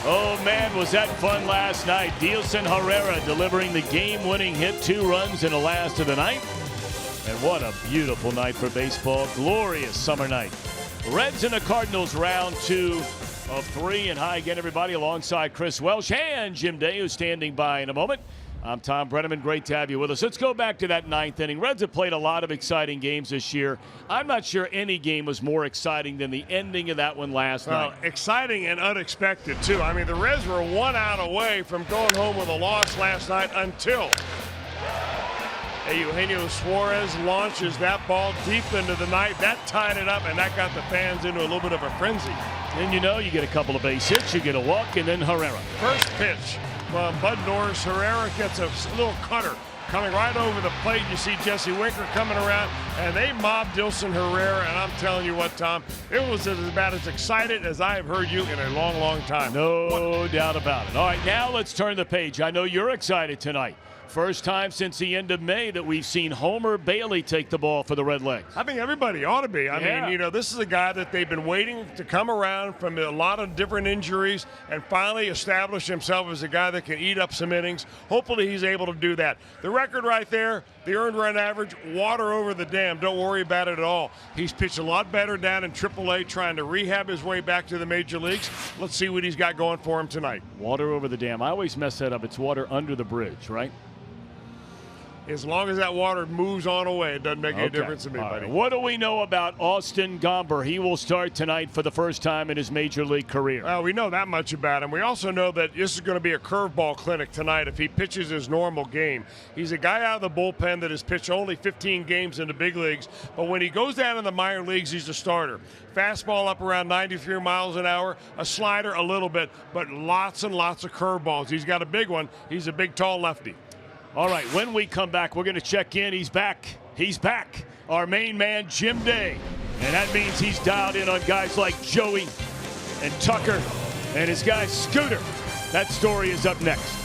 Oh, man, was that fun last night. Dilson Herrera delivering the game-winning hit, 2 runs in the last of the night. And what a beautiful night for baseball. Glorious summer night. Reds and the Cardinals round 2 of 3. And hi again, everybody, alongside Chris Welsh and Jim Day, who's standing by in a moment. I'm Tom Brenneman. Great to have you with us. Let's go back to that 9th inning. Reds have played a lot of exciting games this year. I'm not sure any game was more exciting than the ending of that one last night. Exciting and unexpected, too. I mean, the Reds were 1 out away from going home with a loss last night until Eugenio Suarez launches that ball deep into the night. That tied it up, and that got the fans into a little bit of a frenzy. And you get a couple of base hits, you get a walk, and then Herrera. First pitch from Bud Norris. Herrera gets a little cutter coming right over the plate. You see Jesse Winker coming around, and they mobbed Dilson Herrera. And I'm telling you what, Tom, it was about as excited as I have heard you in a long, long time. No doubt about it. All right, now let's turn the page. I know you're excited tonight. First time since the end of May that we've seen Homer Bailey take the ball for the Redlegs. I think everybody ought to be. I mean, this is a guy that they've been waiting to come around from a lot of different injuries and finally establish himself as a guy that can eat up some innings. Hopefully he's able to do that. The record right there, the earned run average, water over the dam. Don't worry about it at all. He's pitched a lot better down in AAA, trying to rehab his way back to the major leagues. Let's see what he's got going for him tonight. Water over the dam. I always mess that up. It's water under the bridge, right? As long as that water moves on away, it doesn't make any difference to me, buddy. What do we know about Austin Gomber? He will start tonight for the first time in his major league career. Well, we know that much about him. We also know that this is going to be a curveball clinic tonight if he pitches his normal game. He's a guy out of the bullpen that has pitched only 15 games in the big leagues, but when he goes down in the minor leagues, he's a starter. Fastball up around 93 miles an hour, a slider a little bit, but lots and lots of curveballs. He's got a big one. He's a big, tall lefty. All right, when we come back, we're going to check in. He's back. He's back. Our main man, Jim Day. And that means he's dialed in on guys like Joey and Tucker and his guy Scooter. That story is up next.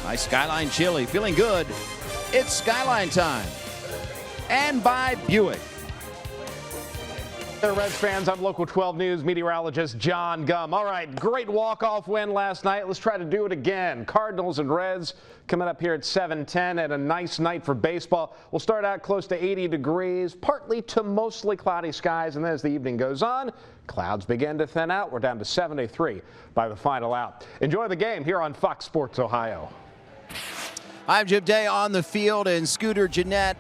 High Skyline Chili, feeling good. It's Skyline time. And by Buick. Hey, Reds fans, I'm Local 12 News meteorologist John Gum. All right, great walk-off win last night. Let's try to do it again. Cardinals and Reds coming up here at 7:10 and a nice night for baseball. We'll start out close to 80 degrees, partly to mostly cloudy skies, and then as the evening goes on, clouds begin to thin out. We're down to 73 by the final out. Enjoy the game here on Fox Sports Ohio. I'm Jim Day on the field, and Scooter Gennett,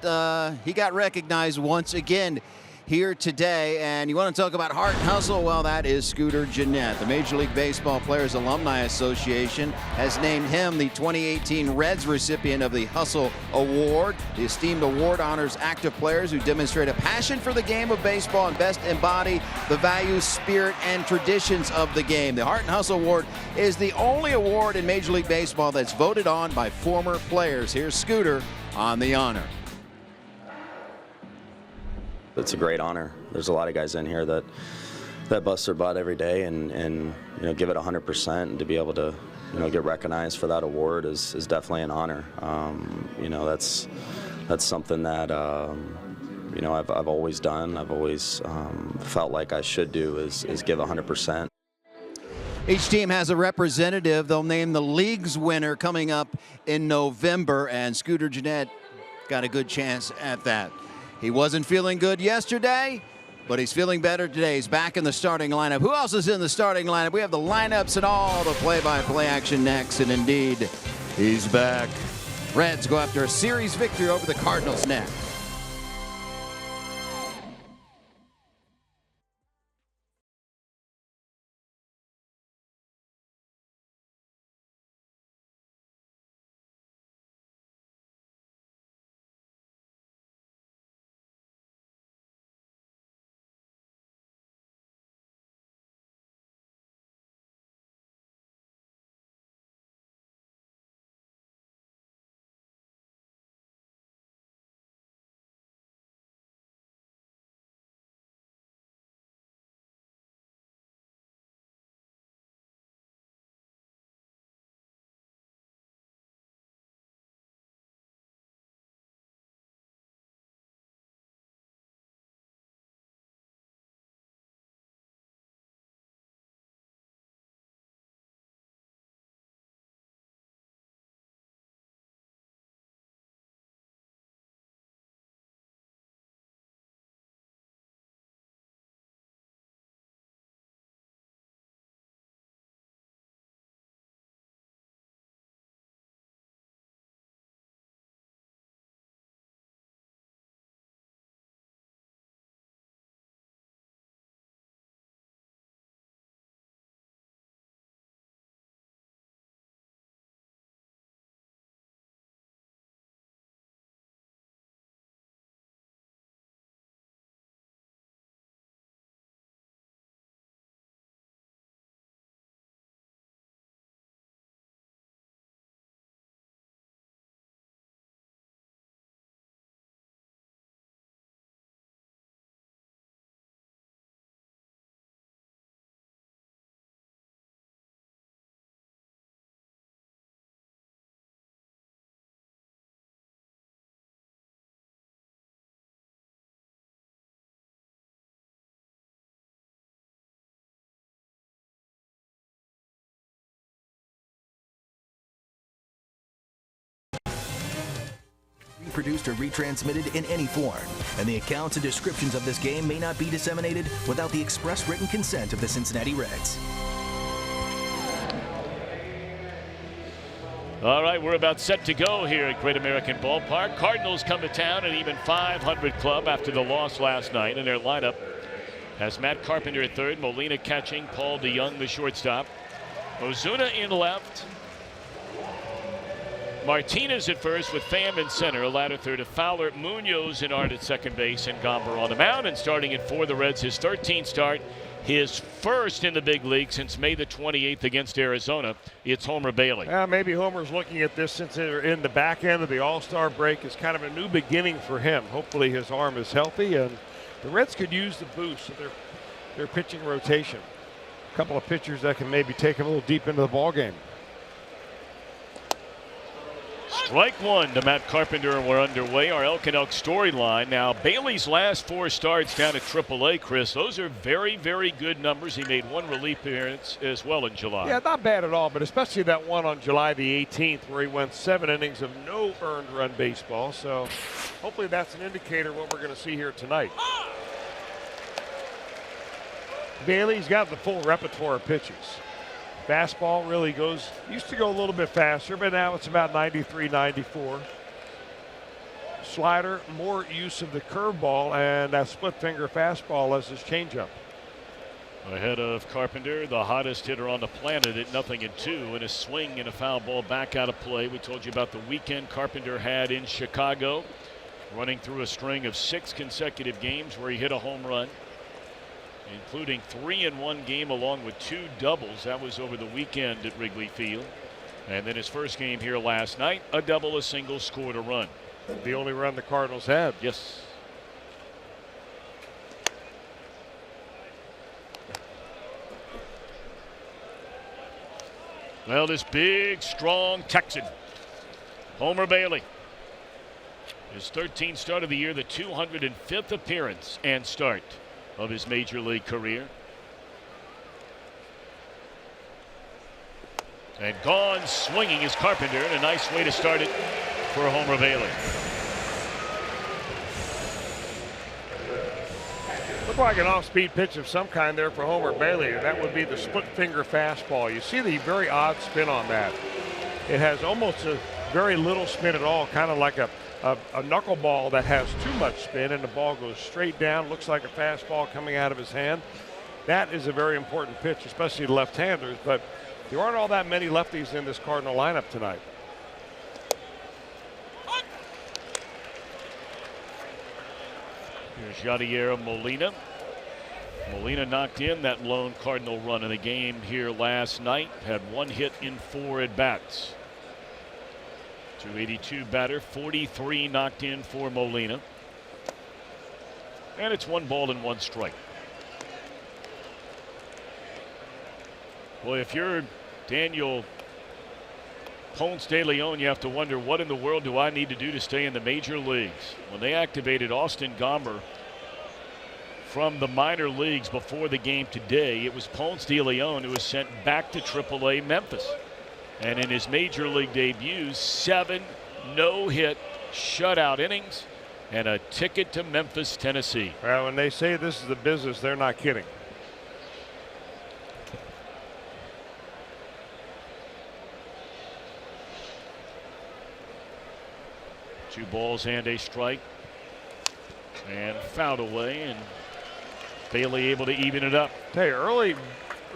he got recognized once again here today. And you want to talk about heart and hustle? Well, that is Scooter Gennett. The Major League Baseball Players Alumni Association has named him the 2018 Reds recipient of the Hustle Award. The esteemed award honors active players who demonstrate a passion for the game of baseball and best embody the values, spirit, and traditions of the game. The Heart and Hustle Award is the only award in Major League Baseball that's voted on by former players. Here's Scooter on the honor. It's a great honor. There's a lot of guys in here that bust their butt every day and you know, give it 100%, and to be able to, you know, get recognized for that award is definitely an honor. You know, that's something that you know, I've always done. I've always felt like I should do is give 100%. Each team has a representative. They'll name the league's winner coming up in November, and Scooter Gennett got a good chance at that. He wasn't feeling good yesterday, but he's feeling better today. He's back in the starting lineup. Who else is in the starting lineup? We have the lineups and all the play-by-play action next, and indeed, he's back. Reds go after a series victory over the Cardinals next. Produced or retransmitted in any form, and the accounts and descriptions of this game may not be disseminated without the express written consent of the Cincinnati Reds. All right, we're about set to go here at Great American Ballpark. Cardinals come to town, an even 500 club after the loss last night, and their lineup has Matt Carpenter at third, Molina catching, Paul DeYoung the shortstop, Ozuna in left, Martinez at first with Pham in center, a ladder third to Fowler, Munoz and Art at second base, and Gomber on the mound. And starting at for the Reds, his 13th start, his first in the big league since May the 28th against Arizona. It's Homer Bailey. Maybe Homer's looking at this since they're in the back end of the All-Star break as kind of a new beginning for him. Hopefully his arm is healthy, and the Reds could use the boost of their pitching rotation. A couple of pitchers that can maybe take him a little deep into the ballgame. Strike one to Matt Carpenter, and we're underway. Our Elk and Elk storyline. Now, Bailey's last 4 starts down at AAA, Chris. Those are very, very good numbers. He made 1 relief appearance as well in July. Yeah, not bad at all, but especially that one on July the 18th where he went 7 innings of no earned run baseball. So hopefully that's an indicator of what we're going to see here tonight. Bailey's got the full repertoire of pitches. Fastball really used to go a little bit faster, but now it's about 93, 94. Slider, more use of the curveball, and that split finger fastball as his changeup. Ahead of Carpenter, the hottest hitter on the planet at 0-2, and a swing and a foul ball back out of play. We told you about the weekend Carpenter had in Chicago, running through a string of 6 consecutive games where he hit a home run, including 3 in one game along with 2 doubles. That was over the weekend at Wrigley Field. And then his first game here last night, a double, a single, scored a run. The only run the Cardinals had. Yes. Well, this big, strong Texan, Homer Bailey. His 13th start of the year, the 205th appearance and start of his major league career. And gone swinging is Carpenter, and a nice way to start it for Homer Bailey. Looked like an off-speed pitch of some kind there for Homer Bailey. That would be the split finger fastball. You see the very odd spin on that. It has almost a very little spin at all, kind of like a knuckleball that has too much spin, and the ball goes straight down. Looks like a fastball coming out of his hand. That is a very important pitch, especially to left-handers, but there aren't all that many lefties in this Cardinal lineup tonight. Here's Yadier Molina. Molina knocked in that lone Cardinal run in the game here last night. Had 1 hit in 4 at-bats. 282 batter, 43 knocked in for Molina. And it's 1 ball and 1 strike. Boy, if you're Daniel Ponce de Leon, you have to wonder, what in the world do I need to do to stay in the major leagues? When they activated Austin Gomber from the minor leagues before the game today, it was Ponce de Leon who was sent back to AAA Memphis. And in his major league debut, 7 no-hit shutout innings and a ticket to Memphis, Tennessee. Well, when they say this is the business, they're not kidding. Two balls and a strike. And fouled away, and Bailey able to even it up. Hey, early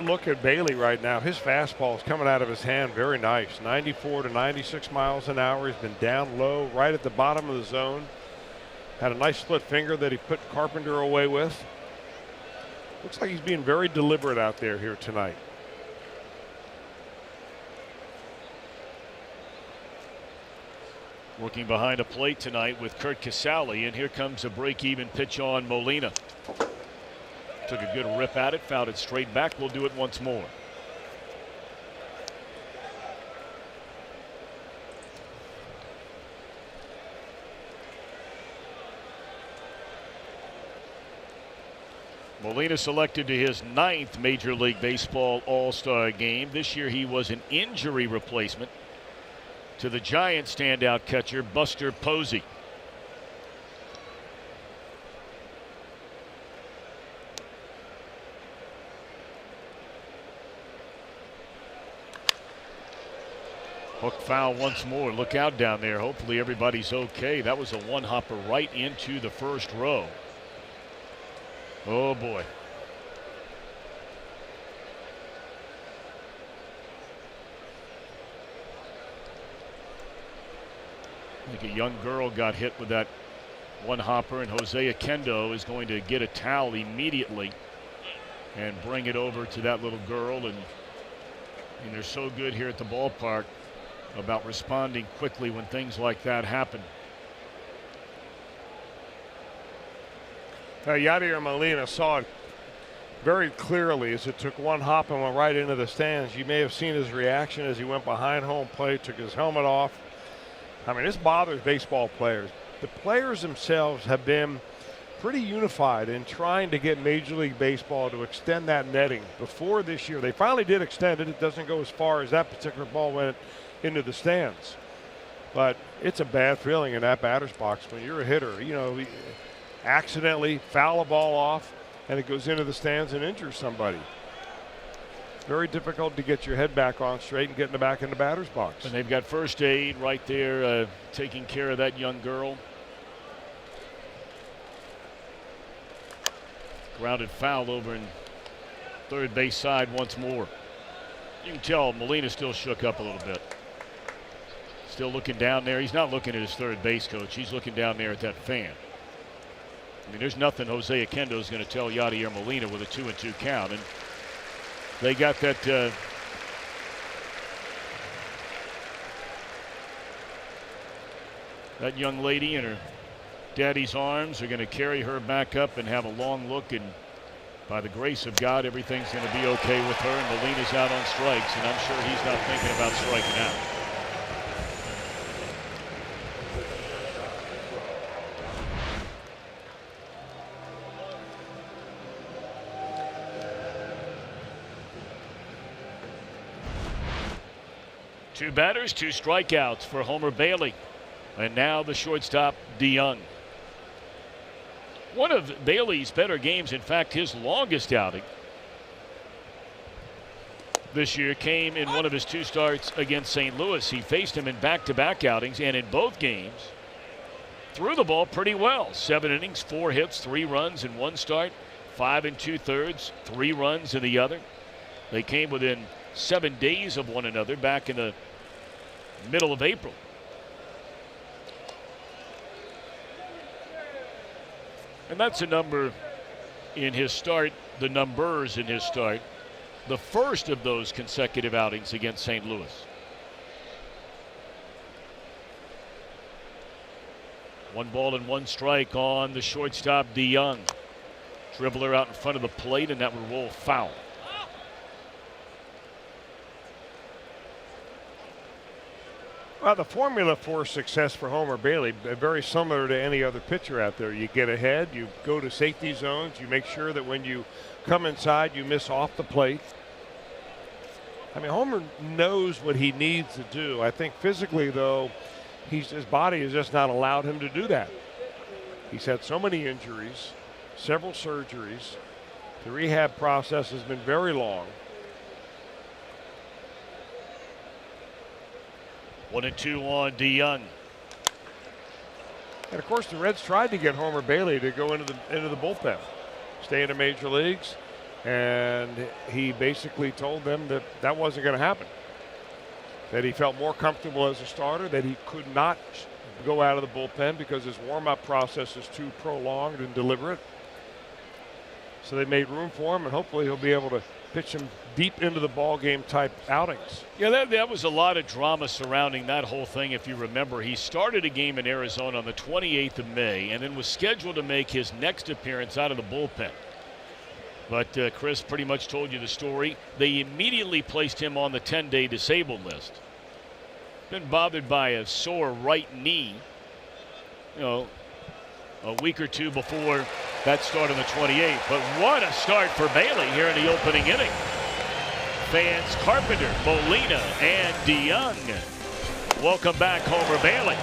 look at Bailey right now. His fastball is coming out of his hand very nice. 94 to 96 miles an hour. He's been down low right at the bottom of the zone. Had a nice split finger that he put Carpenter away with. Looks like he's being very deliberate out there here tonight. Working behind a plate tonight with Kurt Casale, and here comes a break-even pitch on Molina. Took a good rip at it, fouled it straight back. We'll do it once more. Molina selected to his 9th Major League Baseball All-Star game. This year he was an injury replacement to the Giants standout catcher Buster Posey. Hook foul once more. Look out down there. Hopefully everybody's okay. That was a one-hopper right into the first row. Oh boy. I think a young girl got hit with that one hopper, and Jose Akendo is going to get a towel immediately and bring it over to that little girl. And they're so good here at the ballpark about responding quickly when things like that happen. Yadier Molina saw it very clearly as it took one hop and went right into the stands. You may have seen his reaction as he went behind home plate, took his helmet off, I mean, this bothers baseball players. The players themselves have been pretty unified in trying to get Major League Baseball to extend that netting before this year. They finally did extend it. It doesn't go as far as that particular ball went into the stands. But it's a bad feeling in that batter's box when you're a hitter. You know, accidentally foul a ball off and it goes into the stands and injures somebody. Very difficult to get your head back on straight and get in the back in the batter's box. And they've got first aid right there taking care of that young girl. Grounded foul over in third base side once more. You can tell Molina still shook up a little bit. Still looking down there. He's not looking at his third base coach. He's looking down there at that fan. I mean, there's nothing Jose Akendo is going to tell Yadier Molina with a 2-2 count. And they got that that young lady in her daddy's arms. Are going to carry her back up and have a long look, and by the grace of God, everything's going to be okay with her. And Molina's out on strikes, and I'm sure he's not thinking about striking out. Two batters, two strikeouts for Homer Bailey. And now the shortstop, DeYoung. One of Bailey's better games, in fact, his longest outing this year came in one of his two starts against St. Louis. He faced him in back-to-back outings, and in both games, threw the ball pretty well. 7 innings, 4 hits, 3 runs in one start, 5 2/3, 3 runs in the other. They came within 7 days of one another back in the middle of April. And that's a number in his start, the numbers in his start, the first of those consecutive outings against St. Louis. One ball and one strike on the shortstop, DeYoung. Dribbler out in front of the plate, and that would roll foul. Well, the formula for success for Homer Bailey, very similar to any other pitcher out there. You get ahead, you go to safety zones, you make sure that when you come inside, you miss off the plate. I mean, Homer knows what he needs to do. I think physically, though, his body has just not allowed him to do that. He's had so many injuries, several surgeries. The rehab process has been very long. 1-2 on DeYoung. And of course, the Reds tried to get Homer Bailey to go into the bullpen, stay in the major leagues, and he basically told them that that wasn't going to happen. That he felt more comfortable as a starter, that he could not go out of the bullpen because his warm-up process is too prolonged and deliberate. So they made room for him, and hopefully he'll be able to pitch him deep into the ball game type outings. Yeah, that was a lot of drama surrounding that whole thing. If you remember, he started a game in Arizona on the 28th of May and then was scheduled to make his next appearance out of the bullpen. But Chris pretty much told you the story. They immediately placed him on the 10-day disabled list. Been bothered by a sore right knee, you know, a week or two before that start on the 28th. But what a start for Bailey here in the opening inning. Fans Carpenter, Molina, and DeYoung. Welcome back, Homer Bailey.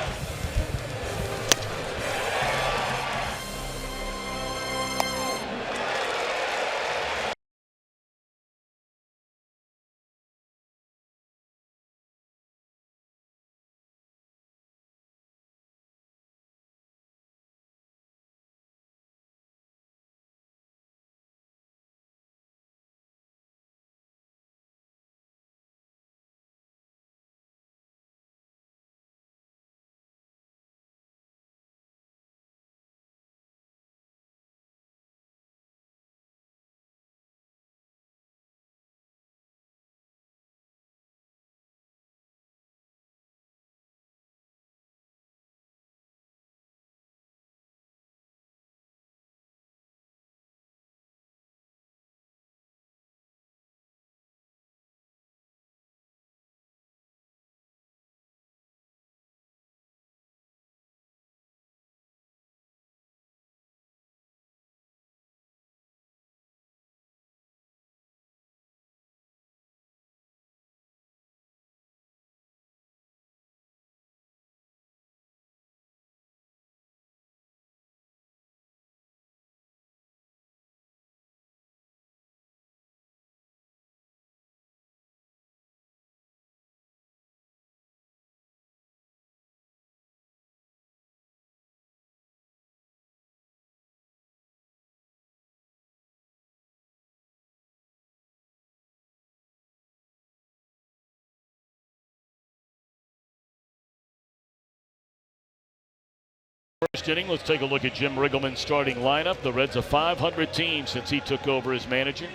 First inning, let's take a look at Jim Riggleman's starting lineup. The Reds a .500 team since he took over as manager.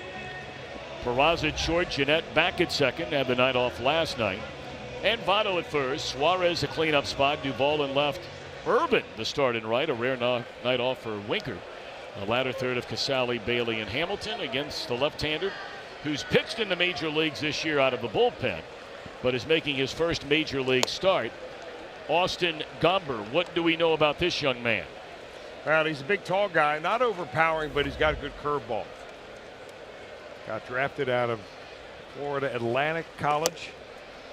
Peraza at short, Jeanette back at second, had the night off last night. And Votto at first, Suarez a cleanup spot, Duvall in left, Urban the start in right, a rare night off for Winker. The latter third of Casale, Bailey, and Hamilton against the left-hander who's pitched in the major leagues this year out of the bullpen, but is making his first major league start. Austin Gomber, what do we know about this young man? Well, he's a big, tall guy, not overpowering, but he's got a good curveball. Got drafted out of Florida Atlantic College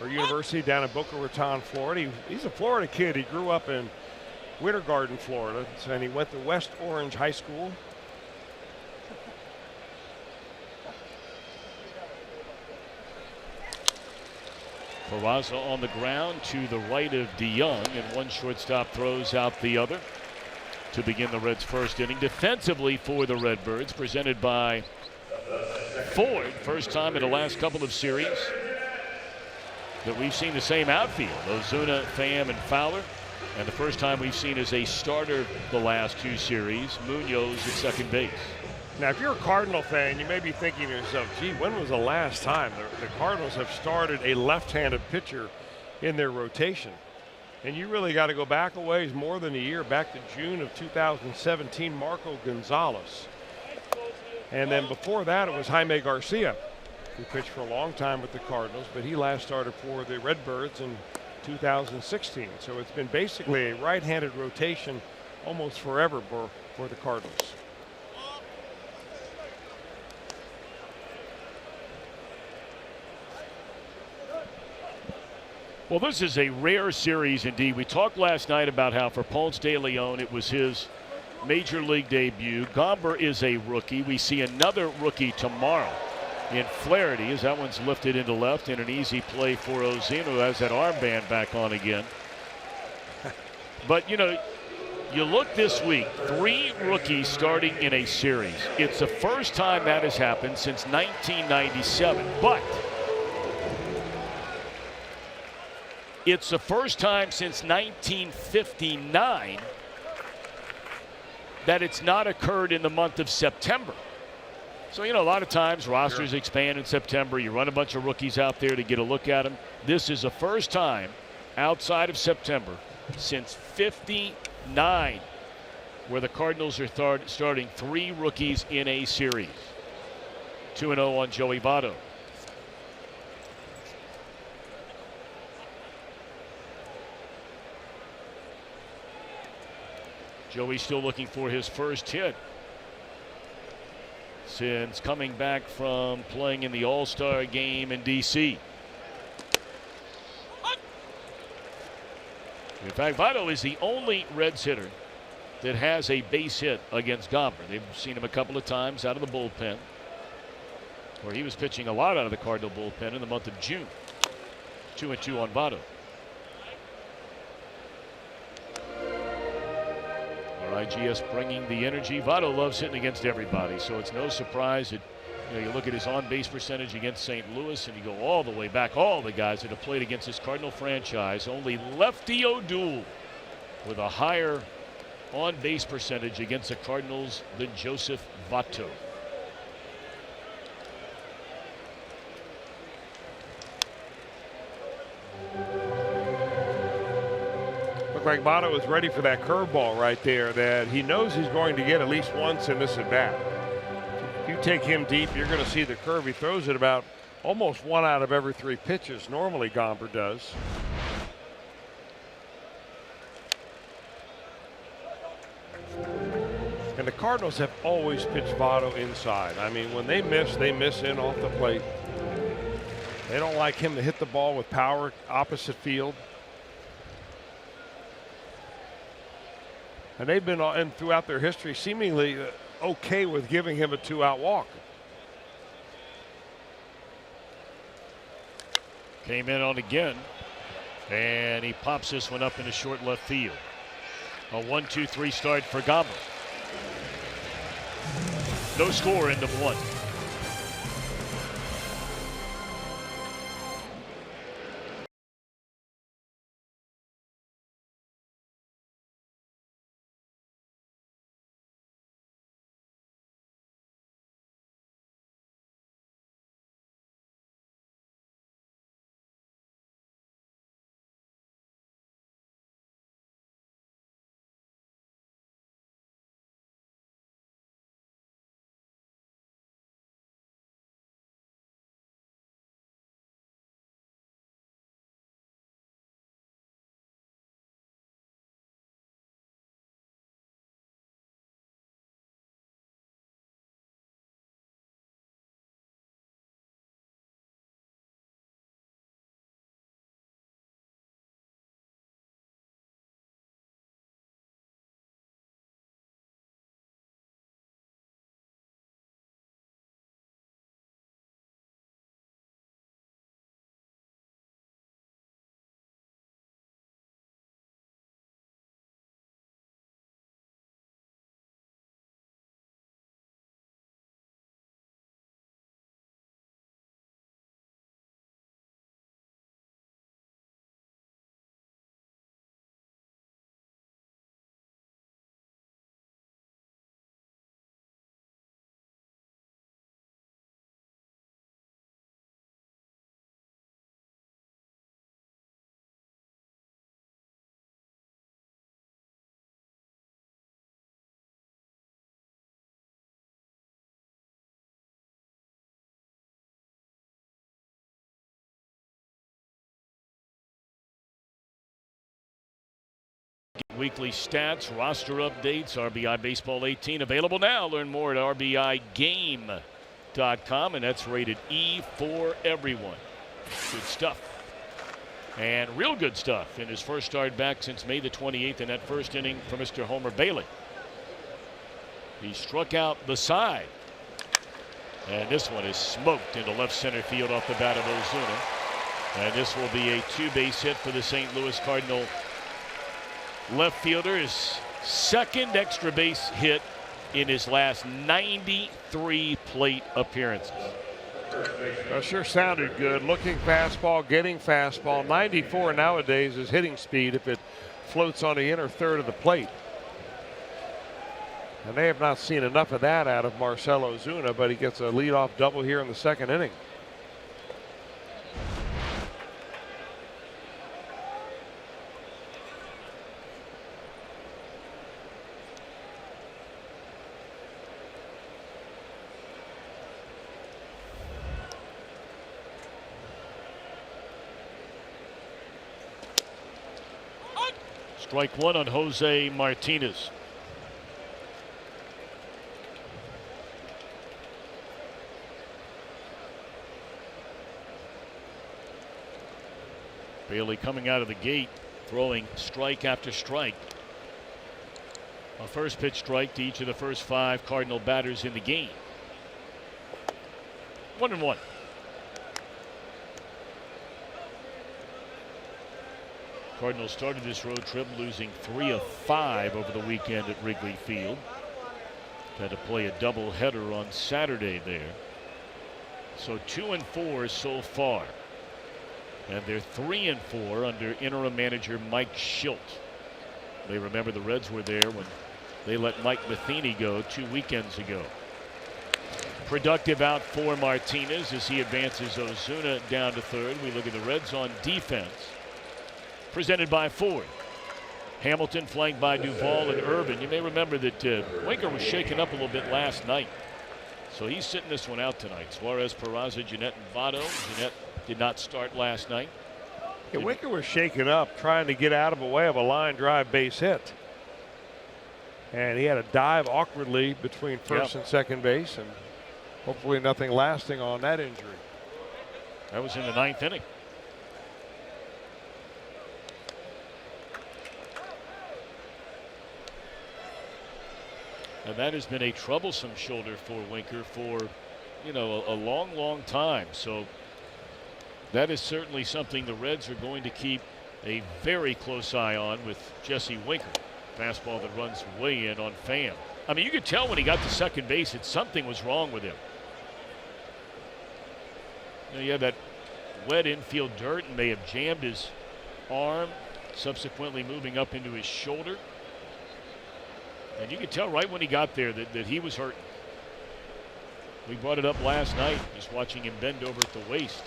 or University down in Boca Raton, Florida. He's a Florida kid. He grew up in Winter Garden, Florida, and he went to West Orange High School. Peraza on the ground to the right of DeYoung, and one shortstop throws out the other to begin the Reds' first inning. Defensively for the Redbirds, presented by Ford. First time in the last couple of series that we've seen the same outfield. Ozuna, Pham, and Fowler. And the first time we've seen as a starter the last two series, Munoz at second base. Now, if you're a Cardinal fan, you may be thinking to yourself, gee, when was the last time the Cardinals have started a left-handed pitcher in their rotation? And you really got to go back a ways, more than a year, back to June of 2017, Marco Gonzalez. And then before that, it was Jaime Garcia, who pitched for a long time with the Cardinals, but he last started for the Redbirds in 2016. So it's been basically a right-handed rotation almost forever for the Cardinals. Well, this is a rare series indeed. We talked last night about how for Ponce de Leon it was his major league debut. Gomber is a rookie. We see another rookie tomorrow in Flaherty as that one's lifted into left, and an easy play for Ozuna, who has that armband back on again. But, you know, you look this week, 3 rookies starting in a series. It's the first time that has happened since 1997. But it's the first time since 1959 that it's not occurred in the month of September. So, you know, a lot of times rosters expand in September. You run a bunch of rookies out there to get a look at them. This is the first time outside of September since '59 where the Cardinals are starting 3 rookies in a series. 2-0 on Joey Votto. Joey still looking for his first hit since coming back from playing in the All-Star game in D.C. In fact, Votto is the only Reds hitter that has a base hit against Gomber. They've seen him a couple of times out of the bullpen, where he was pitching a lot out of the Cardinal bullpen in the month of June. 2-2 on Votto. IGS bringing the energy. Votto loves hitting against everybody, so it's no surprise that, you know, you look at his on-base percentage against St. Louis, and you go all the way back, all the guys that have played against this Cardinal franchise. Only Lefty O'Doul with a higher on-base percentage against the Cardinals than Joseph Votto. Like Votto is ready for that curveball right there that he knows he's going to get at least once in this at bat. If you take him deep, you're going to see the curve. He throws it about almost 1 out of every 3 pitches. Normally Gomber does. And the Cardinals have always pitched Votto inside. I mean, when they miss in off the plate. They don't like him to hit the ball with power opposite field. And they've been, and throughout their history, seemingly okay with giving him a 2-out walk. Came in on again, and he pops this one up into short left field. A 1-2-3 start for Gomber. No score, end of 1. weekly stats, roster updates, RBI Baseball 18 available now. Learn more at RBIGame.com, and that's rated E for everyone. Good stuff. And real good stuff in his first start back since May the 28th in that first inning for Mr. Homer Bailey. He struck out the side. And this one is smoked into left center field off the bat of Ozuna. And this will be a 2-base hit for the St. Louis Cardinal left fielder. His second extra base hit in his last 93 plate appearances. Well, sure sounded good. Looking fastball, getting fastball. 94 nowadays is hitting speed if it floats on the inner third of the plate. And they have not seen enough of that out of Marcell Ozuna, but he gets a leadoff double here in the second inning. Strike one on Jose Martinez. Bailey coming out of the gate, throwing strike after strike. A first pitch strike to each of the first 5 Cardinal batters in the game. 1-1. Cardinals started this road trip losing 3 of 5 over the weekend at Wrigley Field. Had to play a doubleheader on Saturday there. So 2-4 so far. And they're 3-4 under interim manager Mike Schilt. They remember the Reds were there when they let Mike Matheny go 2 weekends ago. Productive out for Martinez as he advances Ozuna down to third. We look at the Reds on defense. Presented by Ford. Hamilton flanked by Duvall and Urban. You may remember that Winker was shaken up a little bit last night. So he's sitting this one out tonight. Suarez, Peraza, Jeanette, and Votto. Jeanette did not start last night. Yeah, Winker was shaken up trying to get out of the way of a line drive base hit. And he had to dive awkwardly between first and second base, and hopefully nothing lasting on that injury. That was in the 9th inning. And that has been a troublesome shoulder for Winker for, you know, a long time. So that is certainly something the Reds are going to keep a very close eye on with Jesse Winker. Fastball that runs way in on Pham. I mean, you could tell when he got to second base that something was wrong with him. You know, you have that wet infield dirt and may have jammed his arm, subsequently moving up into his shoulder. And you could tell right when he got there that he was hurt. We brought it up last night, just watching him bend over at the waist.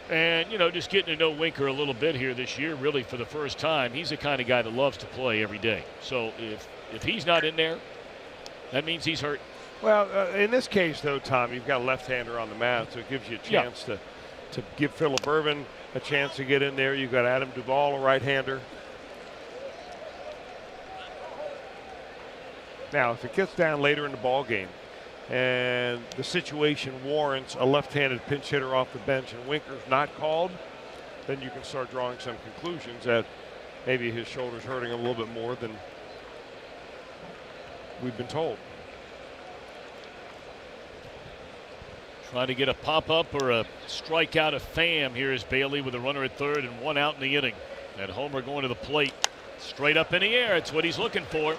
And, you know, just getting to know Winker a little bit here this year, really for the first time. He's the kind of guy that loves to play every day. So if he's not in there, that means he's hurt. Well, in this case, though, Tom, you've got a left-hander on the mound, so it gives you a chance to give Phillip Ervin a chance to get in there. You've got Adam Duvall, a right-hander. Now, if it gets down later in the ball game and the situation warrants a left-handed pinch hitter off the bench and Winker's not called, then you can start drawing some conclusions that maybe his shoulder's hurting him a little bit more than we've been told. Trying to get a pop-up or a strikeout of Pham. Here is Bailey with a runner at third and 1 out in the inning. And Homer going to the plate. Straight up in the air. It's what he's looking for.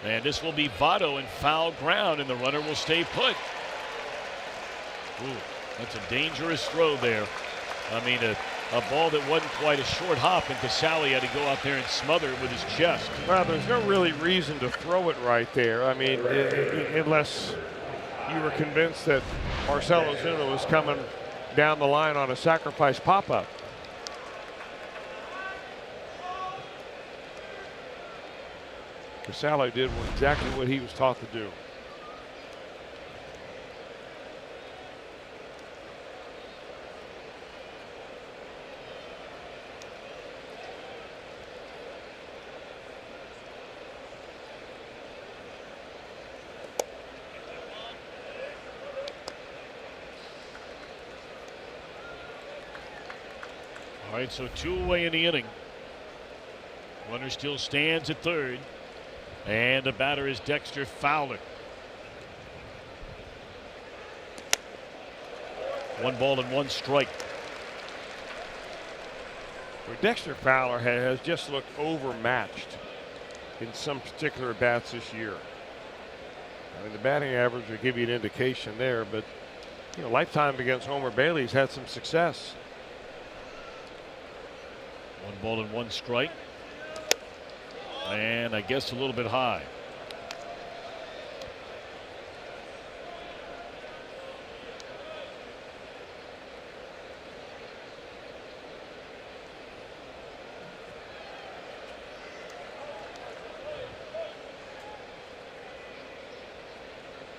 And this will be Votto in foul ground, and the runner will stay put. Ooh, that's a dangerous throw there. I mean, a ball that wasn't quite a short hop, and Casale had to go out there and smother it with his chest. Well, there's no really reason to throw it right there. I mean, unless you were convinced that Marcell Ozuna was coming down the line on a sacrifice pop-up. Casale did exactly what he was taught to do. All right, so 2 away in the inning. Runner still stands at third. And the batter is Dexter Fowler. 1 ball and 1 strike. Well, Dexter Fowler has just looked overmatched in some particular bats this year. I mean, the batting average will give you an indication there, but you know, lifetime against Homer Bailey's had some success. 1 ball and 1 strike. And I guess a little bit high.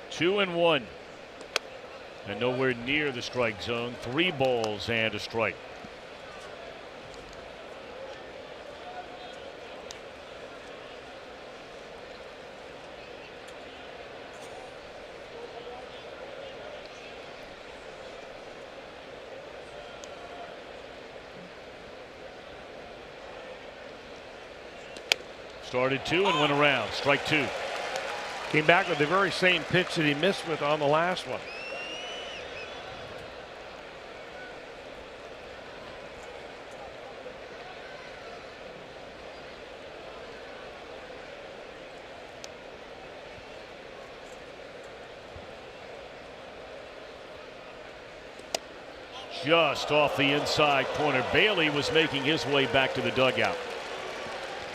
Two and 1. And nowhere near the strike zone. 3 balls and a strike. Started 2 and went around. Strike 2. Came back with the very same pitch that he missed with on the last one. Just off the inside corner. Bailey was making his way back to the dugout.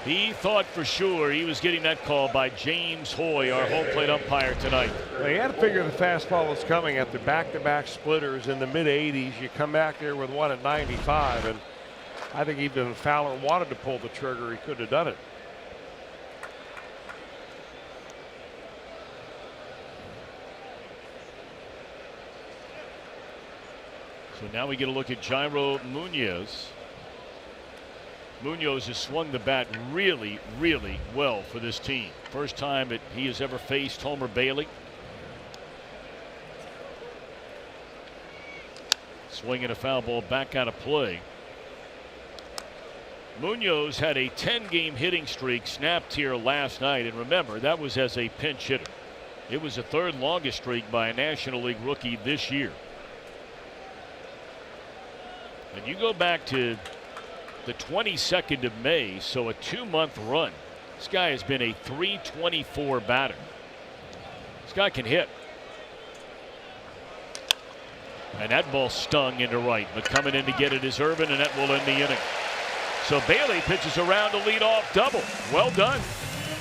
He thought for sure he was getting that call by James Hoy, our home plate umpire tonight. Well, you had to figure the fastball was coming after back-to-back splitters in the mid-80s. You come back there with one at 95, and I think even if Fowler wanted to pull the trigger, he could have done it. So now we get a look at Jairo Munoz. Munoz has swung the bat really, really well for this team. First time that he has ever faced Homer Bailey. Swinging a foul ball back out of play. Munoz had a 10-game hitting streak snapped here last night, and remember, that was as a pinch hitter. It was the 3rd longest streak by a National League rookie this year. And you go back to the 22nd of May, so a 2-month run. This guy has been a .324 batter. This guy can hit. And that ball stung into right, but coming in to get it is Irvin, and that will end the inning. So Bailey pitches around to lead off double. Well done.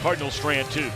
Cardinals strand 2.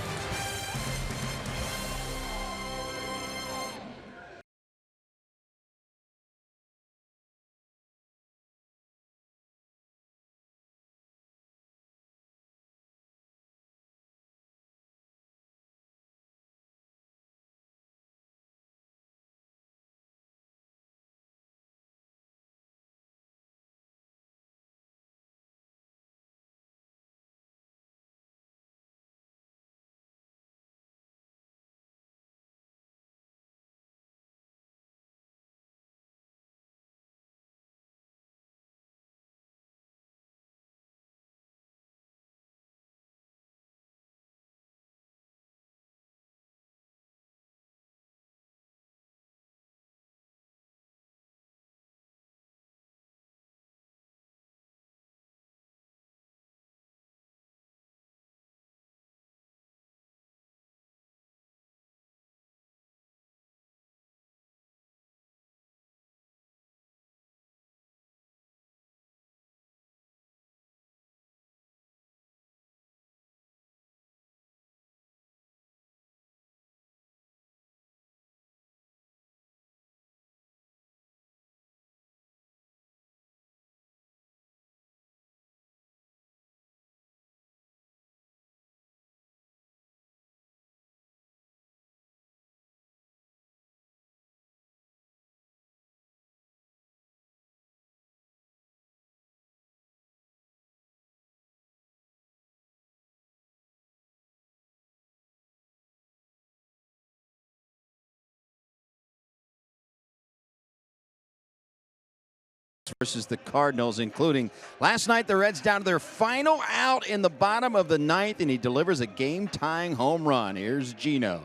versus the Cardinals, including last night the Reds down to their final out in the bottom of the ninth, and he delivers a game-tying home run. Here's Gino.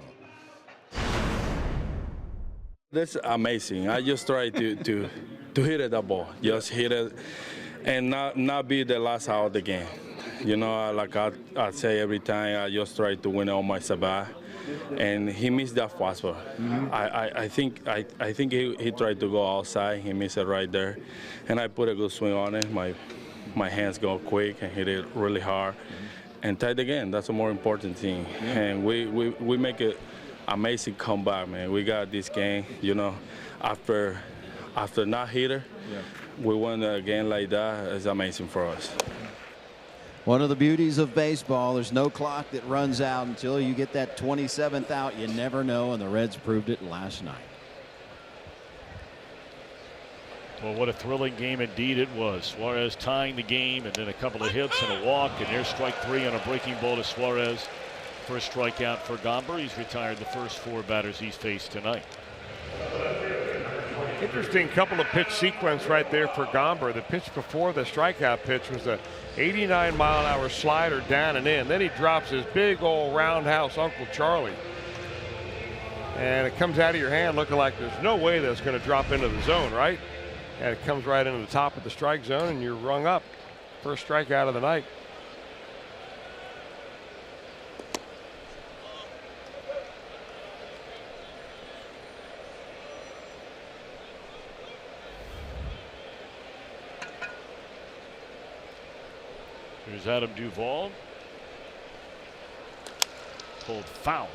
That's amazing. I just try to hit the ball, just hit it, and not be the last out of the game. You know, like I say every time, I just try to win on my sabat, and he missed that fastball. I think he tried to go outside. He missed it right there, and I put a good swing on it. My hands go quick and hit it really hard, and tied the game. That's the more important thing. And we make it amazing comeback, man. We got this game. You know, after not hitter, we won a game like that. It's amazing for us. One of the beauties of baseball, there's no clock that runs out until you get that 27th out. You never know, and the Reds proved it last night. Well, what a thrilling game indeed it was. Suarez tying the game, and then a couple of hits and a walk, and there's strike 3 on a breaking ball to Suarez. First strikeout for Gomber. He's retired the first 4 batters he's faced tonight. Interesting couple of pitch sequence right there for Gomber. The pitch before the strikeout pitch was a 89-mile-an-hour slider down and in. Then he drops his big old roundhouse Uncle Charlie. And it comes out of your hand looking like there's no way that's going to drop into the zone, right? And it comes right into the top of the strike zone, and you're rung up. First strikeout of the night. Here's Adam Duvall. Pulled foul.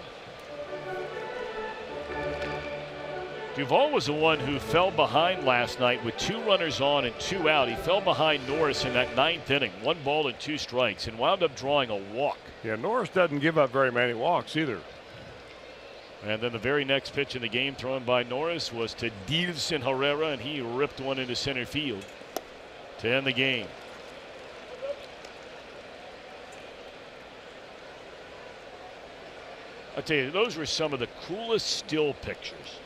Duvall was the one who fell behind last night with 2 runners on and 2 out. He fell behind Norris in that 9th inning, 1 ball and 2 strikes, and wound up drawing a walk. Yeah, Norris doesn't give up very many walks either. And then the very next pitch in the game thrown by Norris was to Dilson Herrera, and he ripped one into center field to end the game. I tell you, those were some of the coolest still pictures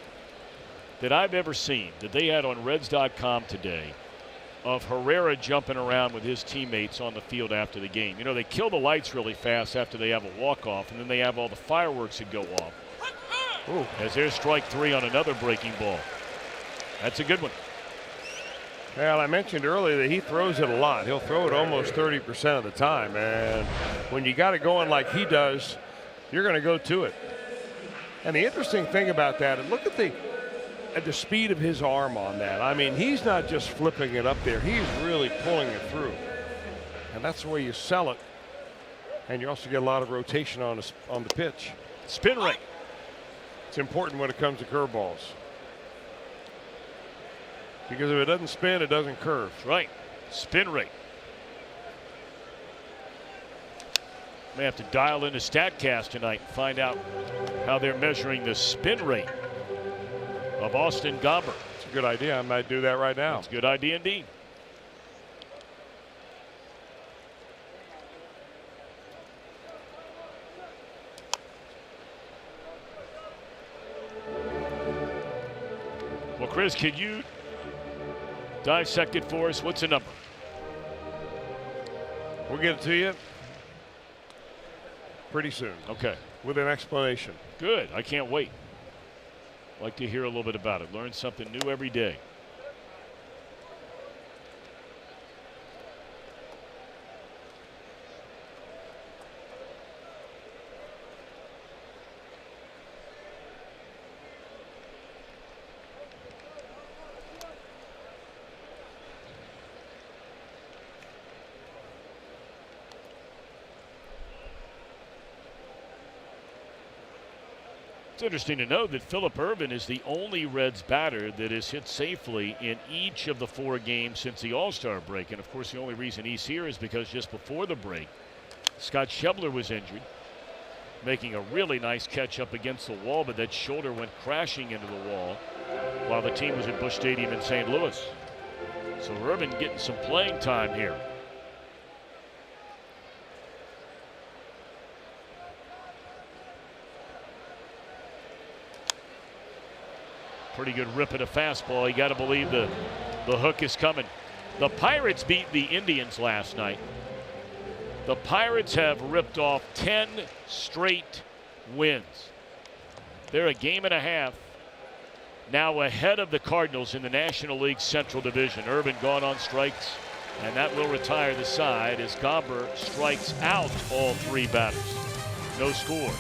that I've ever seen that they had on Reds.com today of Herrera jumping around with his teammates on the field after the game. You know, they kill the lights really fast after they have a walk-off, and then they have all the fireworks that go off. Ooh. As there's strike 3 on another breaking ball. That's a good one. Well, I mentioned earlier that he throws it a lot. He'll throw it almost 30% of the time, and when you got it going like he does, you're going to go to it. And the interesting thing about that, and look at the speed of his arm on that. I mean, he's not just flipping it up there. He's really pulling it through. And that's the way you sell it. And you also get a lot of rotation on the pitch. Spin rate. It's important when it comes to curveballs. Because if it doesn't spin, it doesn't curve. Right. Spin rate. May have to dial into StatCast tonight and find out how they're measuring the spin rate of Austin Gomber. It's a good idea. I might do that right now. It's a good idea indeed. Well, Chris, could you dissect it for us? What's the number? We'll get it to you pretty soon. Okay. With an explanation. Good. I can't wait. Like to hear a little bit about it. Learn something new every day. It's interesting to know that Phillip Ervin is the only Reds batter that has hit safely in each of the 4 games since the All-Star break. And of course, the only reason he's here is because just before the break, Scott Schebler was injured, making a really nice catch up against the wall, but that shoulder went crashing into the wall while the team was at Busch Stadium in St. Louis. So Ervin getting some playing time here. Pretty good rip at a fastball. You got to believe the hook is coming. The Pirates beat the Indians last night. The Pirates have ripped off 10 straight wins. They're a game and a half now ahead of the Cardinals in the National League Central Division. Irvin gone on strikes, and that will retire the side as Gomber strikes out all 3 batters. No score.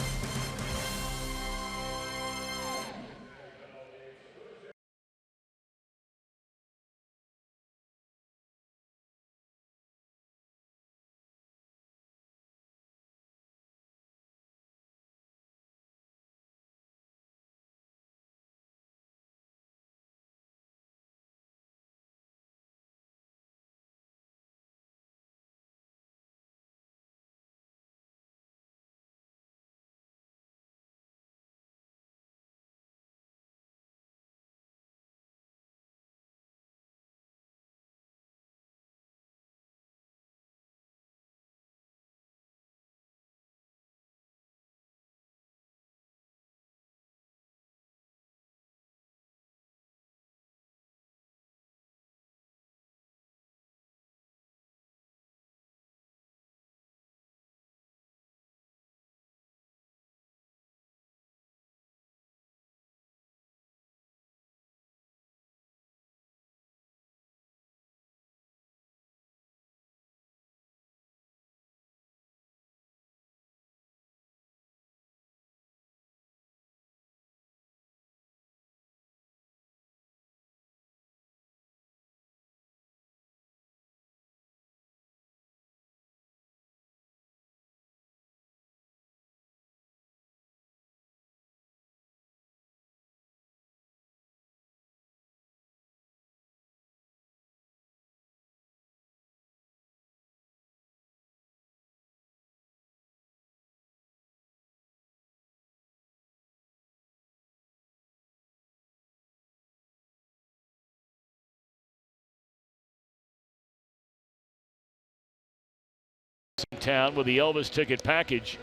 Town with the Elvis ticket package.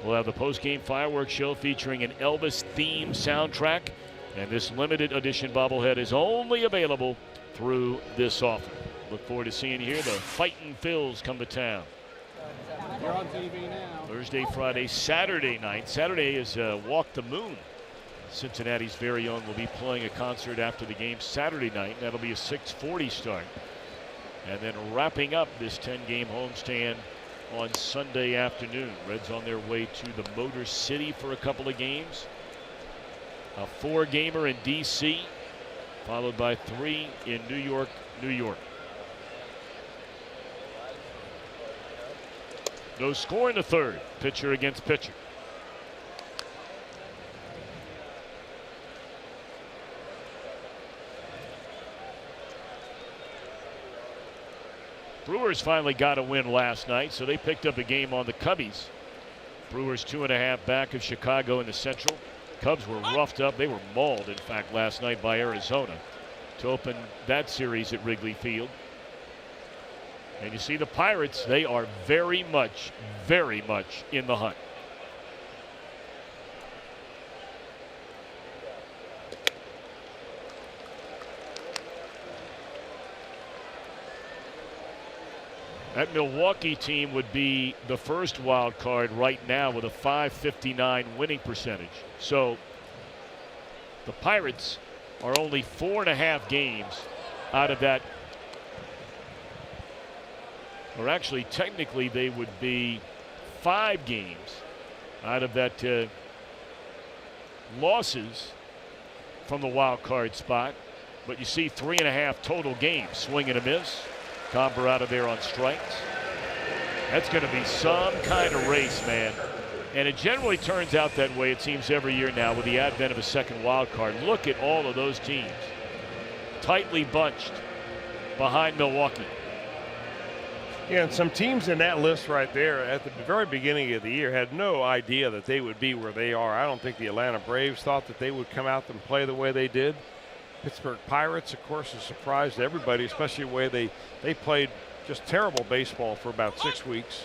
We'll have the post-game fireworks show featuring an Elvis-themed soundtrack, and this limited edition bobblehead is only available through this offer. Look forward to seeing you here. The Fightin' Phils come to town. You're on TV now. Thursday, Friday, Saturday night. Saturday is Walk the Moon. Cincinnati's very own will be playing a concert after the game Saturday night. That'll be a 6:40 start. And then wrapping up this 10-game homestand on Sunday afternoon. Reds on their way to the Motor City for a couple of games. A 4-gamer in D.C., followed by 3 in New York, New York. No score in the third. Pitcher against pitcher. Brewers finally got a win last night, so they picked up a game on the Cubbies. Brewers 2.5 back of Chicago in the Central. Cubs were roughed up. They were mauled, in fact, last night by Arizona to open that series at Wrigley Field. And you see the Pirates, they are very much in the hunt. That Milwaukee team would be the first wild card right now with a .559 winning percentage. So the Pirates are only 4.5 games out of that. Or actually, technically, they would be 5 games out of that losses from the wild card spot. But you see 3.5 total games. Swing and a miss. Comber out of there on strikes. That's going to be some kind of race, man. And it generally turns out that way, it seems, every year now with the advent of a second wild card. Look at all of those teams tightly bunched behind Milwaukee. Yeah, and some teams in that list right there at the very beginning of the year had no idea that they would be where they are. I don't think the Atlanta Braves thought that they would come out and play the way they did. Pittsburgh Pirates, of course, has surprised everybody, especially the way they played just terrible baseball for about 6 weeks.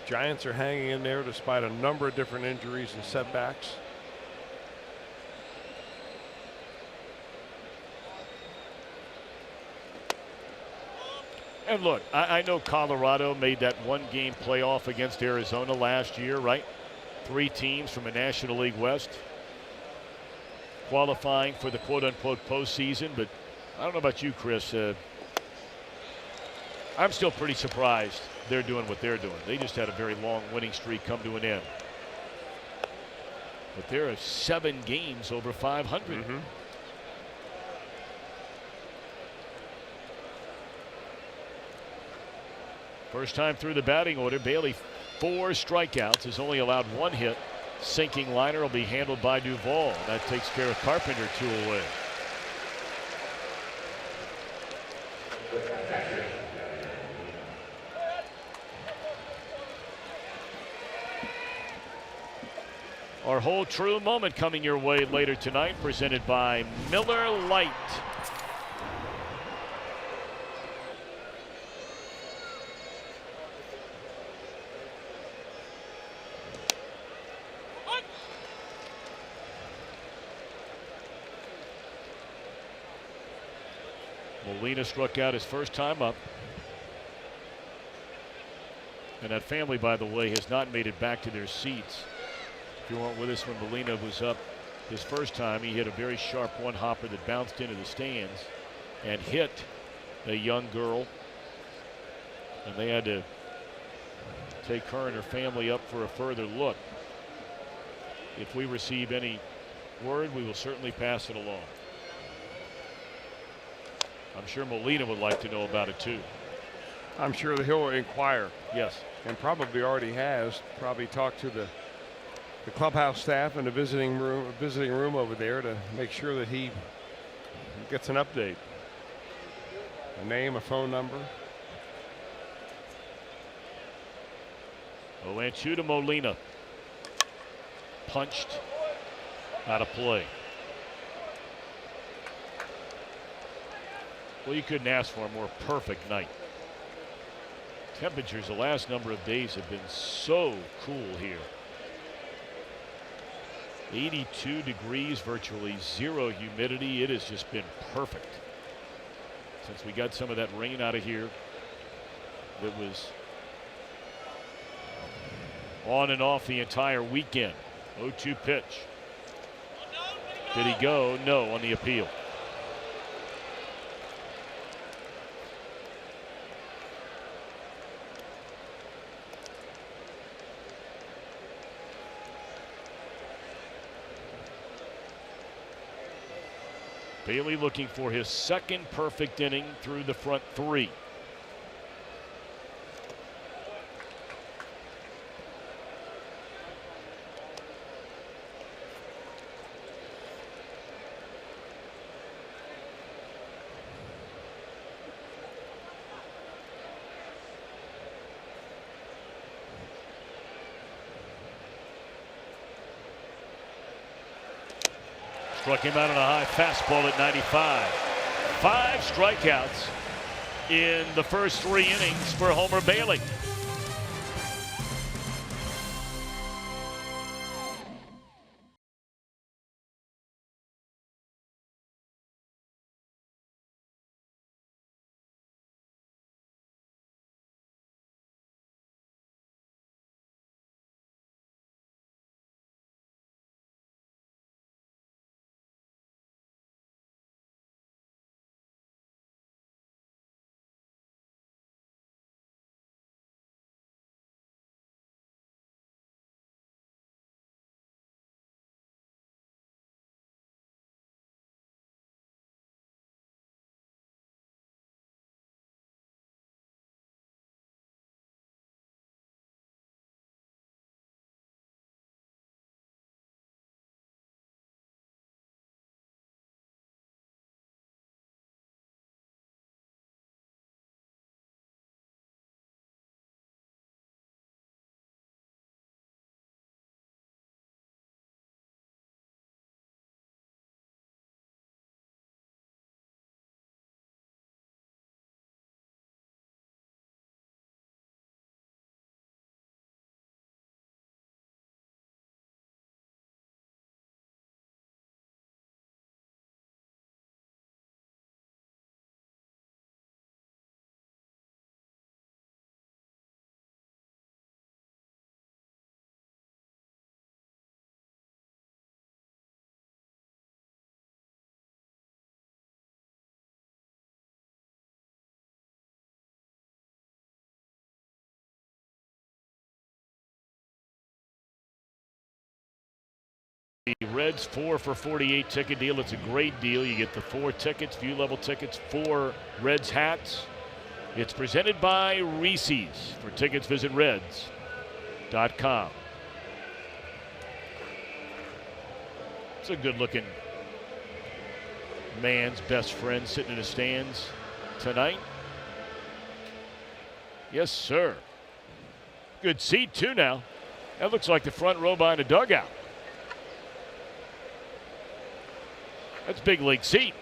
Giants are hanging in there despite a number of different injuries and setbacks. And look, I know Colorado made that one-game playoff against Arizona last year, right? 3 teams from the National League West qualifying for the quote-unquote postseason. But I don't know about you, Chris. I'm still pretty surprised they're doing what they're doing. They just had a very long winning streak come to an end. But there are 7 games over 500. Mm-hmm. First time through the batting order, Bailey 4 strikeouts, has only allowed 1 hit. Sinking liner will be handled by Duvall. That takes care of Carpenter 2 away. Our whole true moment coming your way later tonight, presented by Miller Lite. Molina struck out his first time up. And that family, by the way, has not made it back to their seats. If you weren't with us when Molina was up his first time, he hit a very sharp one-hopper that bounced into the stands and hit a young girl. And they had to take her and her family up for a further look. If we receive any word, we will certainly pass it along. I'm sure Molina would like to know about it too. I'm sure that he'll inquire. Yes. And probably already has. Probably talked to the clubhouse staff and the visiting room over there to make sure that he gets an update. A name, a phone number. 0-2 to Molina. Punched out of play. Well, you couldn't ask for a more perfect night. Temperatures the last number of days have been so cool here. 82 degrees, virtually 0 humidity. It has just been perfect since we got some of that rain out of here that was on and off the entire weekend. 0-2 pitch. Did he go? No, on the appeal. Bailey looking for his second perfect inning through the front 3. Struck him out on a high fastball at 95. 5 strikeouts in the first 3 innings for Homer Bailey. Reds 4 for $48 ticket deal. It's a great deal. You get the 4 tickets, view level tickets, 4 Reds hats. It's presented by Reese's. For tickets, visit Reds.com. It's a good looking man's best friend sitting in the stands tonight. Yes, sir. Good seat, too, now. That looks like the front row behind a dugout. That's big league seat.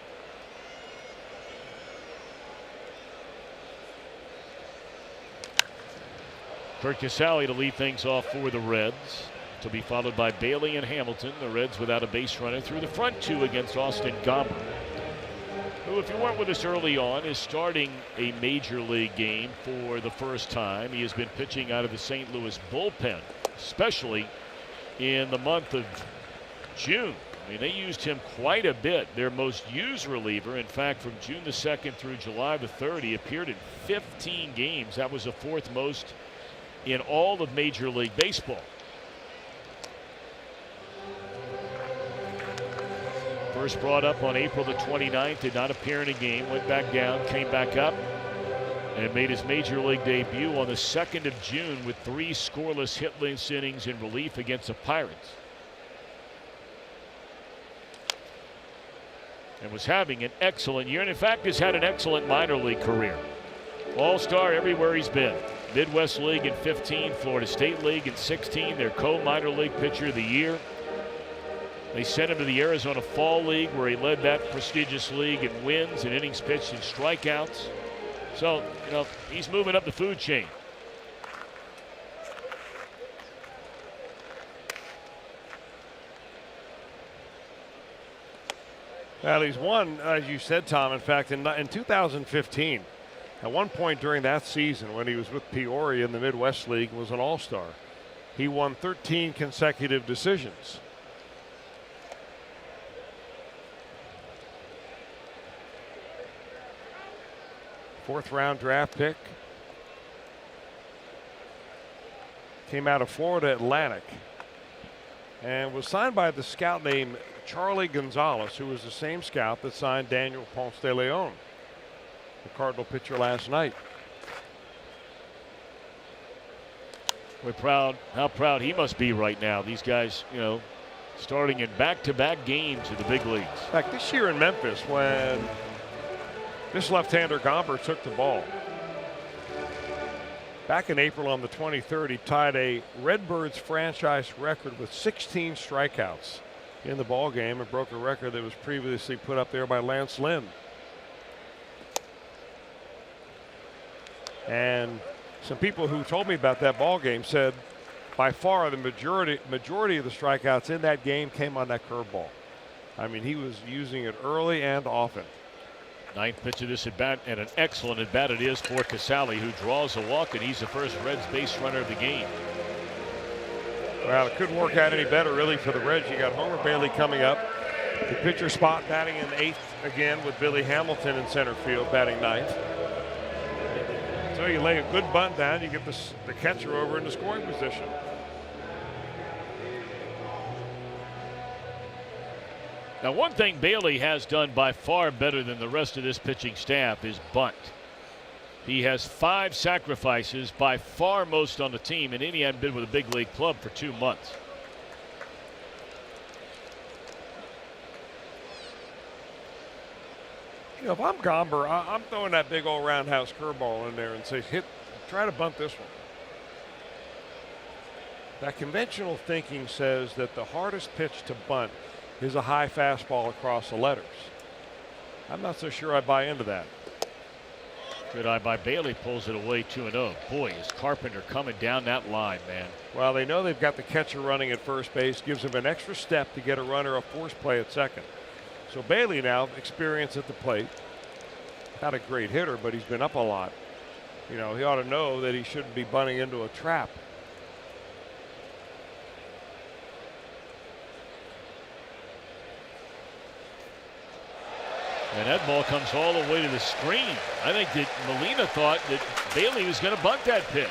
Kurt Casale to lead things off for the Reds. To be followed by Bailey and Hamilton. The Reds without a base runner through the front 2 against Austin Gomber, who, if you weren't with us early on, is starting a major league game for the first time. He has been pitching out of the St. Louis bullpen, especially in the month of June. I mean, they used him quite a bit. Their most used reliever, in fact, from June the 2nd through July the 3rd, he appeared in 15 games. That was the 4th most in all of Major League Baseball. First brought up on April the 29th, did not appear in a game, went back down, came back up, and made his Major League debut on the 2nd of June with 3 scoreless hitless innings in relief against the Pirates. And was having an excellent year, and in fact has had an excellent minor league career. All-star everywhere he's been. Midwest League in 15, Florida State League in 16, their co-minor league pitcher of the year. They sent him to the Arizona Fall League, where he led that prestigious league in wins and innings pitched and strikeouts. So, you know, he's moving up the food chain. Well, he's won, as you said, Tom. In fact, in 2015, at one point during that season when he was with Peoria in the Midwest League and was an all-star, he won 13 consecutive decisions. Fourth-round draft pick. Came out of Florida Atlantic and was signed by the scout named Charlie Gonzalez, who was the same scout that signed Daniel Ponce de Leon, the Cardinal pitcher, last night. We're proud, how proud he must be right now. These guys, you know, starting in back-to-back games in the big leagues. In fact, this year in Memphis, when this left-hander Gomber took the ball, back in April on the 23rd, he tied a Redbirds franchise record with 16 strikeouts in the ball game and broke a record that was previously put up there by Lance Lynn. And some people who told me about that ball game said by far the majority of the strikeouts in that game came on that curveball. I mean, he was using it early and often. Ninth pitch of this at bat, and an excellent at bat it is for Casale, who draws a walk, and he's the first Reds base runner of the game. Well, it couldn't work out any better, really, for the Reds. You got Homer Bailey coming up. The pitcher spot batting in 8th again with Billy Hamilton in center field batting 9th. So you lay a good bunt down, you get the catcher over into scoring position. Now, one thing Bailey has done by far better than the rest of this pitching staff is bunt. He has 5 sacrifices, by far most on the team, and he hadn't been with a big league club for 2 months. You know, if I'm Gomber, I'm throwing that big old roundhouse curveball in there and say, try to bunt this one. That conventional thinking says that the hardest pitch to bunt is a high fastball across the letters. I'm not so sure I buy into that. Good eye by Bailey, pulls it away 2-0. Boy, is Carpenter coming down that line, man. Well, they know they've got the catcher running at first base, gives him an extra step to get a runner a force play at second. So Bailey now, experience at the plate. Not a great hitter, but he's been up a lot. You know, he ought to know that he shouldn't be bunting into a trap. And that ball comes all the way to the screen. I think that Molina thought that Bailey was going to bunt that pitch.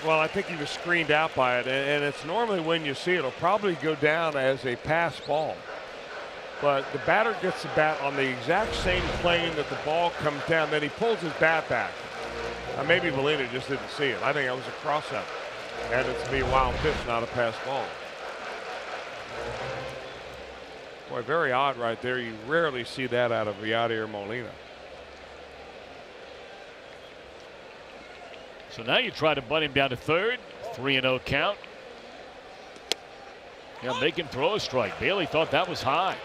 Well, I think he was screened out by it, and it's normally when you see it, it'll probably go down as a pass ball. But the batter gets the bat on the exact same plane that the ball comes down, then he pulls his bat back. Maybe Molina just didn't see it. I think that was a cross-up. And it's to be a wild pitch, not a pass ball. Boy, very odd right there. You rarely see that out of Yadier Molina. So now you try to butt him down to third. 3-0 count. Yeah, make him throw a strike. Bailey thought that was high.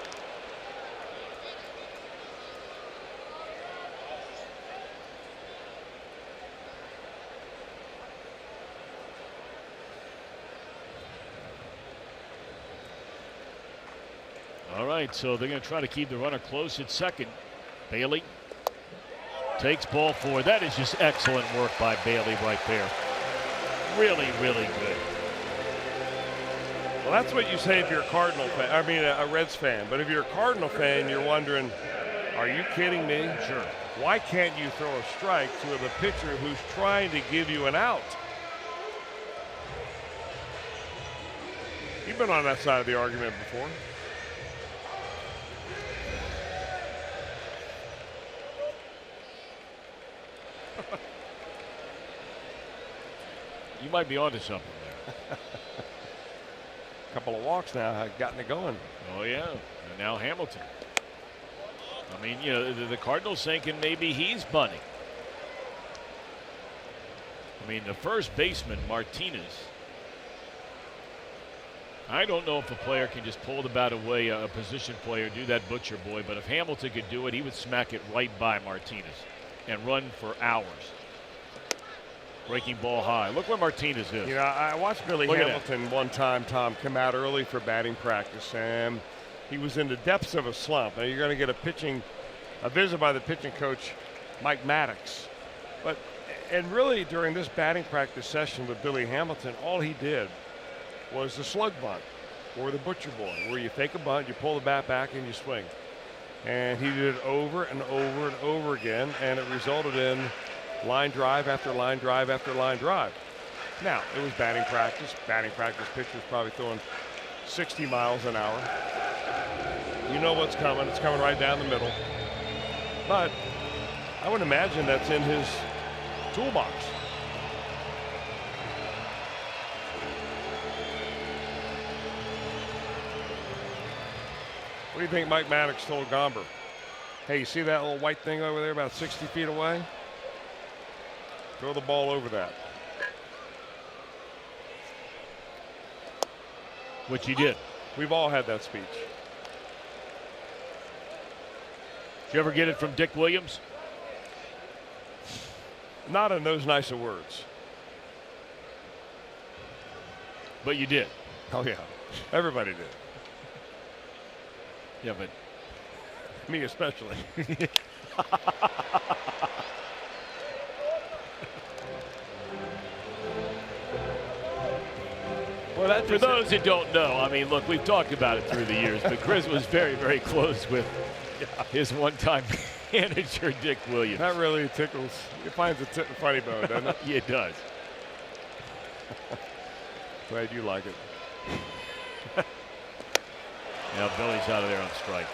All right, so they're going to try to keep the runner close at second. Bailey takes ball 4. That is just excellent work by Bailey right there. Really, really good. Well, that's what you say if you're a Cardinal fan. I mean, a Reds fan. But if you're a Cardinal fan, you're wondering, are you kidding me? Sure. Why can't you throw a strike to the pitcher who's trying to give you an out? You've been on that side of the argument before. You might be onto something there. A couple of walks now have gotten it going. Oh, yeah. And now Hamilton. I mean, you know, the Cardinals thinking maybe he's bunting. I mean, the first baseman, Martinez. I don't know if a player can just pull the bat away, a position player, do that butcher boy, but if Hamilton could do it, he would smack it right by Martinez and run for hours. Breaking ball high. Look where Martinez is. You know, I watched Billy Hamilton one time, Tom, come out early for batting practice, and he was in the depths of a slump. Now, you're going to get a visit by the pitching coach, Mike Maddox. And really, during this batting practice session with Billy Hamilton, all he did was the slug bunt or the butcher boy, where you fake a bunt, you pull the bat back, and you swing. And he did it over and over and over again, and it resulted in line drive after line drive after line drive. Now, it was batting practice. Batting practice pitchers probably throwing 60 miles an hour. You know what's coming. It's coming right down the middle. But I would imagine that's in his toolbox. What do you think Mike Maddox told Gomber? Hey, you see that little white thing over there about 60 feet away? Throw the ball over that. Which he did. We've all had that speech. Did you ever get it from Dick Williams? Not in those nice of words. But you did. Oh, yeah. Everybody did. Yeah, but me especially. Well, for those that don't know, I mean, look, we've talked about it through the years, but Chris was very, very close with his one-time manager, Dick Williams. That really tickles. It finds a funny bone, doesn't it? Yeah, it does. Glad you like it. Now Billy's out of there on strikes.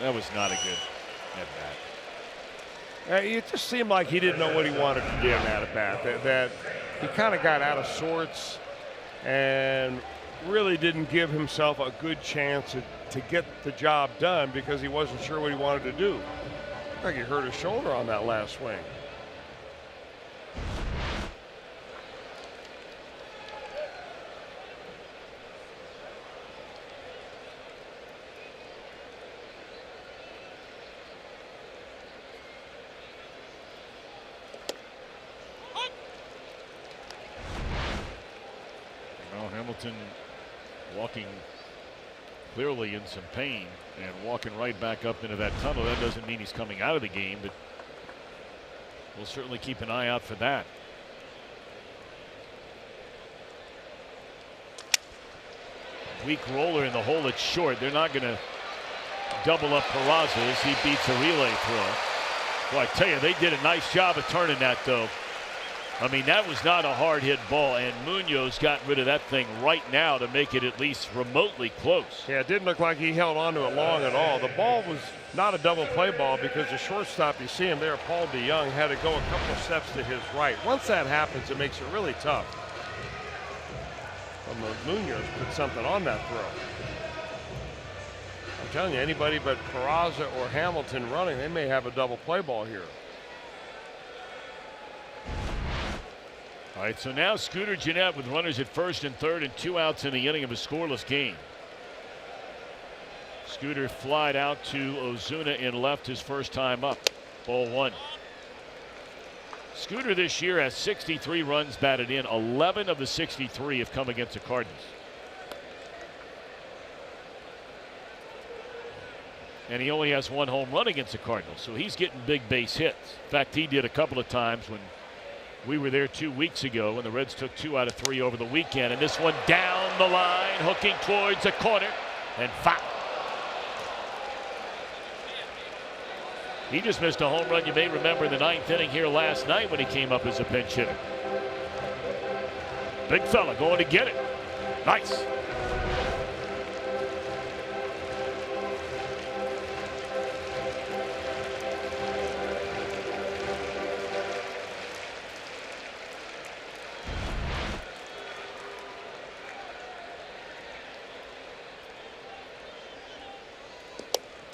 That was not a good at-bat. It just seemed like he didn't know what he wanted to do in that at-bat. That he kind of got out of sorts and really didn't give himself a good chance to get the job done because he wasn't sure what he wanted to do. I think he hurt his shoulder on that last swing. Hamilton walking clearly in some pain and walking right back up into that tunnel. That doesn't mean he's coming out of the game, but we'll certainly keep an eye out for that. Weak roller in the hole. It's short. They're not going to double up Peraza as he beats a relay throw. Well, I tell you, they did a nice job of turning that, though. I mean, that was not a hard hit ball, and Munoz got rid of that thing right now to make it at least remotely close. Yeah, it didn't look like he held on to it long at all. The ball was not a double play ball because the shortstop, you see him there, Paul DeYoung, had to go a couple of steps to his right. Once that happens, it makes it really tough. Munoz put something on that throw. I'm telling you, anybody but Peraza or Hamilton running, they may have a double play ball here. All right, so now Scooter Gennett with runners at first and third and 2 outs in the inning of a scoreless game. Scooter flied out to Ozuna in left his first time up. Ball 1. Scooter this year has 63 runs batted in. 11 of the 63 have come against the Cardinals. And he only has 1 home run against the Cardinals, so he's getting big base hits. In fact, he did a couple of times when we were there 2 weeks ago, and the Reds took 2 out of 3 over the weekend. And this one down the line, hooking towards the corner, and foul. He just missed a home run you may remember in the 9th inning here last night when he came up as a pinch hitter. Big fella going to get it. Nice.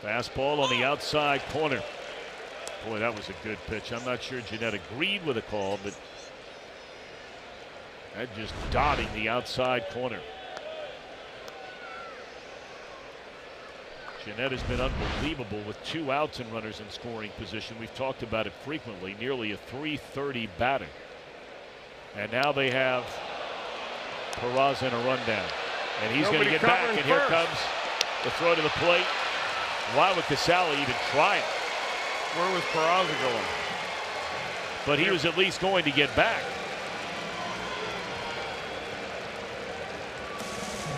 Fastball on the outside corner. Boy, that was a good pitch. I'm not sure Gennett agreed with the call, but that just dotting the outside corner. Gennett has been unbelievable with 2 outs and runners in scoring position. We've talked about it frequently. Nearly a .330 batter. And now they have Peraza in a rundown. And he's going to get back, and here comes the throw to the plate. Why would Casale even try it? Where was Peraza going? But he was at least going to get back.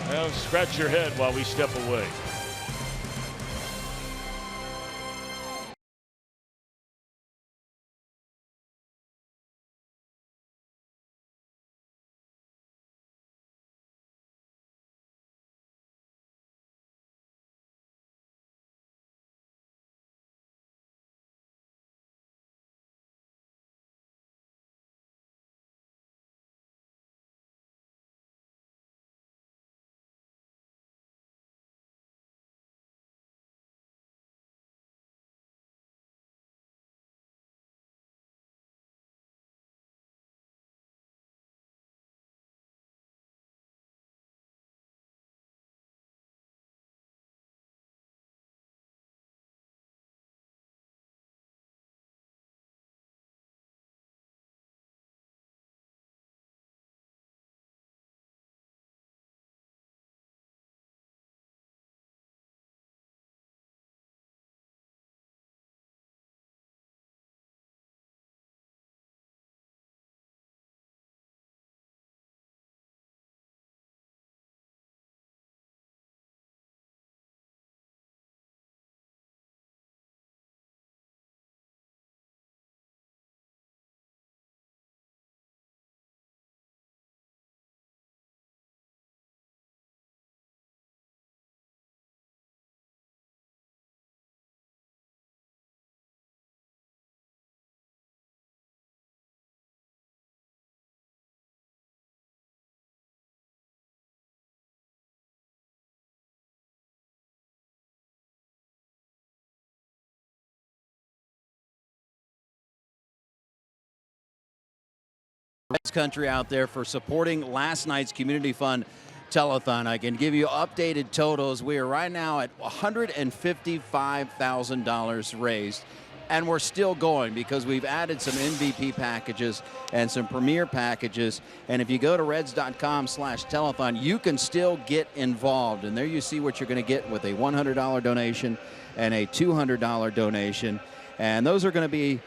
Well, scratch your head while we step away. Reds country out there for supporting last night's Community Fund Telethon. I can give you updated totals. We are right now at $155,000 raised, and we're still going because we've added some MVP packages and some premier packages. And if you go to reds.com/telethon, you can still get involved. And there you see what you're going to get with a $100 donation and a $200 donation. And those are going to be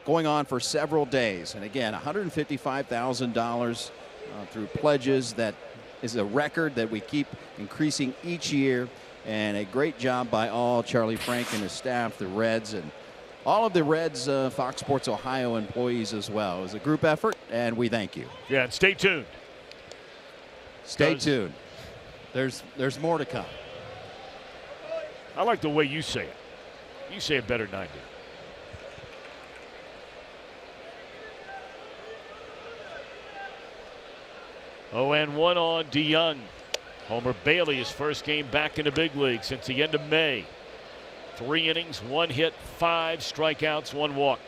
going on for several days. And again, $155,000 through pledges. That is a record that we keep increasing each year. And a great job by all, Charlie Frank and his staff, the Reds, and all of the Reds Fox Sports Ohio employees as well. It was a group effort. and we thank you. Yeah, and stay tuned. Stay tuned. There's more to come. I like the way you say it. You say it better than I do. Oh, and 1 on DeYoung. Homer Bailey, his first game back in the big league since the end of May. 3 innings, 1 hit, 5 strikeouts, 1 walk.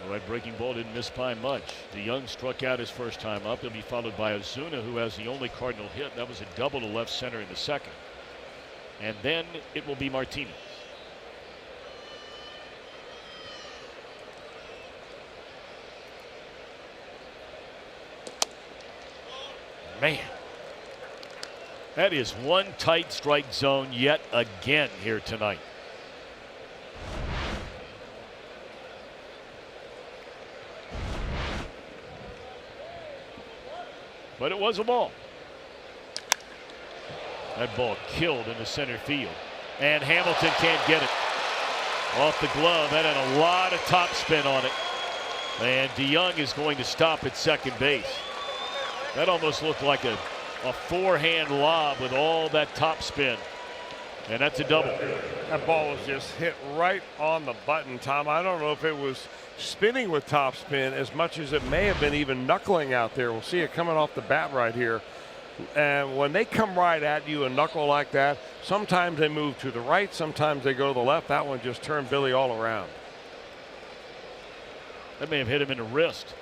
All right, breaking ball didn't miss by much. DeYoung struck out his first time up. He'll be followed by Ozuna, who has the only Cardinal hit. That was a double to left center in the second. And then it will be Martinez. Man, that is one tight strike zone yet again here tonight. But it was a ball. That ball killed in the center field. And Hamilton can't get it. Off the glove. That had a lot of top spin on it. And DeYoung is going to stop at second base. That almost looked like a forehand lob with all that top spin. And that's a double. That ball was just hit right on the button, Tom. I don't know if it was spinning with top spin as much as it may have been even knuckling out there. We'll see it coming off the bat right here. And when they come right at you and knuckle like that, sometimes they move to the right, sometimes they go to the left. That one just turned Billy all around. That may have hit him in the wrist.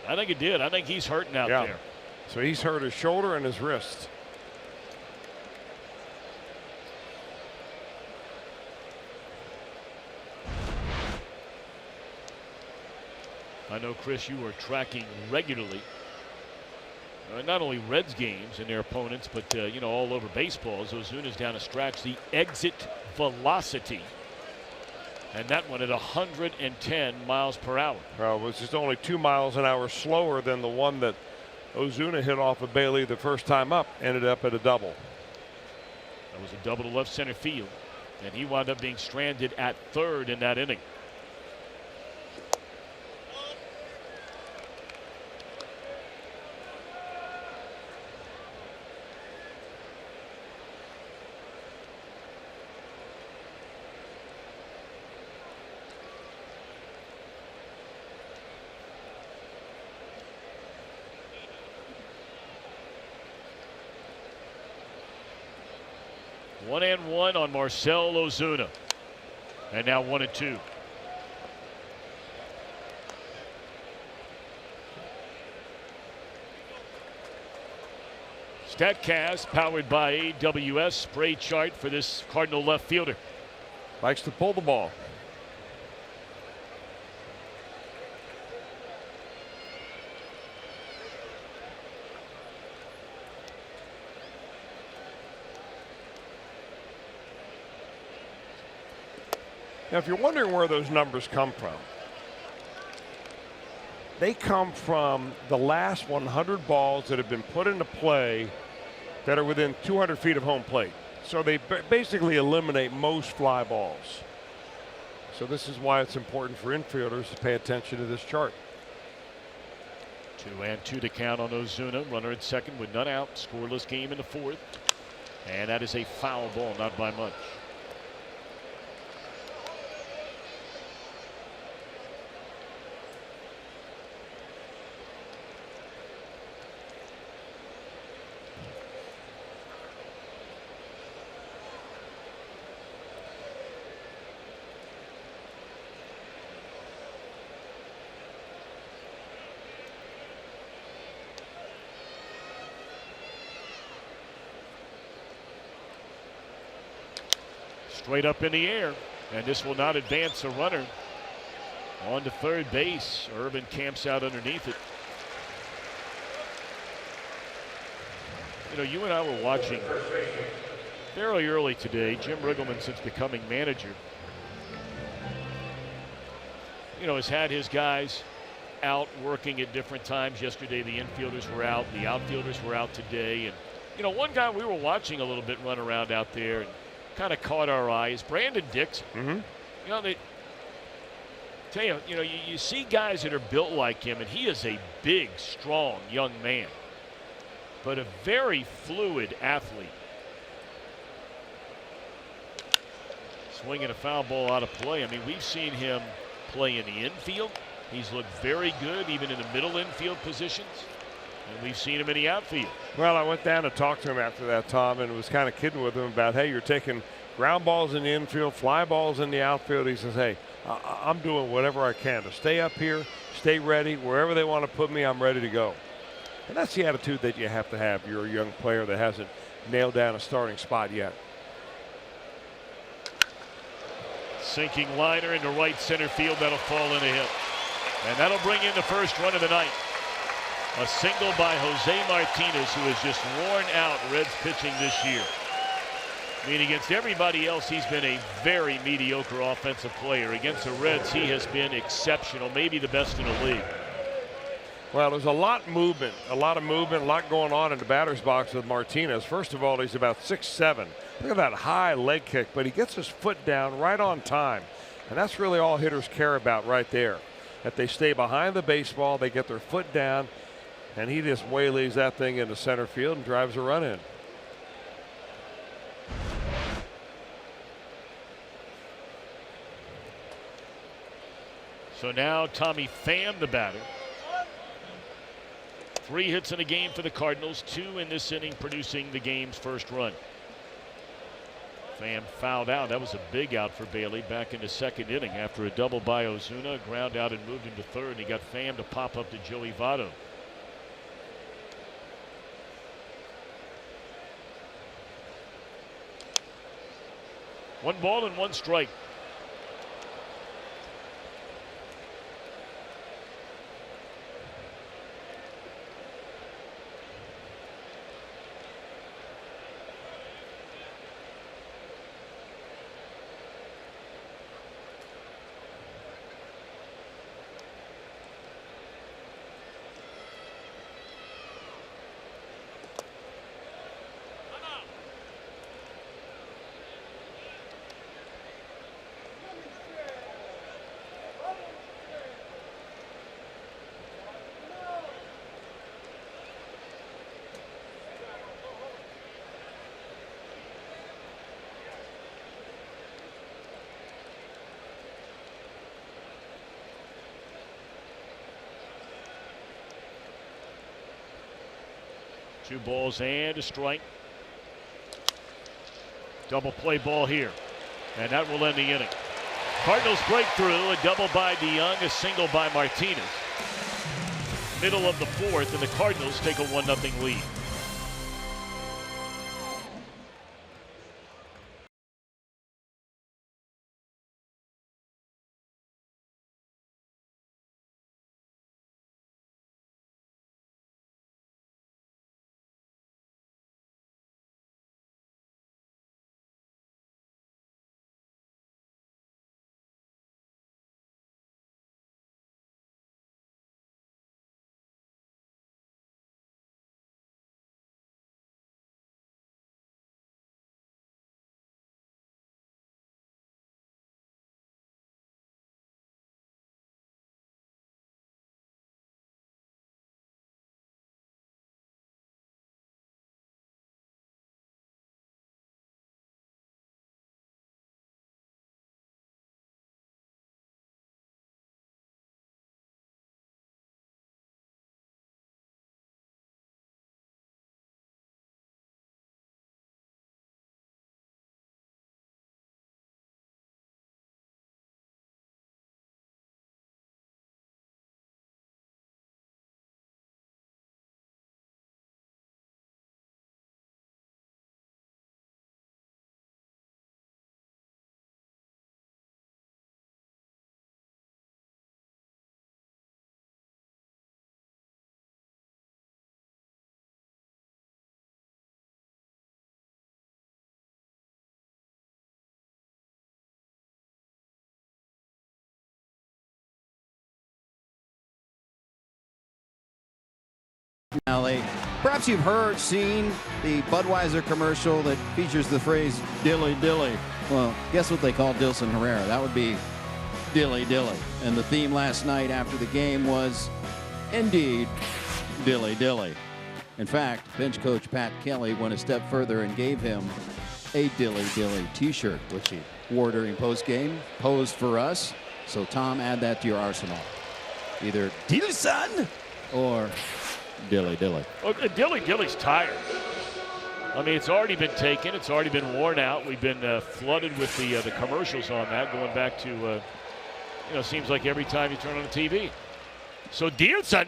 I think it did. I think he's hurting out there. So he's hurt his shoulder and his wrist. I know, Chris, you are tracking regularly not only Reds games and their opponents, but you know, all over baseball. As Ozuna's down a stretch, the exit velocity, and that one at 110 miles per hour. Well, it was just only 2 miles an hour slower than the one that Ozuna hit off of Bailey the first time up. Ended up at a double. That was a double to left center field, and he wound up being stranded at third in that inning. One and one on Marcell Ozuna. And now 1-2. StatCast powered by AWS spray chart for this Cardinal left fielder. Likes to pull the ball. Now, if you're wondering where those numbers come from, they come from the last 100 balls that have been put into play that are within 200 feet of home plate. So they basically eliminate most fly balls. So this is why it's important for infielders to pay attention to this chart. 2-2 to count on Ozuna. Runner at second with none out. Scoreless game in the fourth. And that is a foul ball, not by much. Straight up in the air, and this will not advance a runner on to third base. Irvin camps out underneath it. You know, you and I were watching fairly early today. Jim Riggleman, since becoming manager, you know, has had his guys out working at different times. Yesterday the infielders were out, the outfielders were out today, and You know, one guy we were watching a little bit run around out there and kind of caught our eyes, Brandon Dixon. Mm-hmm. You know, they tell you, you see guys that are built like him, and he is a big, strong young man, but a very fluid athlete. Swinging a foul ball out of play. I mean, we've seen him play in the infield. He's looked very good, even in the middle infield positions. And we've seen him in the outfield. Well, I went down and talked to him after that, Tom, and was kind of kidding with him about, hey, you're taking ground balls in the infield, fly balls in the outfield. He says, hey, I'm doing whatever I can to stay up here, stay ready. Wherever they want to put me, I'm ready to go. And that's the attitude that you have to have. You're a young player that hasn't nailed down a starting spot yet. Sinking liner into right center field. That'll fall in a hit. And that'll bring in the first run of the night. A single by Jose Martinez, who has just worn out Reds pitching this year. I mean, against everybody else, he's been a very mediocre offensive player. Against the Reds, he has been exceptional, maybe the best in the league. Well, there's a lot of movement, a lot going on in the batter's box with Martinez. First of all, he's about 6'7". Look at that high leg kick, but he gets his foot down right on time. And that's really all hitters care about right there. That they stay behind the baseball, they get their foot down, and he just waylays that thing into center field and drives a run in. So now Tommy Pham, the batter. 3 hits in a game for the Cardinals, 2 in this inning, producing the game's first run. Pham fouled out. That was a big out for Bailey back in the second inning after a double by Ozuna, ground out and moved into third, and he got Pham to pop up to Joey Votto. One ball and one strike. Two balls and a strike. Double play ball here. And that will end the inning. Cardinals breakthrough, a double by DeYoung, a single by Martinez. Middle of the fourth, and the Cardinals take a 1-0 lead. Finale Perhaps you've seen the Budweiser commercial that features the phrase dilly dilly. Well, guess what they call Dilson Herrera? That would be dilly dilly. And the theme last night after the game was indeed dilly dilly. In fact, bench coach Pat Kelly went a step further and gave him a dilly dilly t-shirt, which he wore during post-game, posed for us. So Tom, add that to your arsenal. Either Dilson or dilly dilly. Well, dilly dilly's tired. I mean, it's already been taken. It's already been worn out. We've been flooded with the commercials on that, going back to, seems like every time you turn on the TV. So Dilson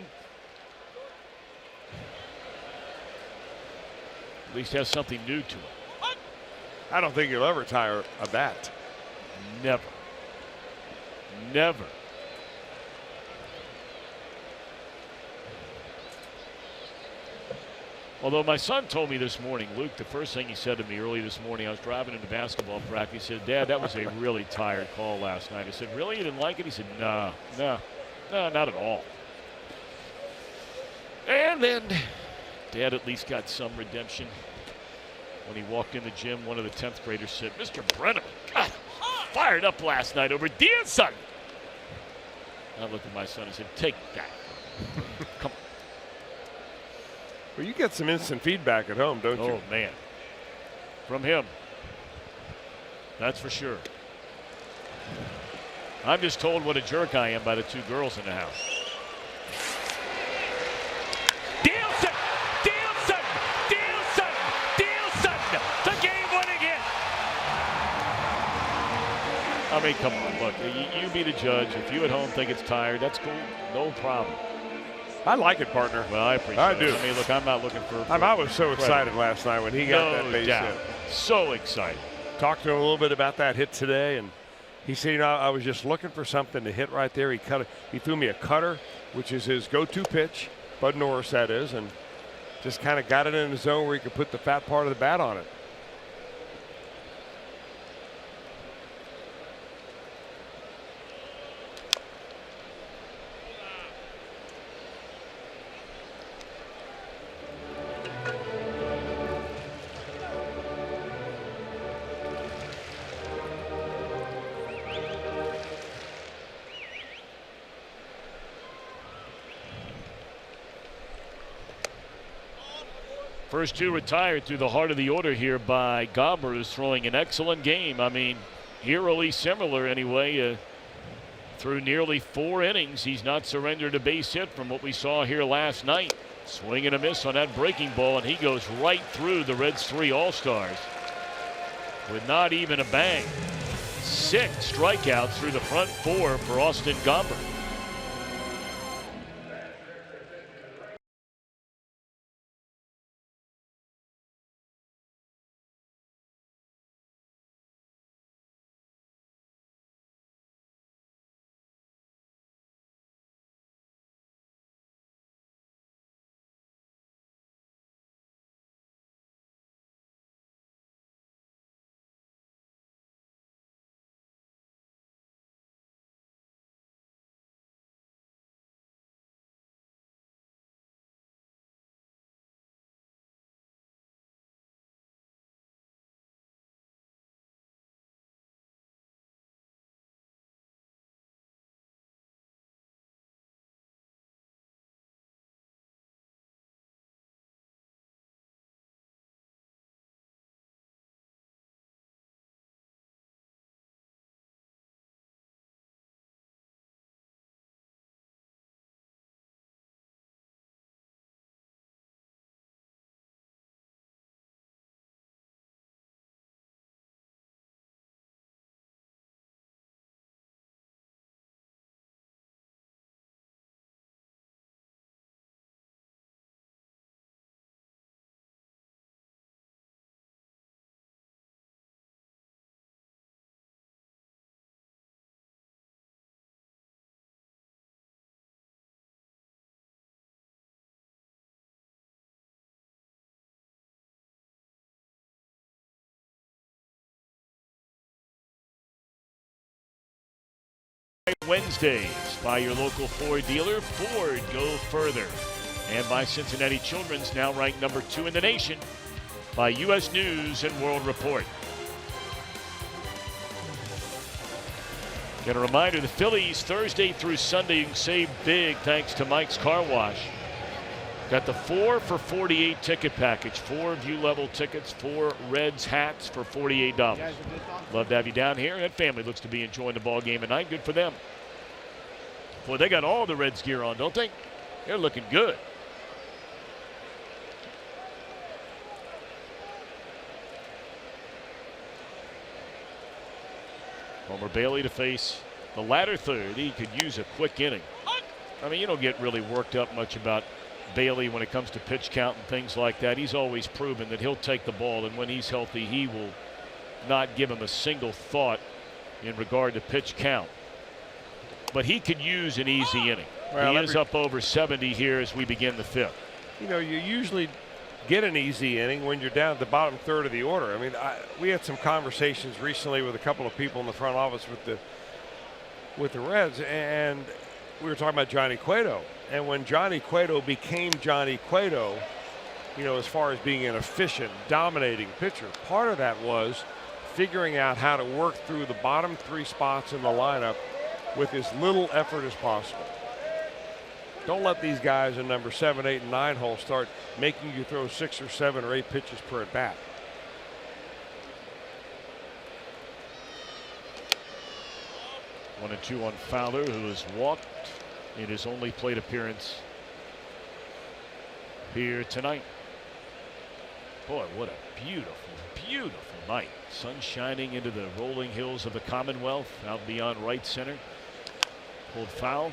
at least has something new to it. I don't think you'll ever tire of that. Never. Never. Although my son told me this morning, Luke, the first thing he said to me early this morning, I was driving into basketball practice. He said, Dad, that was a really tired call last night. I said, really? You didn't like it? He said, no, not at all. And then Dad at least got some redemption. When he walked in the gym, one of the 10th graders said, Mr. Brennan, God, fired up last night over Dilson. I looked at my son and said, take that. Come on. Well, you get some instant feedback at home, don't you? Oh, man. From him. That's for sure. I'm just told what a jerk I am by the two girls in the house. Dilson! Dilson! Dilson! Dilson! The game-winning hit! I mean, come on. Look, you be the judge. If you at home think it's tired, that's cool. No problem. I like it, partner. Well, I appreciate it. I do. I mean, look, I'm not looking for I was so excited last night when he got that base hit. So excited. Talked to him a little bit about that hit today, and he said, I was just looking for something to hit right there. He threw me a cutter, which is his go-to pitch, Bud Norris that is, and just kind of got it in the zone where he could put the fat part of the bat on it. First two retired through the heart of the order here by Gomber, who's throwing an excellent game. I mean, eerily similar anyway. Through nearly 4 innings, he's not surrendered a base hit from what we saw here last night. Swing and a miss on that breaking ball, and he goes right through the Reds' 3 All-Stars with not even a bang. 6 strikeouts through the front 4 for Austin Gomber. Wednesdays by your local Ford dealer. Ford, go further. and by Cincinnati Children's, now ranked number 2 in the nation by U.S. News and World Report. And a reminder, the Phillies Thursday through Sunday, you can save big thanks to Mike's Car Wash. Got the 4 for $48 ticket package, 4 view-level tickets, 4 Reds hats for $48. Love to have you down here. That family looks to be enjoying the ball game tonight. Good for them. Boy, they got all the Reds gear on, don't they? They're looking good. Homer Bailey to face the latter third. He could use a quick inning. I mean, you don't get really worked up much about Bailey when it comes to pitch count and things like that. He's always proven that he'll take the ball, and when he's healthy, he will not give him a single thought in regard to pitch count. But he could use an easy inning. Well, he is up over 70 here as we begin the 5th. You know, you usually get an easy inning when you're down at the bottom third of the order. I mean, we had some conversations recently with a couple of people in the front office with the Reds, and we were talking about Johnny Cueto. And when Johnny Cueto became Johnny Cueto, you know, as far as being an efficient, dominating pitcher, part of that was figuring out how to work through the bottom 3 spots in the lineup with as little effort as possible. Don't let these guys in number 7, 8, and 9 hole start making you throw 6 or 7 or 8 pitches per at bat. One and two on Fowler, who has walked in his only plate appearance here tonight. Boy, what a beautiful, beautiful night. Sun shining into the rolling hills of the Commonwealth out beyond right center. Pulled foul.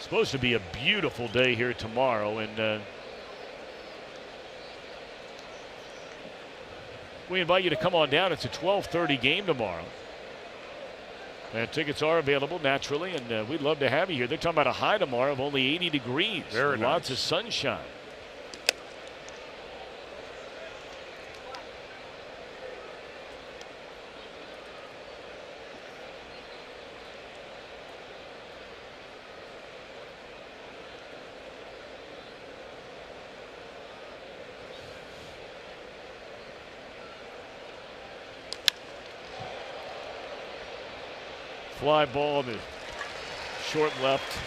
Supposed to be a beautiful day here tomorrow, and we invite you to come on down. It's a 12:30 game tomorrow, and tickets are available naturally, and we'd love to have you here. They're talking about a high tomorrow of only 80 degrees. Very nice. Lots of sunshine. Fly ball to short left.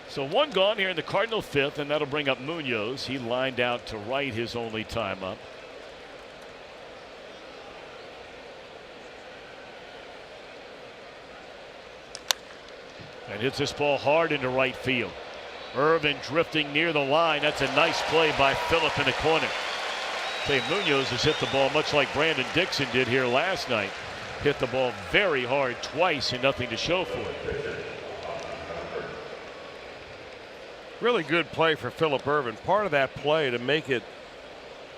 So one gone here in the Cardinal 5th, and that'll bring up Munoz. He lined out to right his only time up. And hits this ball hard into right field. Irvin drifting near the line. That's a nice play by Phillip in the corner. Okay, Munoz has hit the ball much like Brandon Dixon did here last night. Hit the ball very hard twice and nothing to show for it. Really good play for Phillip Irvin. Part of that play to make it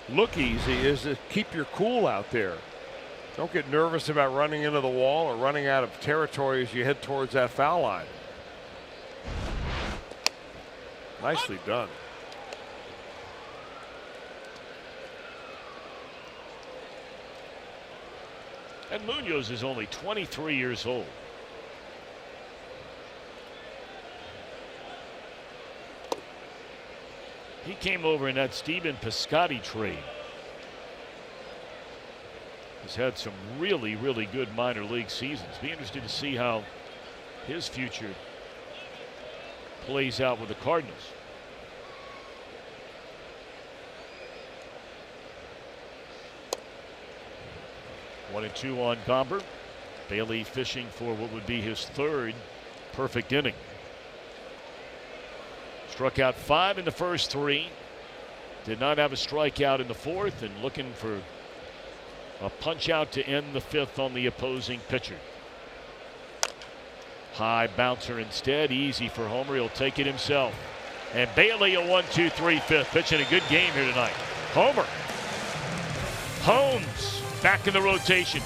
look easy is to keep your cool out there. Don't get nervous about running into the wall or running out of territory as you head towards that foul line. Nicely done. And Munoz is only 23 years old. He came over in that Stephen Piscotty trade. He's had some really, really good minor league seasons. Be interested to see how his future plays out with the Cardinals. One and two on Gomber. Bailey fishing for what would be his 3rd perfect inning. Struck out 5 in the first 3. Did not have a strikeout in the 4th, and looking for a punch out to end the 5th on the opposing pitcher. High bouncer instead. Easy for Homer. He'll take it himself. And Bailey a 1-2-3 pitching a good game here tonight. Homer. Holmes back in the rotation.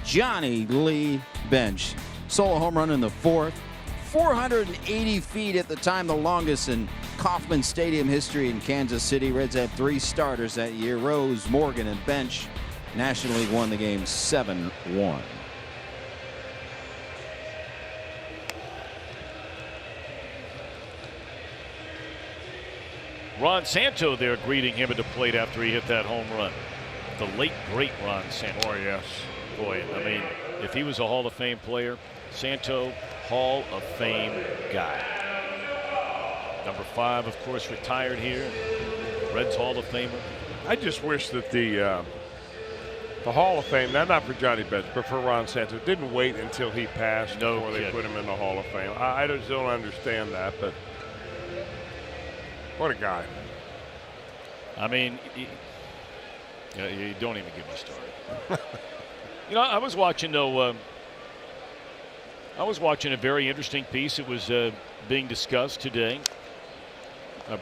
Johnny Lee Bench. Solo home run in the fourth. 480 feet at the time, the longest in Kauffman Stadium history in Kansas City. Reds had 3 starters that year. Rose, Morgan, and Bench. National League won the game 7-1. Ron Santo there greeting him at the plate after he hit that home run. The late, great Ron Santo. Oh, yes. Boy, I mean, if he was a Hall of Fame player, Santo, Hall of Fame guy. Number 5, of course, retired here. Reds Hall of Famer. I just wish that the Hall of Fame, not for Johnny Bench, but for Ron Santo, didn't wait until he passed before they put him in the Hall of Fame. I just don't understand that, but what a guy. I mean, you don't even get me started. You know, I was watching, though, I was watching a very interesting piece. It was being discussed today.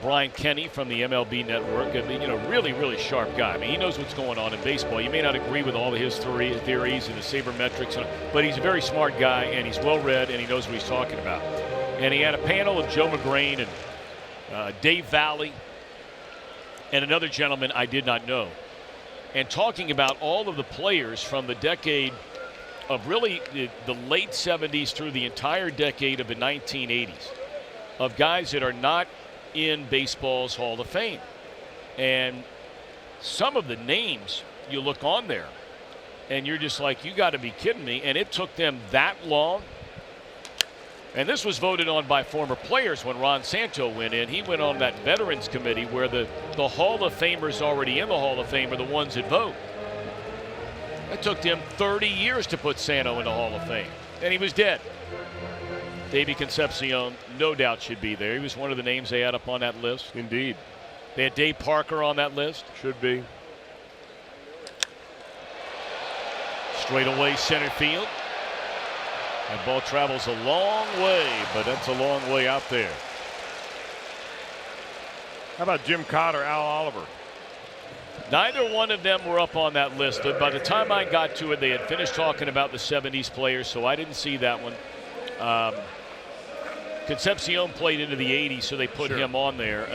Brian Kenny from the MLB Network. I mean, you know, really, really sharp guy. I mean, he knows what's going on in baseball. You may not agree with all of his theories and the sabermetrics, but he's a very smart guy, and he's well-read, and he knows what he's talking about. And he had a panel of Joe McGrain and Dave Valley and another gentleman I did not know, and talking about all of the players from the decade of really the late 70s through the entire decade of the 1980s, of guys that are not in baseball's Hall of Fame. And some of the names you look on there and you're just like, you got to be kidding me. And it took them that long. And this was voted on by former players when Ron Santo went in. He went on that Veterans Committee where the Hall of Famers already in the Hall of Fame are the ones that vote. It took them 30 years to put Santo in the Hall of Fame. And he was dead. Davey Concepcion, no doubt, should be there. He was one of the names they had up on that list. Indeed. They had Dave Parker on that list. Should be. Straight away center field. That ball travels a long way, but that's a long way out there. How about Jim Cotter, Al Oliver? Neither one of them were up on that list. But by the time I got to it, they had finished talking about the 70s players, so I didn't see that one. Concepcion played into the 80s, so they put him on there.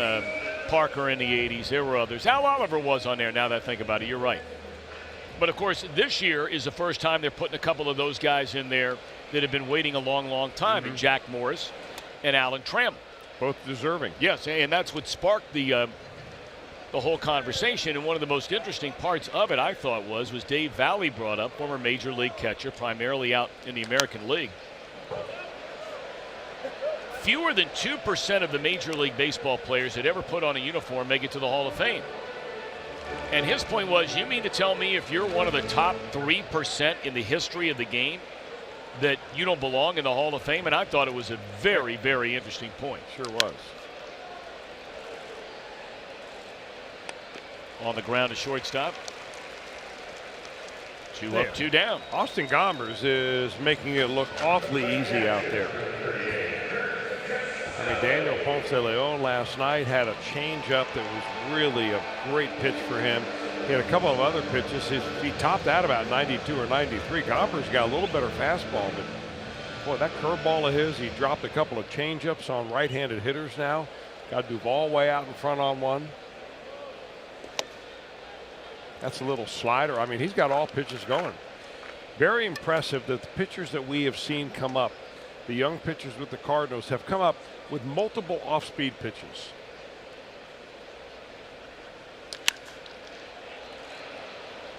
Parker in the 80s. There were others. Al Oliver was on there, now that I think about it. You're right. But, of course, this year is the first time they're putting a couple of those guys in there that have been waiting a long, long time. And Jack Morris and Alan Trammell. Both deserving. Yes, and that's what sparked the the whole conversation. And one of the most interesting parts of it, I thought, was Dave Valley brought up, former major league catcher, primarily out in the American League. Fewer than 2% of the Major League Baseball players that ever put on a uniform make it to the Hall of Fame. And his point was, you mean to tell me if you're one of the top 3% in the history of the game that you don't belong in the Hall of Fame? And I thought it was a very, very interesting point. Sure was. On the ground to shortstop. 2 up, 2 down. Austin Gombers is making it look awfully easy out there. I mean, Daniel Ponce de Leon last night had a changeup that was really a great pitch for him. He had a couple of other pitches. He topped out about 92 or 93. Gombers got a little better fastball, but boy, that curveball of his, he dropped a couple of changeups on right-handed hitters now. Got Duvall way out in front on one. That's a little slider. I mean, he's got all pitches going. Very impressive that the pitchers that we have seen come up, the young pitchers with the Cardinals, have come up with multiple off-speed pitches.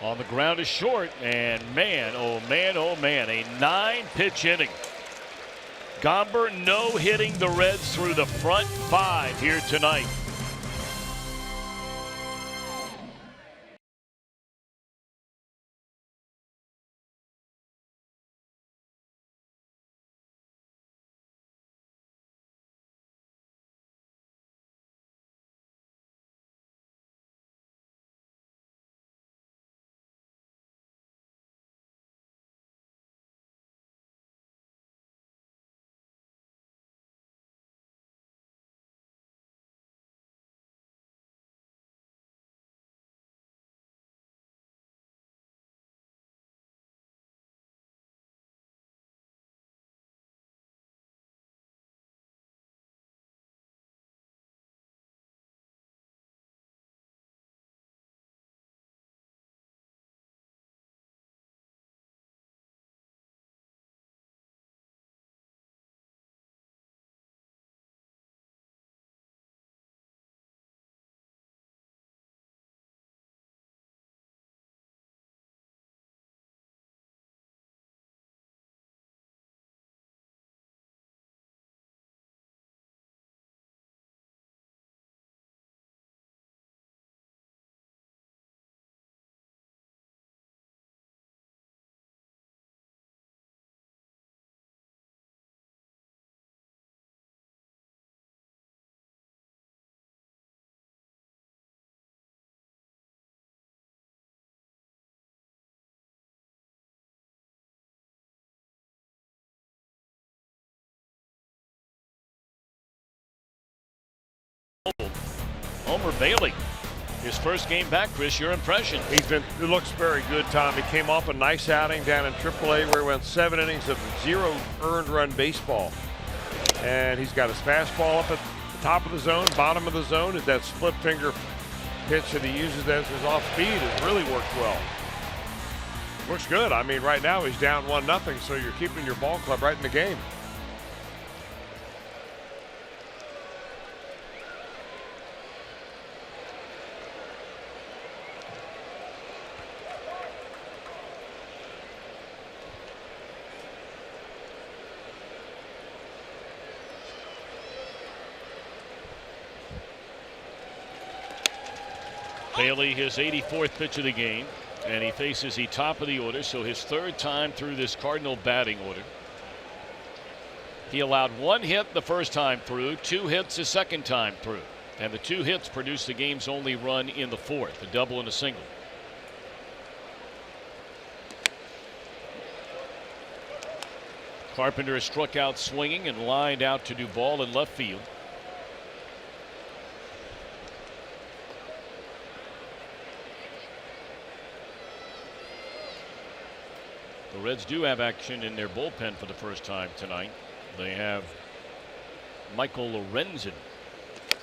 On the ground is short, and man, oh man, a 9-pitch inning. Gomber no-hitting the Reds through the front 5 here tonight. Homer Bailey, his first game back. Chris, your impression? It looks very good, Tom. He came off a nice outing down in AAA where he went 7 innings of 0 earned run baseball. And he's got his fastball up at the top of the zone, bottom of the zone. Is that split finger pitch that he uses as his off speed has really worked well. Looks good. I mean, right now he's down 1-0, so you're keeping your ball club right in the game. Bailey, his 84th pitch of the game, and he faces the top of the order, so his 3rd time through this Cardinal batting order. He allowed 1 hit the first time through, 2 hits the second time through, and the 2 hits produced the game's only run in the 4th, a double and a single. Carpenter is struck out swinging and lined out to Duvall in left field. The Reds do have action in their bullpen for the first time tonight. They have Michael Lorenzen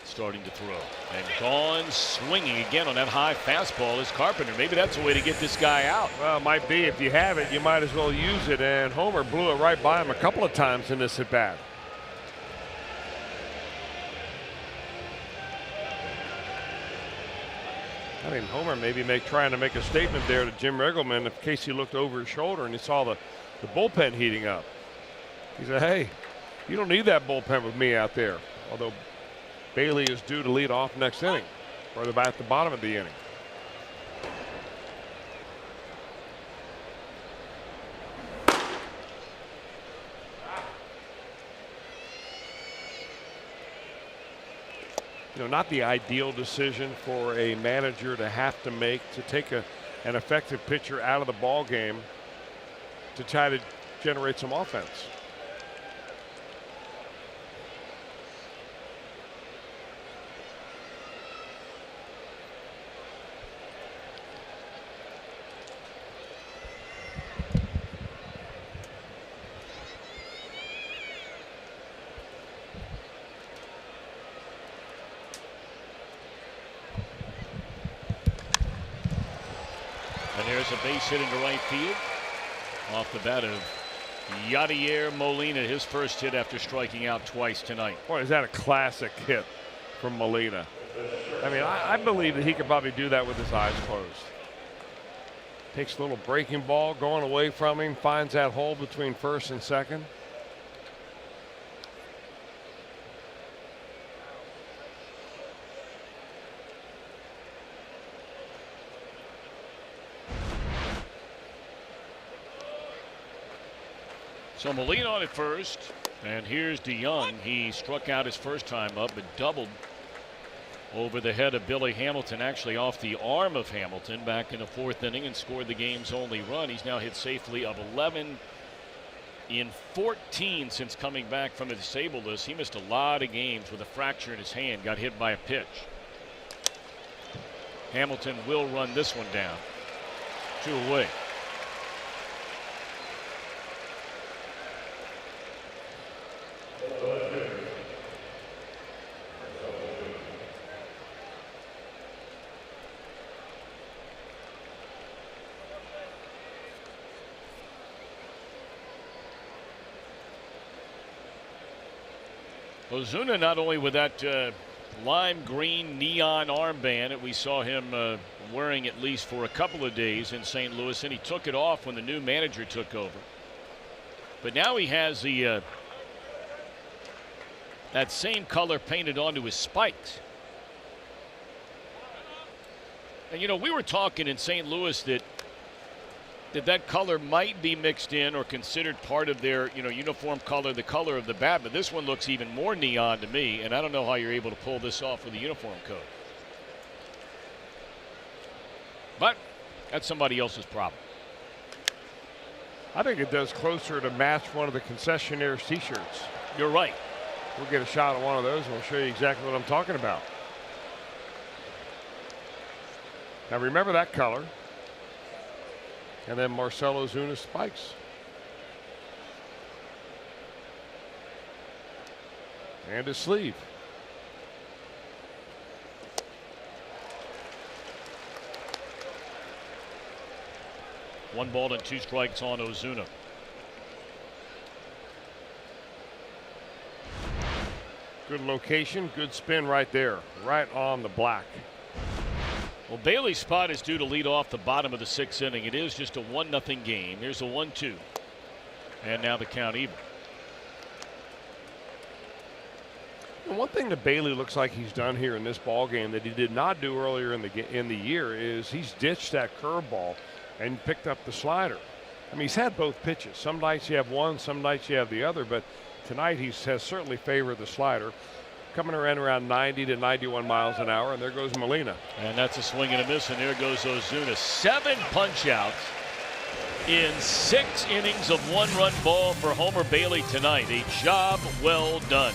starting to throw, and gone swinging again on that high fastball is Carpenter. Maybe that's a way to get this guy out. Well, it might be. If you have it, you might as well use it, and Homer blew it right by him a couple of times in this at bat. I mean, Homer maybe trying to make a statement there to Jim Riggleman in case he looked over his shoulder and he saw the bullpen heating up. He said, hey, you don't need that bullpen with me out there. Although Bailey is due to lead off next inning, or at the bottom of the inning. You know, not the ideal decision for a manager to have to make, to take an effective pitcher out of the ball game to try to generate some offense. There's a base hit into right field off the bat of Yadier Molina, his first hit after striking out twice tonight. Boy, is that a classic hit from Molina. I mean, I believe that he could probably do that with his eyes closed. Takes a little breaking ball going away from him, finds that hole between first and second. So Molina on at first, and here's DeYoung. He struck out his first time up, but doubled over the head of Billy Hamilton, actually off the arm of Hamilton back in the fourth inning, and scored the game's only run. He's now hit safely of 11 in 14 since coming back from a disabled list. He missed a lot of games with a fracture in his hand, got hit by a pitch. Hamilton will run this one down. 2 away. Ozuna not only with that lime green neon armband that we saw him wearing at least for a couple of days in St. Louis, and he took it off when the new manager took over. But now he has the that same color painted onto his spikes. And you know, we were talking in St. Louis that color might be mixed in or considered part of their, you know, uniform color, the color of the bat, but this one looks even more neon to me, and I don't know how you're able to pull this off with the uniform code. But that's somebody else's problem. I think it does closer to match one of the concessionaire's t-shirts. You're right. We'll get a shot at one of those and we'll show you exactly what I'm talking about. Now remember that color. And then Marcell Ozuna's spikes. And his sleeve. One ball and 2 strikes on Ozuna. Good location, good spin right there, right on the black. Well, Bailey's spot is due to lead off the bottom of the 6th inning. It is just a 1-0 game. Here's a 1-2. And now the count even. And one thing that Bailey looks like he's done here in this ball game that he did not do earlier in the year is he's ditched that curveball and picked up the slider. I mean, he's had both pitches. Some nights you have one, some nights you have the other, but tonight he has certainly favored the slider. Coming around 90 to 91 miles an hour, and there goes Molina. And that's a swing and a miss, and there goes Ozuna. 7 punch-outs in 6 innings of 1-run ball for Homer Bailey tonight. A job well done.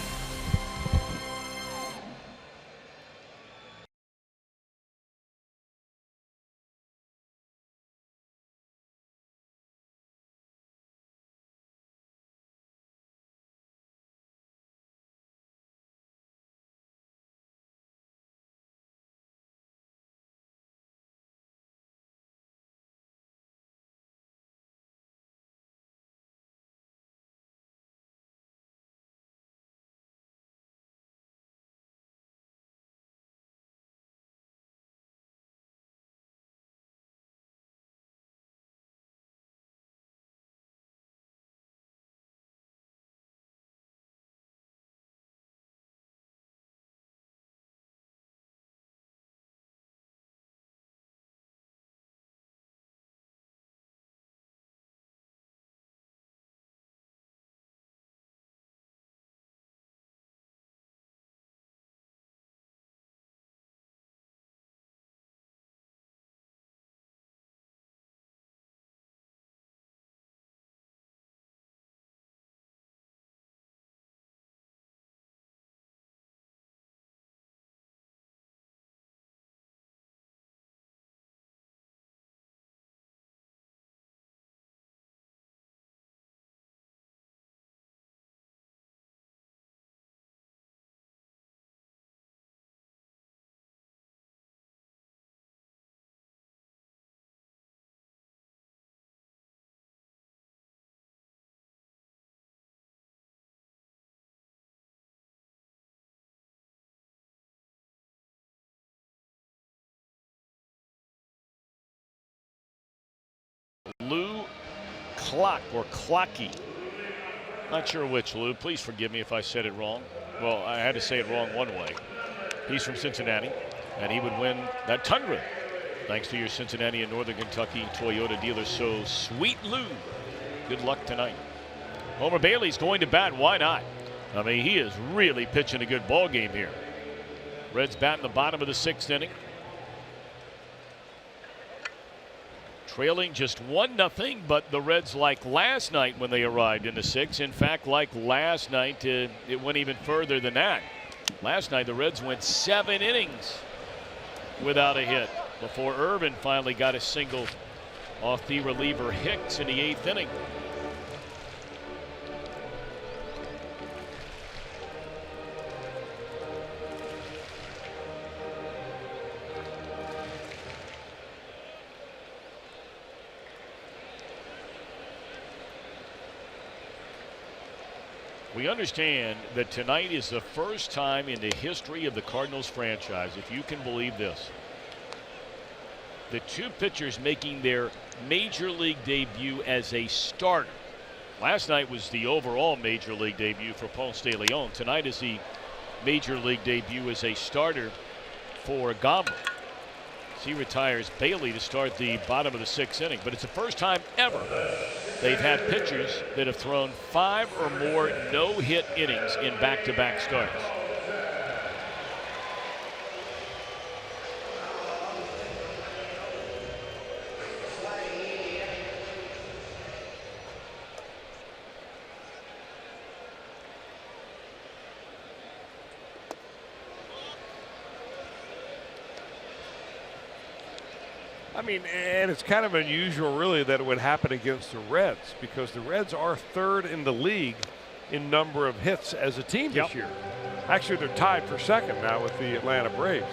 Clock or Clocky. Not sure which, Lou. Please forgive me if I said it wrong. Well, I had to say it wrong one way. He's from Cincinnati, and he would win that Tundra thanks to your Cincinnati and Northern Kentucky Toyota dealer. So, sweet Lou, good luck tonight. Homer Bailey's going to bat. Why not? I mean, he is really pitching a good ball game here. Reds bat in the bottom of the 6th inning. Trailing just 1-0, but the Reds, like last night when they arrived in the 6th, in fact, like last night, it went even further than that. Last night, the Reds went 7 innings without a hit before Irvin finally got a single off the reliever Hicks in the 8th inning. We understand that tonight is the first time in the history of the Cardinals franchise, if you can believe this, the 2 pitchers making their major league debut as a starter. Last night was the overall major league debut for Ponce de Leon. Tonight is the major league debut as a starter for Gamba. He retires Bailey to start the bottom of the 6th inning, but it's the first time ever they've had pitchers that have thrown 5 or more no-hit innings in back-to-back starts. I mean, and it's kind of unusual, really, that it would happen against the Reds, because the Reds are 3rd in the league in number of hits as a team this year. Actually, they're tied for 2nd now with the Atlanta Braves.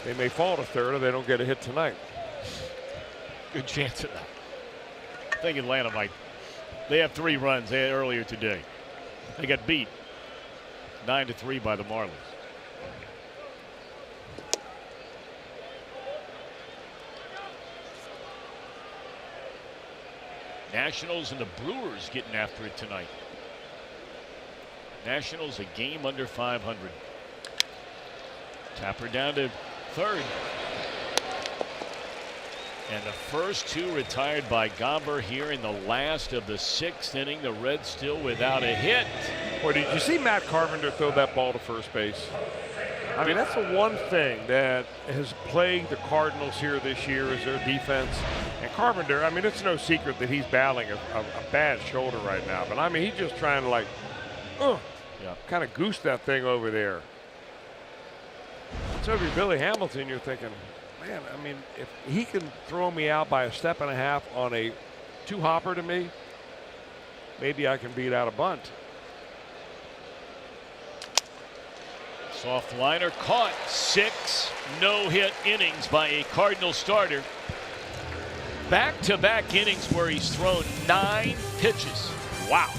They may fall to 3rd if they don't get a hit tonight. Good chance of that. I think Atlanta might. They have 3 runs earlier today. They got beat 9-3 by the Marlins. Nationals and the Brewers getting after it tonight. Nationals a game under 500. Tapper down to 3rd. And the first 2 retired by Gomber here in the last of the 6th inning. The Reds still without a hit. Boy, did you see Matt Carpenter throw that ball to first base? I mean, that's the one thing that has plagued the Cardinals here this year is their defense. And Carpenter, I mean, it's no secret that he's battling a bad shoulder right now. But, I mean, he's just trying to, like, kind of goose that thing over there. So if you're Billy Hamilton, you're thinking, man, I mean, if he can throw me out by a step and a half on a 2-hopper to me, maybe I can beat out a bunt. Soft liner caught. 6 no-hit innings by a Cardinal starter. Back-to-back innings where he's thrown 9 pitches. Wow.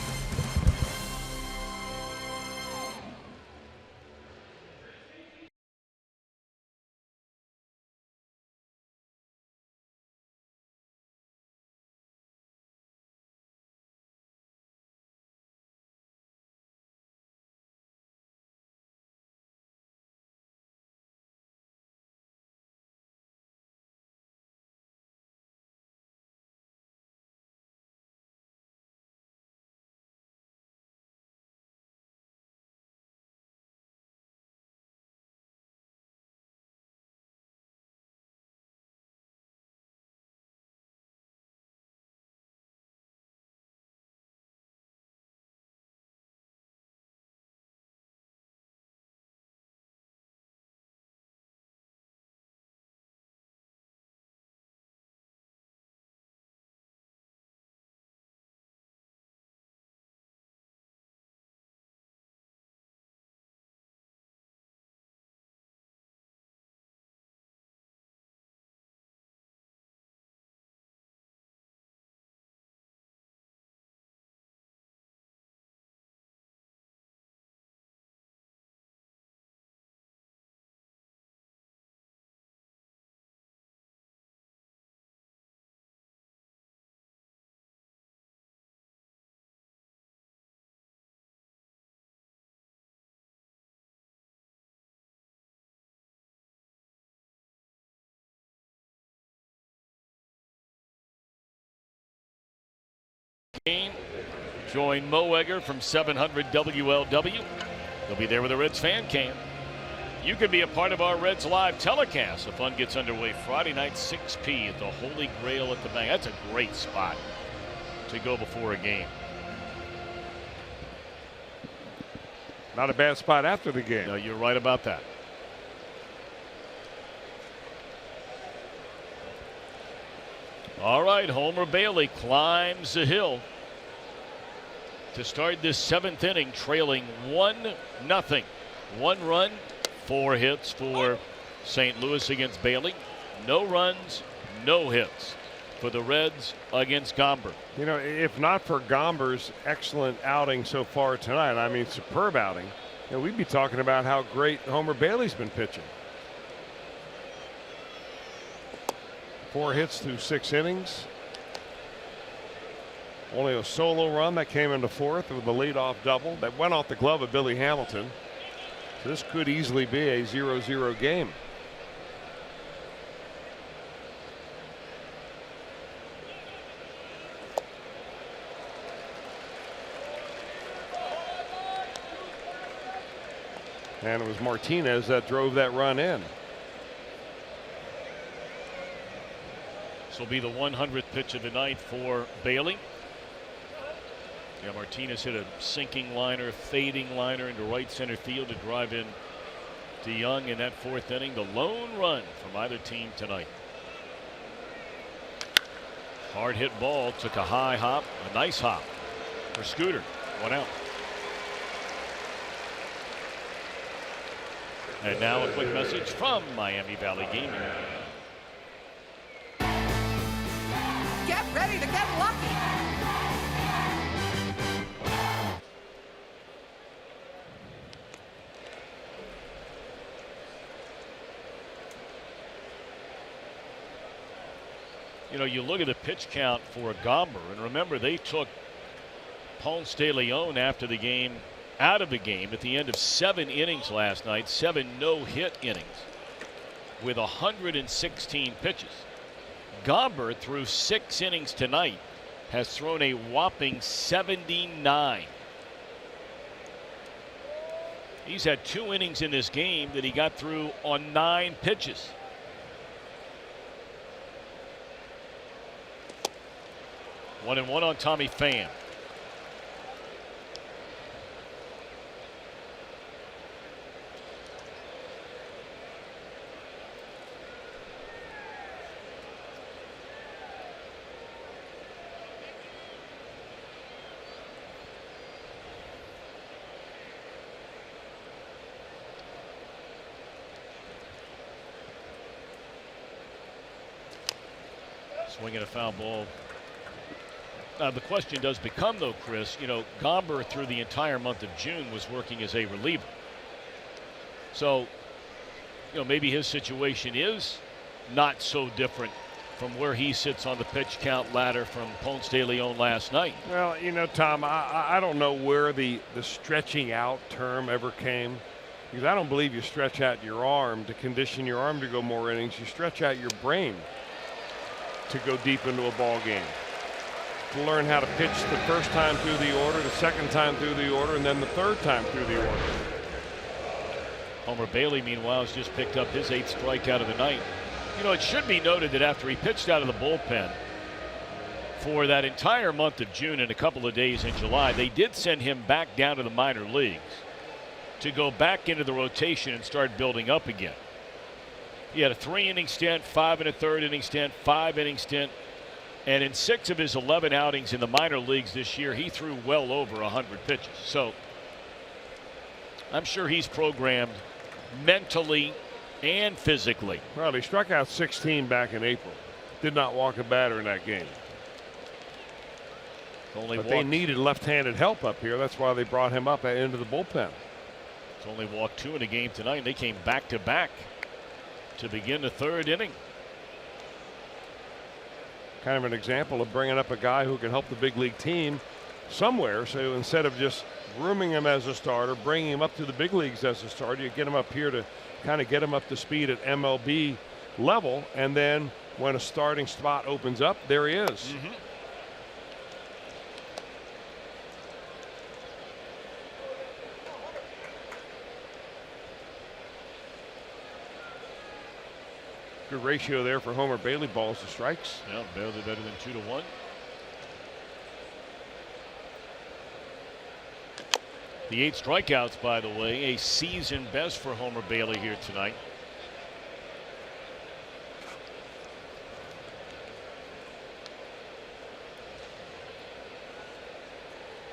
Game. Join Mo Egger from 700 WLW. He'll be there with a Reds fan cam. You can be a part of our Reds live telecast. The fun gets underway Friday night, 6 p. at the Holy Grail at the Bank. That's a great spot to go before a game. Not a bad spot after the game. No, you're right about that. All right, Homer Bailey climbs the hill to start this 7th inning, trailing 1-0. 1 run, 4 hits for St. Louis against Bailey. No runs, no hits for the Reds against Gomber. You know, if not for Gomber's excellent outing so far tonight, I mean, superb outing, you know, we'd be talking about how great Homer Bailey's been pitching. 4 hits through 6 innings. Only a solo run that came into 4th with a leadoff double that went off the glove of Billy Hamilton. So this could easily be a 0-0 game. And it was Martinez that drove that run in. This will be the 100th pitch of the night for Bailey. Yeah, Martinez hit a sinking liner, fading liner into right center field to drive in to Young in that 4th inning. The lone run from either team tonight. Hard hit ball, took a high hop, a nice hop for Scooter. 1 out. And now a quick message from Miami Valley Gaming. Get ready to get lucky. You know, you look at the pitch count for Gomber, and remember they took Ponce de Leon after the game out of the game at the end of 7 innings last night, 7 no-hit innings with 116 pitches. Gomber through 6 innings tonight has thrown a whopping 79. He's had 2 innings in this game that he got through on 9 pitches. One and one on Tommy Pham. Swinging a foul ball. The question does become, though, Chris, you know, Gomber through the entire month of June was working as a reliever. So, you know, maybe his situation is not so different from where he sits on the pitch count ladder from Ponce de Leon last night. Well, you know, Tom, I don't know where the stretching out term ever came, because I don't believe you stretch out your arm to condition your arm to go more innings. You stretch out your brain to go deep into a ball game, to learn how to pitch the first time through the order, the second time through the order, and then the third time through the order. Homer Bailey, meanwhile, has just picked up his 8th strikeout of the night. You know, it should be noted that after he pitched out of the bullpen for that entire month of June and a couple of days in July, they did send him back down to the minor leagues to go back into the rotation and start building up again. He had a 3-inning stint, 5 1/3 inning stint, 5-inning stint, and in 6 of his 11 outings in the minor leagues this year, he threw well over 100 pitches. So I'm sure he's programmed mentally and physically. Well, he struck out 16 back in April. Did not walk a batter in that game. But they needed left-handed help up here. That's why they brought him up into the bullpen. He's only walked 2 in a game tonight, and they came back-to-back to begin the 3rd inning. Kind of an example of bringing up a guy who can help the big league team somewhere. So instead of just grooming him as a starter, bringing him up to the big leagues as a starter, you get him up here to kind of get him up to speed at MLB level. And then when a starting spot opens up, there he is. Good ratio there for Homer Bailey, balls to strikes. Yeah, barely better than 2-1. The 8 strikeouts, by the way, a season best for Homer Bailey here tonight.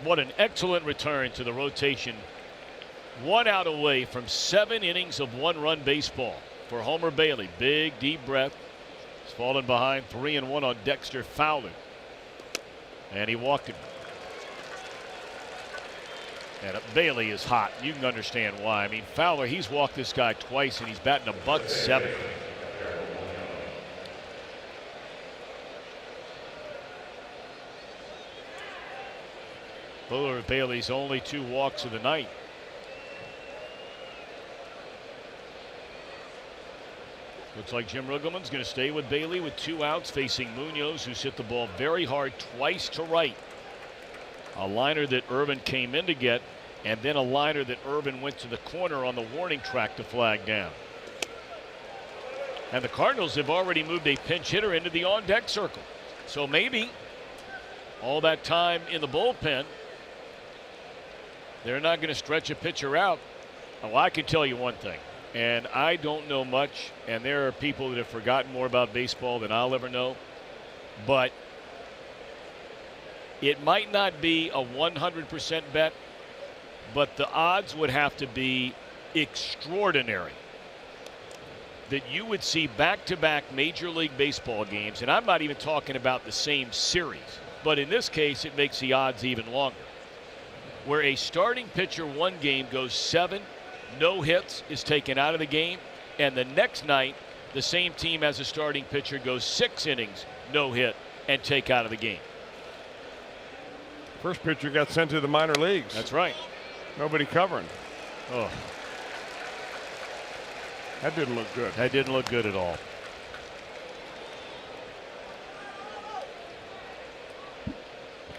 What an excellent return to the rotation. 1 out away from 7 innings of 1-run baseball for Homer Bailey. Big deep breath. He's fallen behind 3-1 on Dexter Fowler. And he walked it. And Bailey is hot. You can understand why. I mean, Fowler, he's walked this guy twice and he's batting .107. Those are Bailey's only 2 walks of the night. Looks like Jim Riggleman's going to stay with Bailey with 2 outs, facing Munoz, who's hit the ball very hard twice to right. A liner that Irvin came in to get, and then a liner that Irvin went to the corner on the warning track to flag down. And the Cardinals have already moved a pinch hitter into the on-deck circle. So maybe all that time in the bullpen, they're not going to stretch a pitcher out. Well, I can tell you one thing, and I don't know much, and there are people that have forgotten more about baseball than I'll ever know, but it might not be a 100% bet, but the odds would have to be extraordinary that you would see back-to-back Major League Baseball games, and I'm not even talking about the same series, but in this case it makes the odds even longer, where a starting pitcher one game goes 7, no hits, is taken out of the game, and the next night the same team as a starting pitcher goes 6 innings, no hit, and take out of the game. First pitcher got sent to the minor leagues. That's right. Nobody covering. Oh, that didn't look good. That didn't look good at all.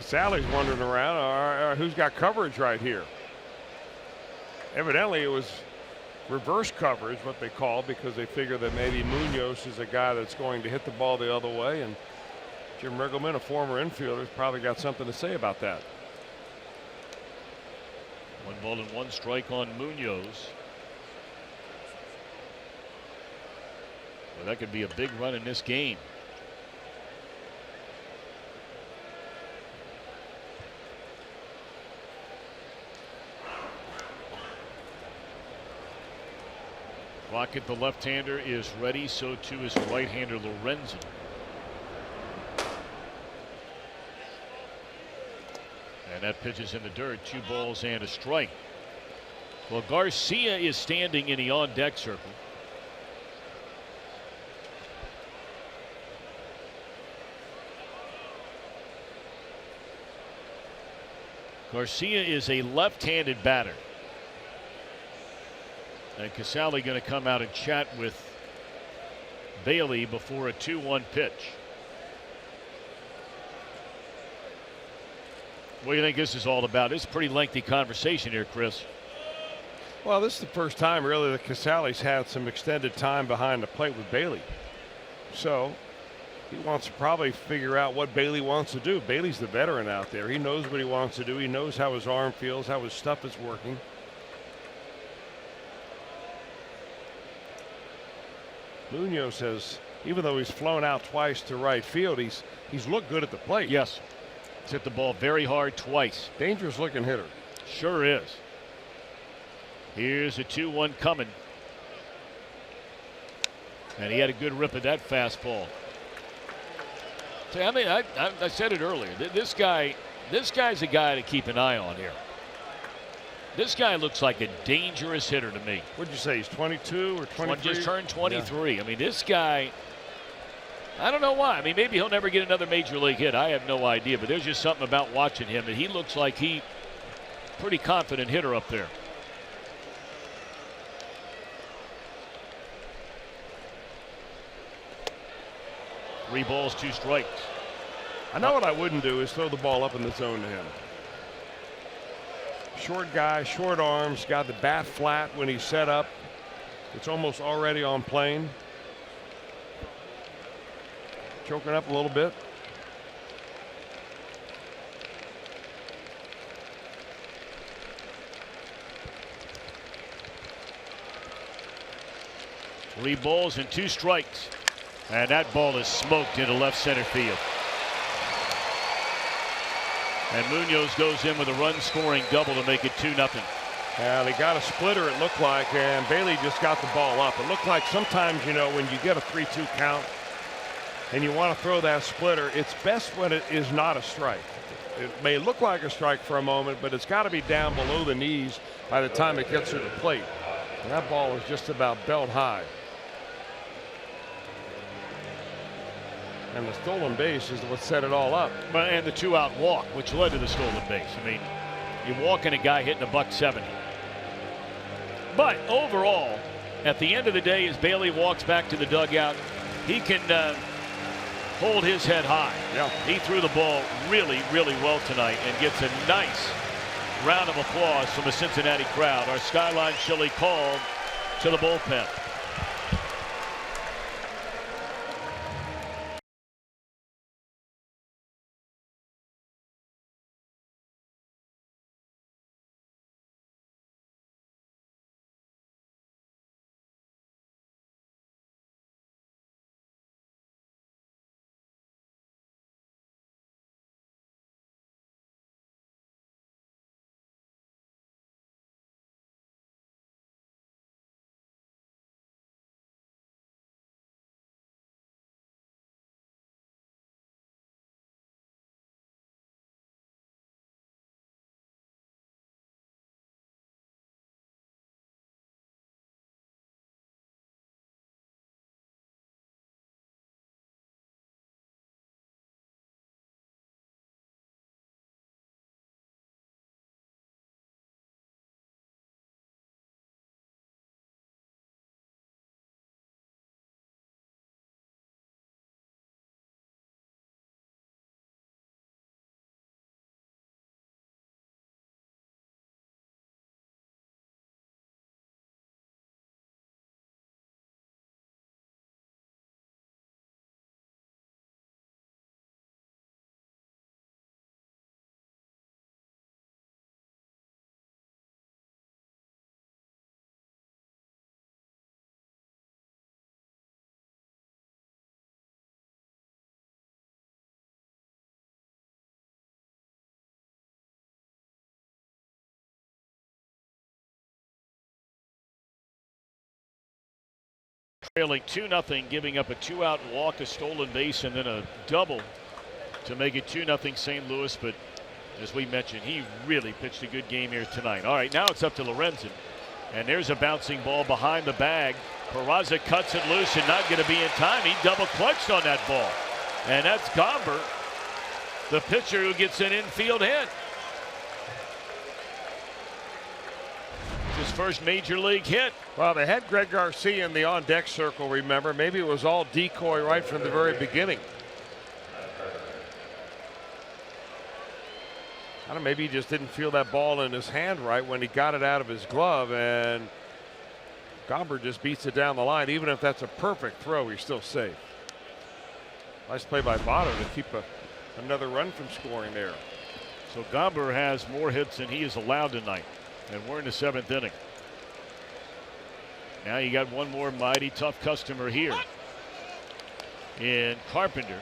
Sally's wandering around. Who's got coverage right here? Evidently, it was reverse coverage, what they call, because they figure that maybe Munoz is a guy that's going to hit the ball the other way, and Jim Riggleman, a former infielder, has probably got something to say about that. 1-1 strike on Munoz. Well, that could be a big run in this game. Rocket, the left-hander, is ready. So too is right-hander Lorenzen. And that pitch is in the dirt. 2 balls and a strike. Well, Garcia is standing in the on-deck circle. Garcia is a left-handed batter. And Casale going to come out and chat with Bailey before a 2-1 pitch. What do you think this is all about? It's a pretty lengthy conversation here, Chris. Well, this is the first time really that Casale's had some extended time behind the plate with Bailey. So he wants to probably figure out what Bailey wants to do. Bailey's the veteran out there. He knows what he wants to do. He knows how his arm feels, how his stuff is working. Munoz has, even though he's flown out twice to right field, he's looked good at the plate. Yes. He's hit the ball very hard twice. Dangerous looking hitter. Sure is. Here's a 2-1 coming. And he had a good rip at that fastball. See, I mean, I said it earlier. This guy's a guy to keep an eye on here. This guy looks like a dangerous hitter to me. What'd you say? He's 22 or 23? Just turned 23. Yeah. I mean, this guy, I don't know why. I mean, maybe he'll never get another major league hit. I have no idea. But there's just something about watching him that he looks like he pretty confident hitter up there. Three balls, 2 strikes. I know what I wouldn't do is throw the ball up in the zone to him. Short guy, short arms, got the bat flat when he's set up. It's almost already on plane. choking up a little bit. Three balls and 2 strikes. And that ball is smoked into left center field. And Munoz goes in with a run-scoring double to make it 2-0. Yeah, they got a splitter, it looked like, and Bailey just got the ball up. It looked like sometimes, you know, when you get a 3-2 count and you want to throw that splitter, it's best when it is not a strike. It may look like a strike for a moment, but it's got to be down below the knees by the time it gets to the plate. And that ball was just about belt high. And the stolen base is what set it all up. And the 2-out walk, which led to the stolen base. I mean, you're walking a guy hitting $170. But overall, at the end of the day, as Bailey walks back to the dugout, he can hold his head high. Yeah. He threw the ball really, really well tonight and gets a nice round of applause from the Cincinnati crowd. Our Skyline Chili called to the bullpen. Trailing 2-0, giving up a 2-out walk, a stolen base, and then a double to make it 2-0 St. Louis. But as we mentioned, he really pitched a good game here tonight. All right, now it's up to Lorenzen. And there's a bouncing ball behind the bag. Peraza cuts it loose and not going to be in time. He double clutched on that ball. And that's Gomber, the pitcher, who gets an infield hit. His first major league hit. Well, they had Greg Garcia in the on-deck circle, remember. Maybe it was all decoy right from the very beginning. I don't know, maybe he just didn't feel that ball in his hand right when he got it out of his glove, and Gomber just beats it down the line. Even if that's a perfect throw, he's still safe. Nice play by Votto to keep another run from scoring there. So Gomber has more hits than he is allowed tonight. And we're in the 7th inning. Now you got one more mighty tough customer here in Carpenter.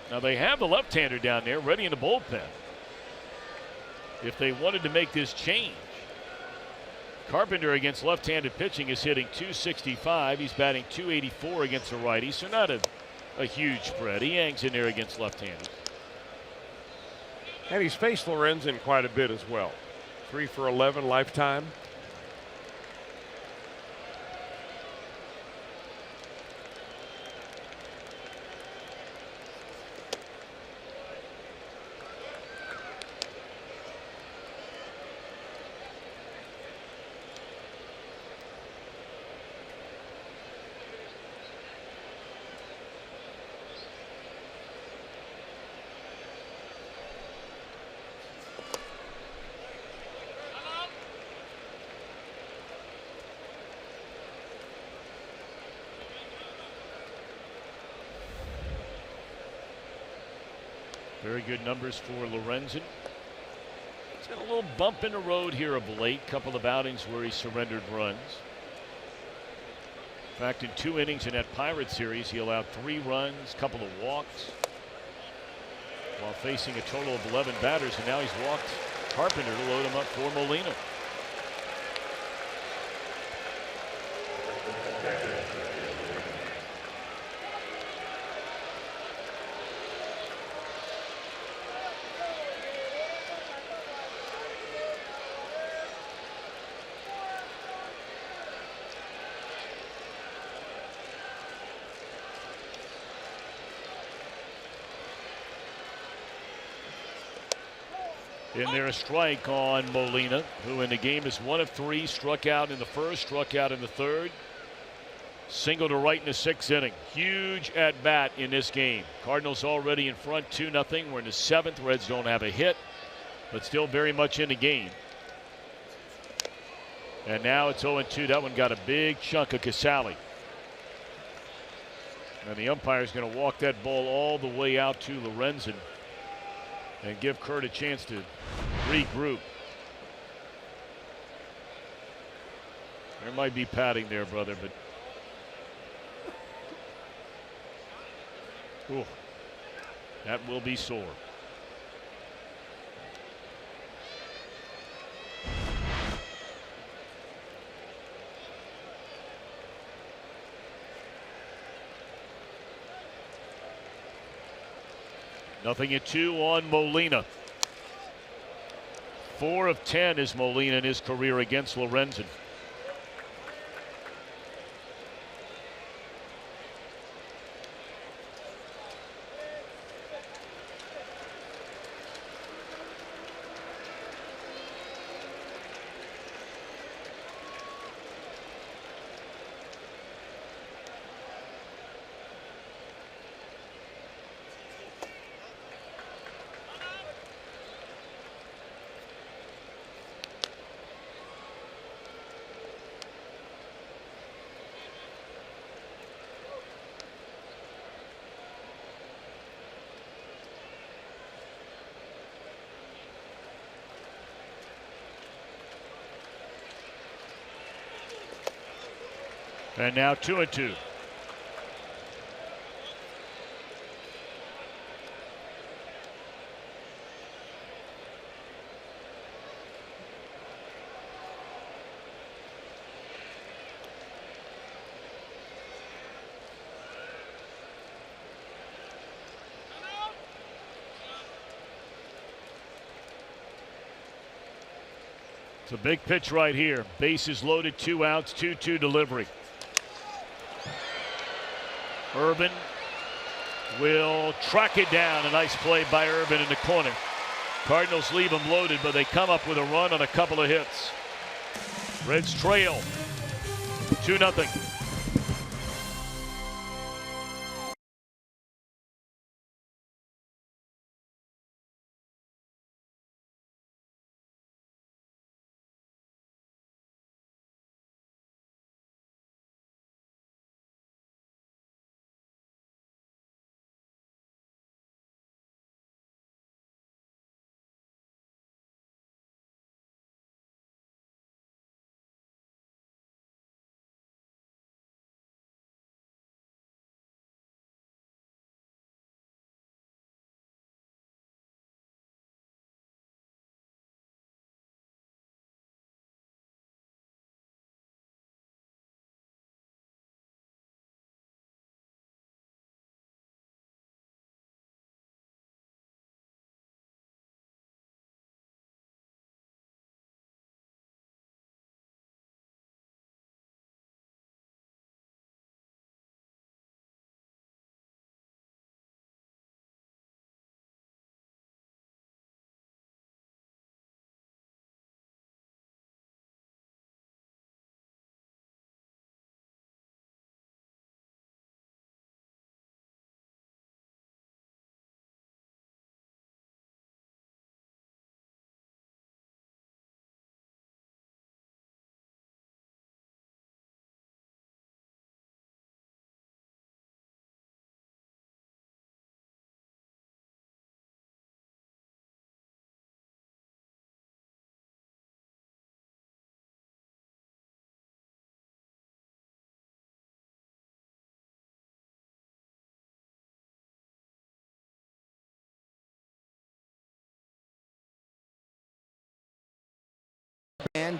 Now they have the left-hander down there ready in the bullpen. If they wanted to make this change, Carpenter against left-handed pitching is hitting .265. He's batting .284 against a righty, so not a huge spread. He hangs in there against left-handers. And he's faced Lorenzen quite a bit as well. 3 for 11 lifetime. Very good numbers for Lorenzen. He's got a little bump in the road here of late. Couple of outings where he surrendered runs. In fact, in 2 innings in that Pirates series, he allowed 3 runs, couple of walks, while facing a total of 11 batters, and now he's walked Carpenter to load him up for Molina. In there, a strike on Molina, who in the game is 1 of 3, struck out in the first, struck out in the third. Single to right in the 6th inning. Huge at bat in this game. Cardinals already in front 2-0. We're in the 7th. Reds don't have a hit, but still very much in the game. And now it's 0-2. That one got a big chunk of Casale. And the umpire's going to walk that ball all the way out to Lorenzen and give Kurt a chance to regroup. There might be padding there, brother, but ooh, that will be sore. Nothing at 2 on Molina. 4 of 10 is Molina in his career against Lorenzen. And now 2-2. It's a big pitch right here. Bases loaded, 2 outs, 2-2 delivery. Urban will track it down. A nice play by Urban in the corner. Cardinals leave them loaded, but they come up with a run on a couple of hits. Reds trail 2-0.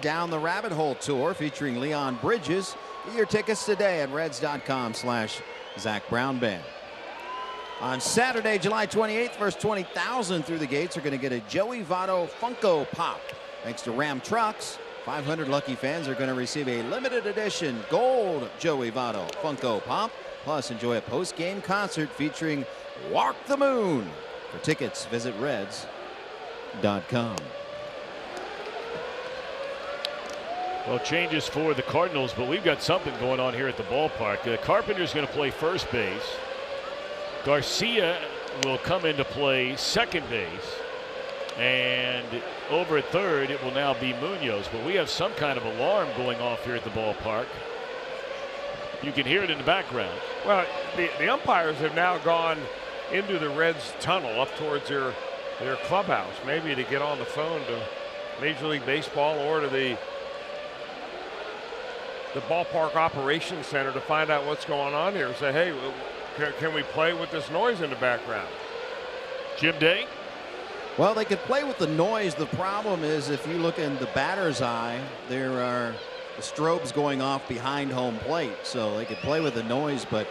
Down the Rabbit Hole Tour featuring Leon Bridges. Get your tickets today at Reds.com/Zach Brown Band. On Saturday, July 28th, first 20,000 through the gates are going to get a Joey Votto Funko Pop. Thanks to Ram Trucks, 500 lucky fans are going to receive a limited edition gold Joey Votto Funko Pop. Plus, enjoy a post-game concert featuring Walk the Moon. For tickets, visit Reds.com. Well, changes for the Cardinals, but we've got something going on here at the ballpark. Carpenter's going to play first base. Garcia will come into play second base. And over at third, it will now be Munoz. But we have some kind of alarm going off here at the ballpark. You can hear it in the background. Well, the umpires have now gone into the Reds tunnel up towards their clubhouse, maybe to get on the phone to Major League Baseball or to the ballpark operations center to find out what's going on here. Say, hey, can we play with this noise in the background? Jim Day? Well, they could play with the noise. The problem is if you look in the batter's eye, there are the strobes going off behind home plate. So they could play with the noise, but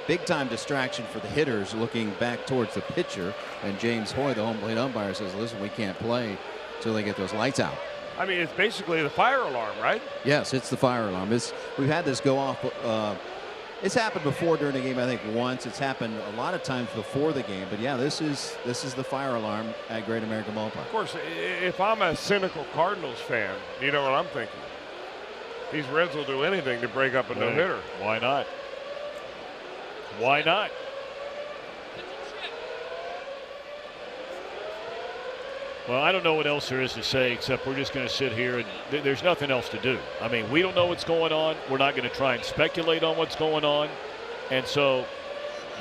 big time distraction for the hitters looking back towards the pitcher. And James Hoy, the home plate umpire, says, listen, we can't play until they get those lights out. I mean, it's basically the fire alarm, right? Yes, it's the fire alarm. We've had this go off. It's happened before during the game, I think once. It's happened a lot of times before the game. But yeah, this is the fire alarm at Great American Ballpark. Of course, if I'm a cynical Cardinals fan, you know what I'm thinking. These Reds will do anything to break up a no-hitter. Why not? Why not? Well, I don't know what else there is to say except we're just going to sit here and there's nothing else to do. I mean, we don't know what's going on. We're not going to try and speculate on what's going on. And so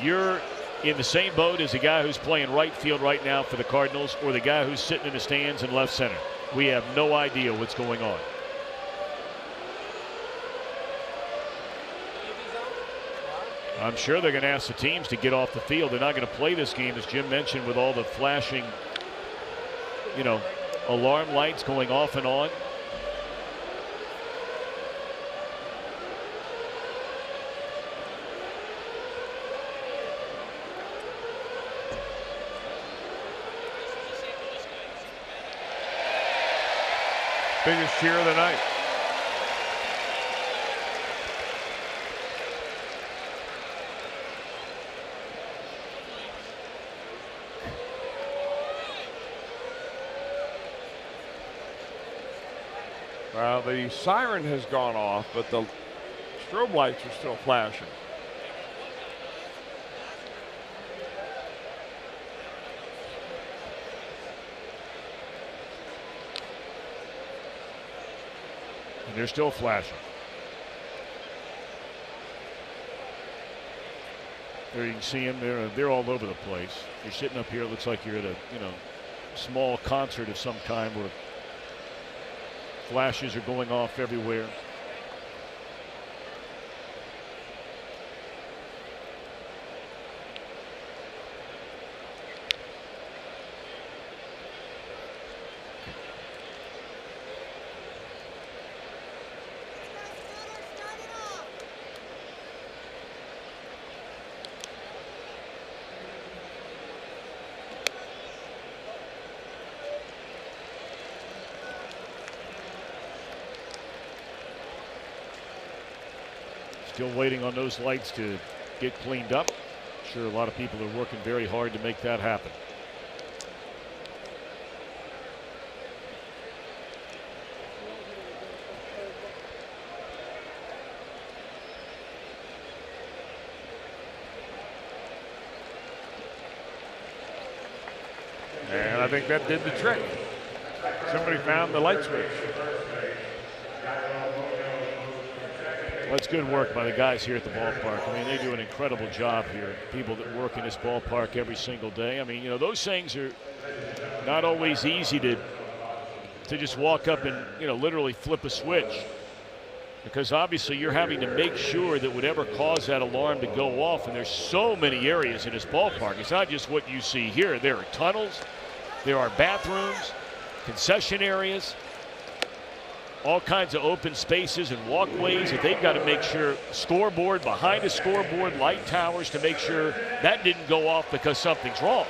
you're in the same boat as the guy who's playing right field right now for the Cardinals or the guy who's sitting in the stands in left center. We have no idea what's going on. I'm sure they're going to ask the teams to get off the field. They're not going to play this game, as Jim mentioned, with all the flashing, alarm lights going off and on. Biggest cheer of the night. Well, the siren has gone off, but the strobe lights are still flashing. And they're still flashing. There you can see them. They're all over the place. You're sitting up here. It looks like you're at a small concert of some kind where flashes are going off everywhere. Still waiting on those lights to get cleaned up. Sure, a lot of people are working very hard to make that happen. And I think that did the trick. Somebody found the light switch. Well, it's good work by the guys here at the ballpark. I mean, they do an incredible job here. People that work in this ballpark every single day. I mean, those things are not always easy to just walk up and, literally flip a switch. Because obviously you're having to make sure that whatever caused that alarm to go off, and there's so many areas in this ballpark. It's not just what you see here. There are tunnels, there are bathrooms, concession areas. all kinds of open spaces and walkways that they've got to make sure, scoreboard, behind the scoreboard, light towers, to make sure that didn't go off because something's wrong.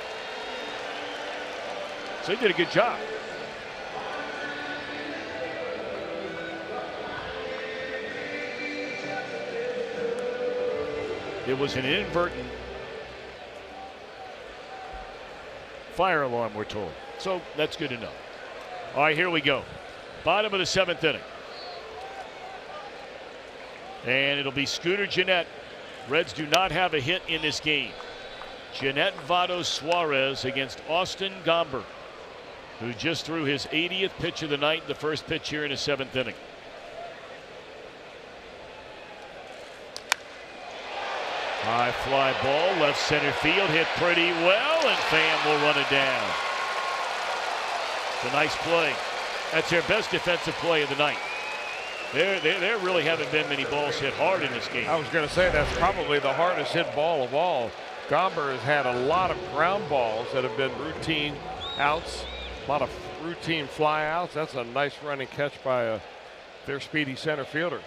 So they did a good job. It was an inadvertent fire alarm, we're told. So that's good to know. All right, here we go. Bottom of the 7th inning. And it'll be Scooter Gennett. Reds do not have a hit in this game. Gennett, Votto, Suarez against Austin Gomber, who just threw his 80th pitch of the night, the first pitch here in the 7th inning. High fly ball, left center field, hit pretty well, and Pham will run it down. It's a nice play. That's their best defensive play of the night. There really haven't been many balls hit hard in this game. I was going to say that's probably the hardest hit ball of all. Gomber has had a lot of ground balls that have been routine outs, a lot of routine fly outs. That's a nice running catch by their speedy center fielder.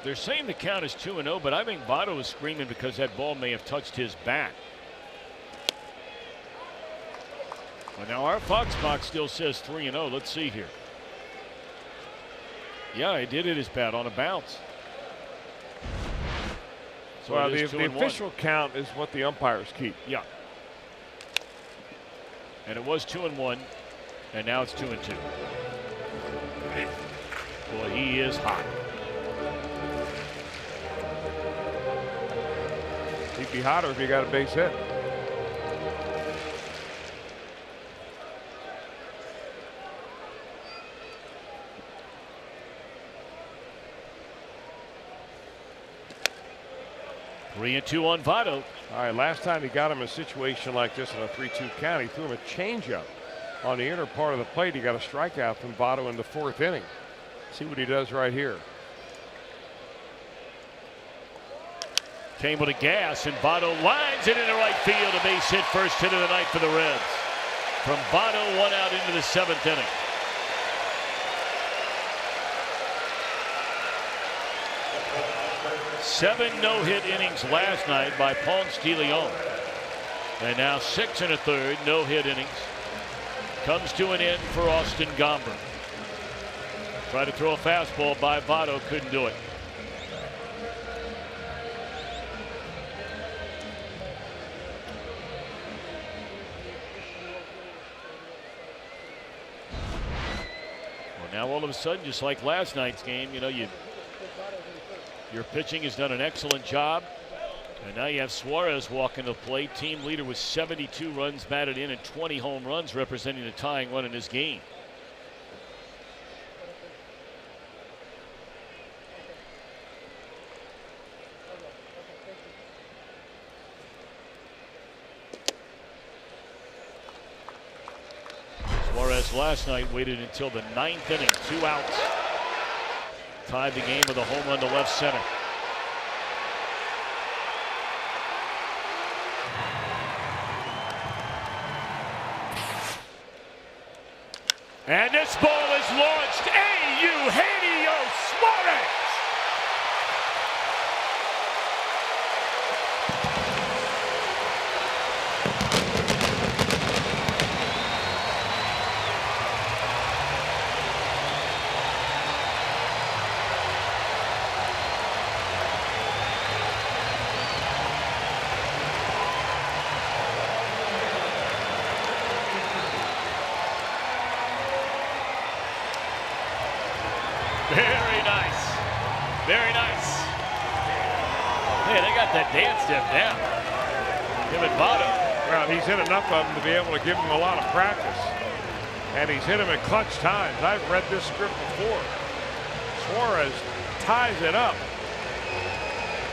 They're saying the count is 2-0, but I think Votto is screaming because that ball may have touched his bat. Well, now our Fox box still says 3-0. Let's see here. Yeah, he did hit his bat on a bounce. So well, the official count is what the umpires keep. Yeah. And it was 2-1, and now it's 2-2. Boy, he is hot. He'd be hotter if he got a base hit. Three and two on Votto. All right, last time he got him in a situation like this in a 3-2 count, he threw him a changeup on the inner part of the plate. He got a strikeout from Votto in the 4th inning. See what he does right here. Came with a gas, and Votto lines it into right field. A base hit, first hit of the night for the Reds. From Votto, 1 out into the 7th inning. Seven no-hit innings last night by Ponce de Leon. And now 6 1/3 no-hit innings. Comes to an end for Austin Gomber. Tried to throw a fastball by Votto, couldn't do it. Now all of a sudden, just like last night's game, you know, your pitching has done an excellent job. And now you have Suarez walking the plate, team leader with 72 runs batted in and 20 home runs, representing the tying run in this game. Suarez last night waited until the 9th inning, 2 outs. Tied the game with a home run to left center. And this ball is launched. Eugenio Suarez. Hey, they got that dance step down. Him and Votto. Well, he's hit enough of them to be able to give him a lot of practice. And he's hit him at clutch times. I've read this script before. Suarez ties it up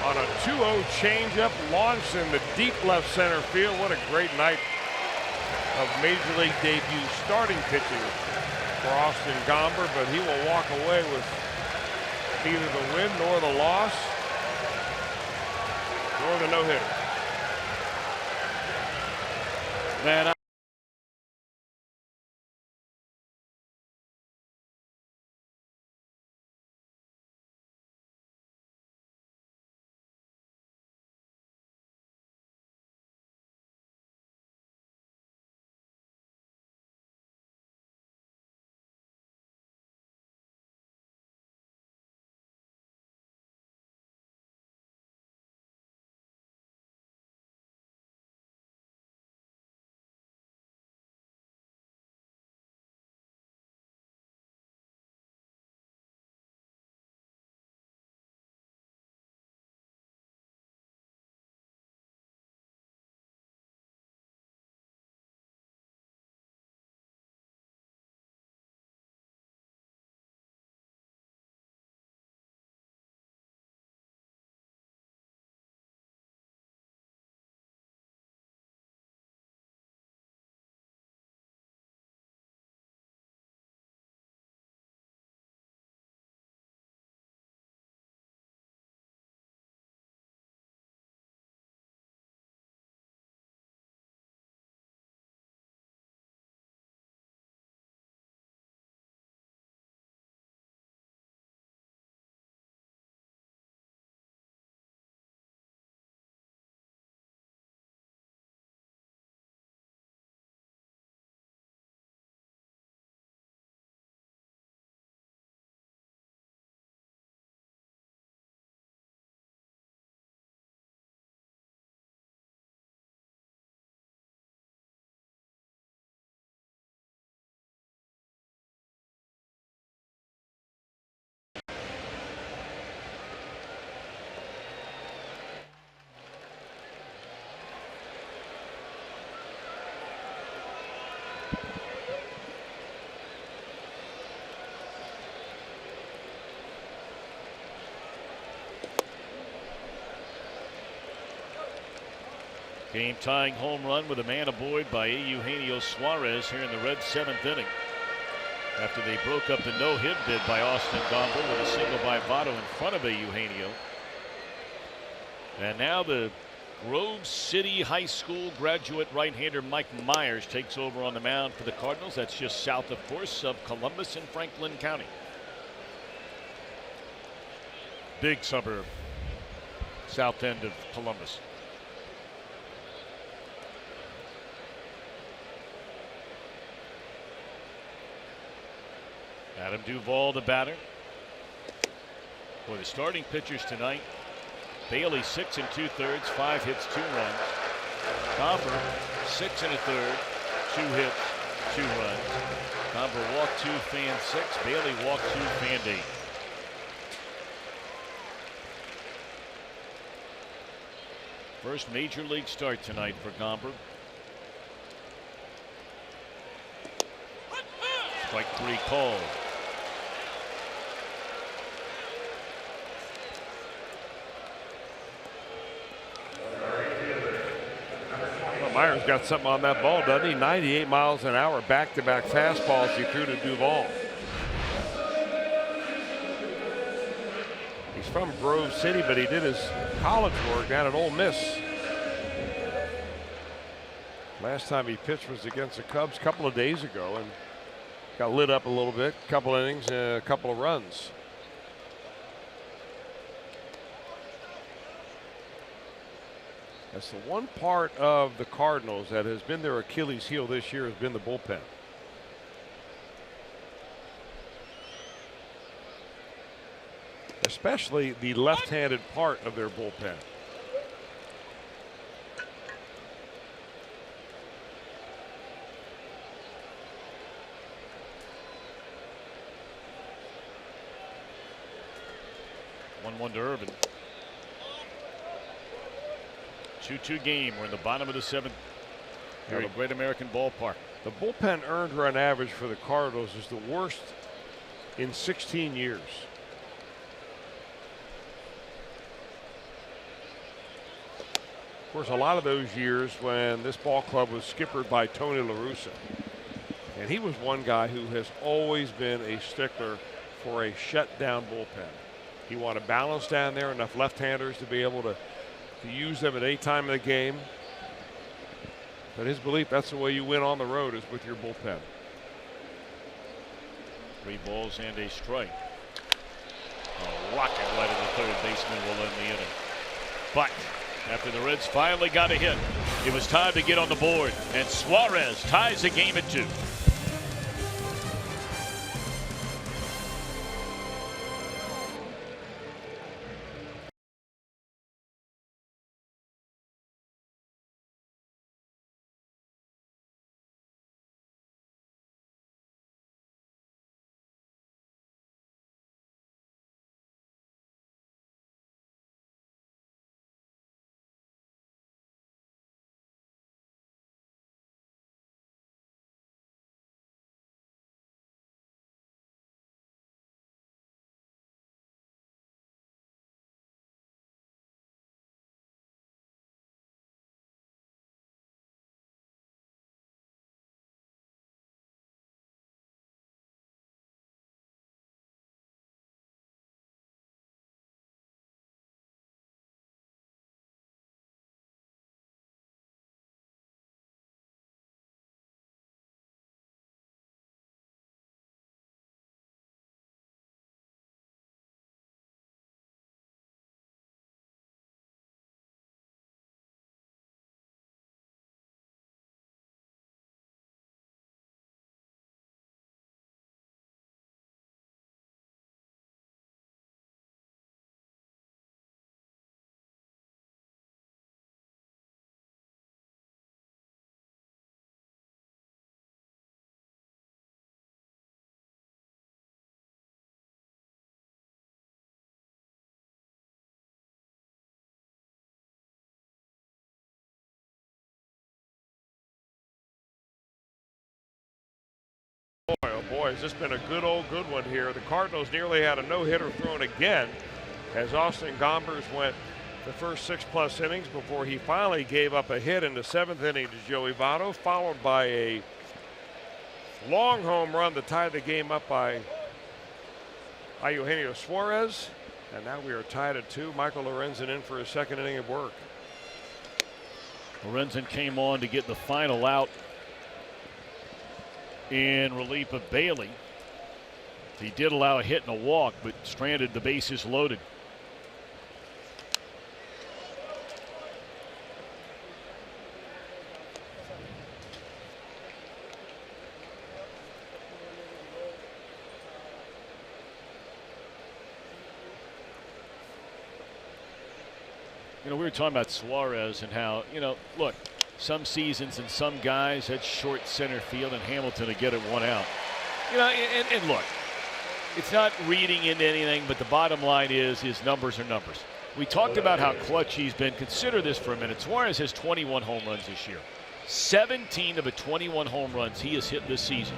on a 2-0 changeup launched in the deep left center field. What a great night of Major League debut starting pitching for Austin Gomber, but he will walk away with neither the win nor the loss nor the no-hitter. Man, game-tying home run with a man aboard by Eugenio Suarez here in the Reds' 7th inning. After they broke up the no-hit bid by Austin Gomber with a single by Votto in front of Eugenio. And now the Grove City High School graduate right-hander Mike Myers takes over on the mound for the Cardinals. That's just south, of course, of Columbus and Franklin County. Big suburb, south end of Columbus. Adam Duvall, the batter. For the starting pitchers tonight, Bailey 6 2/3, 5 hits, 2 runs. Gomber 6 1/3, 2 hits, 2 runs. Gomber walked 2, fanned 6. Bailey walked 2, fanned 8. First major league start tonight for Gomber. Strike 3 called. Well, Myers got something on that ball, doesn't he? 98 miles an hour, back-to-back fastballs he threw to Duvall. He's from Grove City, but he did his college work down at Ole Miss. Last time he pitched was against the Cubs a couple of days ago and got lit up a little bit. Couple innings, a couple of runs. That's the one part of the Cardinals that has been their Achilles heel this year, has been the bullpen. Especially the left-handed part of their bullpen. One to Urban. 2-2 game. We're in the bottom of the 7th here at Great American Ballpark. The bullpen earned run average for the Cardinals is the worst in 16 years. Of course, a lot of those years when this ball club was skippered by Tony La Russa. And he was one guy who has always been a stickler for a shutdown bullpen. He wanted balance down there, enough left-handers to be able to use them at any time of the game. But his belief, that's the way you win on the road, is with your bullpen. 3 balls and a strike. A rocket right at the third baseman will end the inning. But after the Reds finally got a hit, it was time to get on the board, and Suarez ties the game at 2. Boy, oh boy, has this been a good one here. The Cardinals nearly had a no-hitter thrown again as Austin Gombers went the first 6+ innings before he finally gave up a hit in the 7th inning to Joey Votto, followed by a long home run to tie the game up by Eugenio Suarez. And now we are tied at 2. Michael Lorenzen in for his 2nd inning of work. Lorenzen came on to get the final out in relief of Bailey. He did allow a hit and a walk, but stranded the bases loaded. You know, we were talking about Suarez and how, you know, look, some seasons and some guys, that's short center field, and Hamilton to get it 1 out. You know, and look, it's not reading into anything, but the bottom line is his numbers are numbers. We talked about how clutch he's been. Consider this for a minute. Suarez has 21 home runs this year. 17 of the 21 home runs he has hit this season.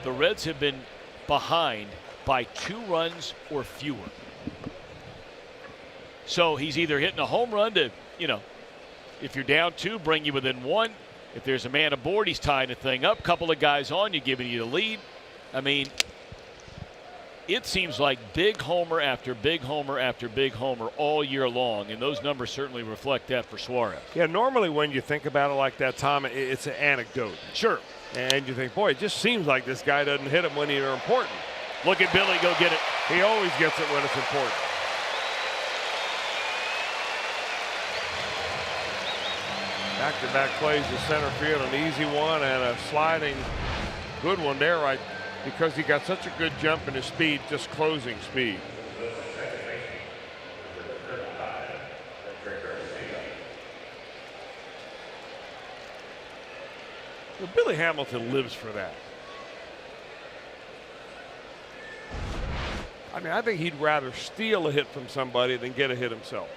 The Reds have been behind by 2 runs or fewer. So he's either hitting a home run to, you know, if you're down 2, bring you within 1. If there's a man aboard, he's tying the thing up. Couple of guys on, you're giving you the lead. I mean, it seems like big homer after big homer after big homer all year long, and those numbers certainly reflect that for Suarez. Yeah, normally when you think about it like that, Tom, it's an anecdote. Sure. And you think, boy, it just seems like this guy doesn't hit them when they're important. Look at Billy go get it. He always gets it when it's important. Back-to-back plays to center field, an easy one and a sliding good one there, right? Because he got such a good jump in his speed, just closing speed. Well, Billy Hamilton lives for that. I mean, I think he'd rather steal a hit from somebody than get a hit himself.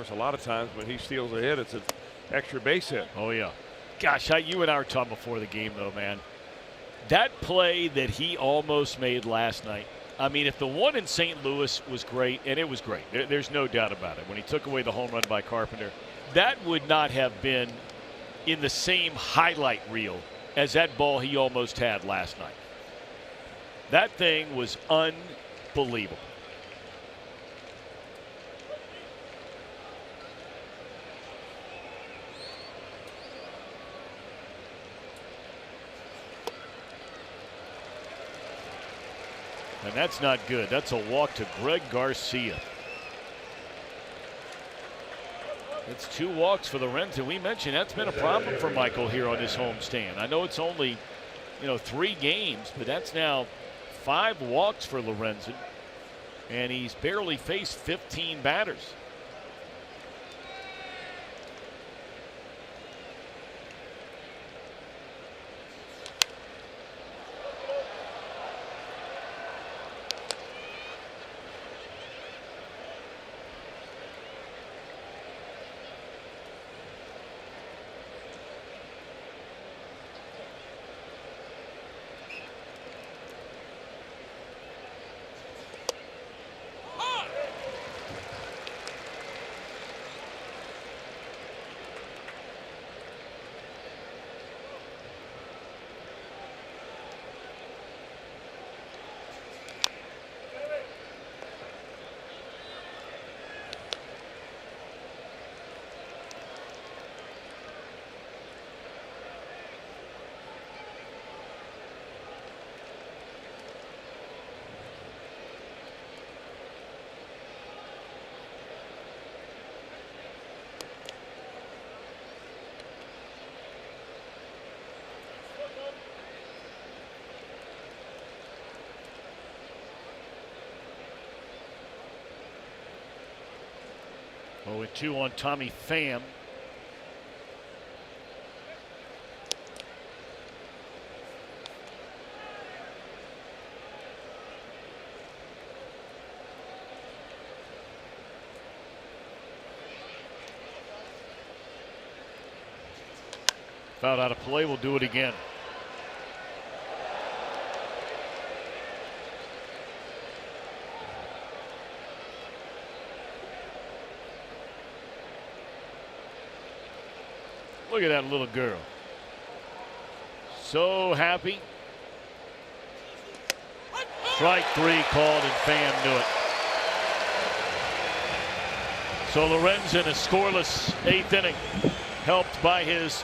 course, a lot of times when he steals a hit, it's an extra base hit. Oh, yeah. Gosh, you and I were talking before the game, though, man. That play that he almost made last night, I mean, if the one in St. Louis was great, and it was great, there's no doubt about it, when he took away the home run by Carpenter, that would not have been in the same highlight reel as that ball he almost had last night. That thing was unbelievable. And that's not good. That's a walk to Greg Garcia. It's 2 walks for the Reds, and we mentioned that's been a problem for Michael here on his homestand. I know it's only, 3 games, but that's now 5 walks for Lorenzen, and he's barely faced 15 batters. Oh, and 2 on Tommy Pham. Fouled out of play. We'll do it again. Look at that little girl. So happy. Strike 3 called, and Pham knew it. So Lorenzen, a scoreless 8th inning, helped by his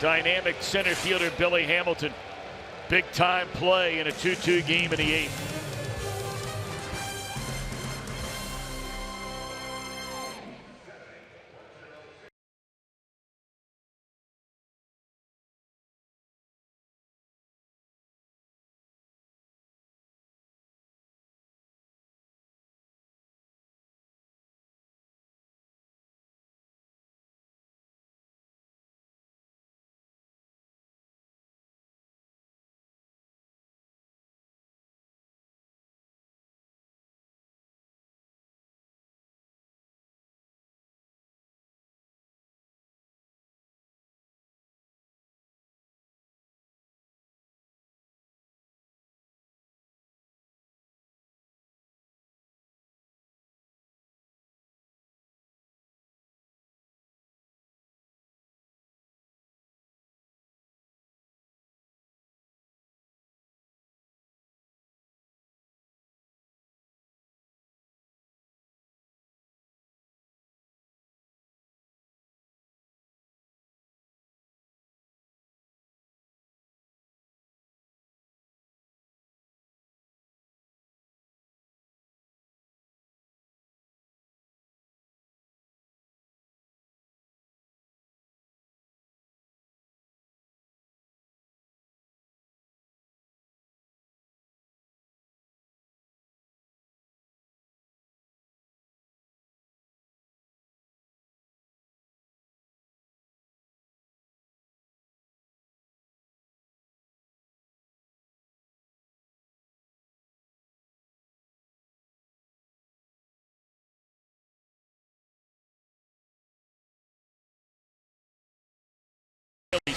dynamic center fielder Billy Hamilton. Big time play in a 2-2 game in the 8th.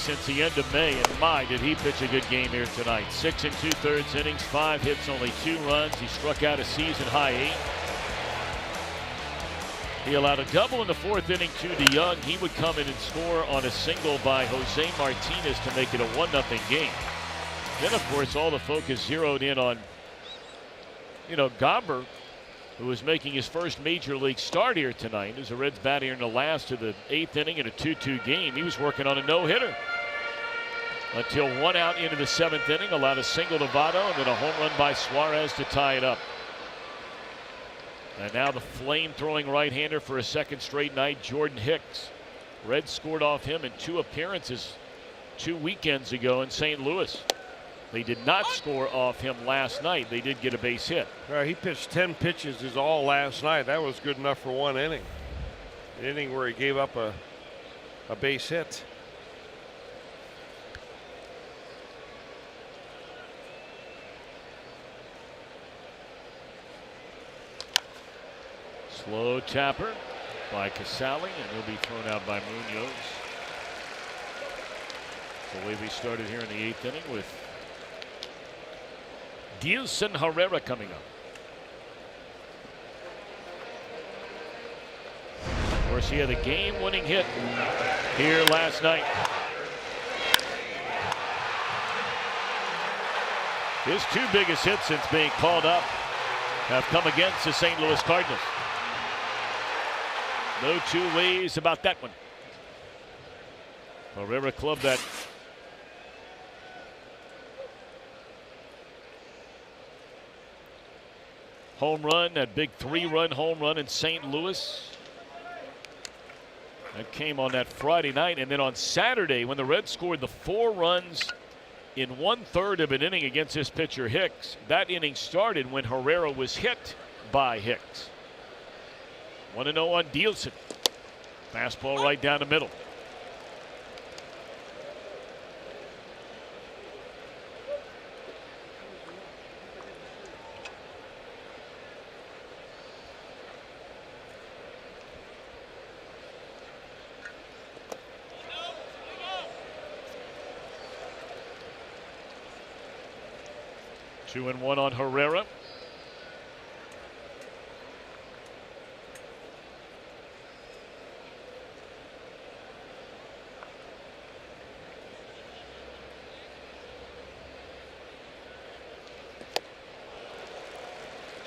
since the end of May, and my, did he pitch a good game here tonight. 6 2/3 innings, 5 hits, only 2 runs. He struck out a season-high 8. He allowed a double in the 4th inning to DeYoung. He would come in and score on a single by Jose Martinez to make it a 1-0 game. Then, of course, all the focus zeroed in on, Gomber, who was making his first major league start here tonight as the Reds bat here in the last of the 8th inning in a 2-2 game. He was working on a no-hitter until 1 out into the 7th inning, allowed a single to Votto and then a home run by Suarez to tie it up. And now the flame-throwing right-hander for a second straight night, Jordan Hicks. Reds scored off him in 2 appearances 2 weekends ago in St. Louis. They did not score off him last night. They did get a base hit. He pitched 10 pitches is all last night. That was good enough for 1 inning. An inning where he gave up a base hit. Slow tapper by Casali, and he'll be thrown out by Munoz. The way we started here in the 8th inning with Dilson Herrera coming up. Of course, he had a game-winning hit here last night. His 2 biggest hits since being called up have come against the St. Louis Cardinals. No 2 ways about that one. Herrera clubbed that home run, that big 3-run home run in St. Louis. That came on that Friday night, and then on Saturday when the Reds scored the 4 runs in 1/3 of an inning against this pitcher Hicks. That inning started when Herrera was hit by Hicks. 1-0 on Dilson. Fastball right down the middle. Two and one on Herrera.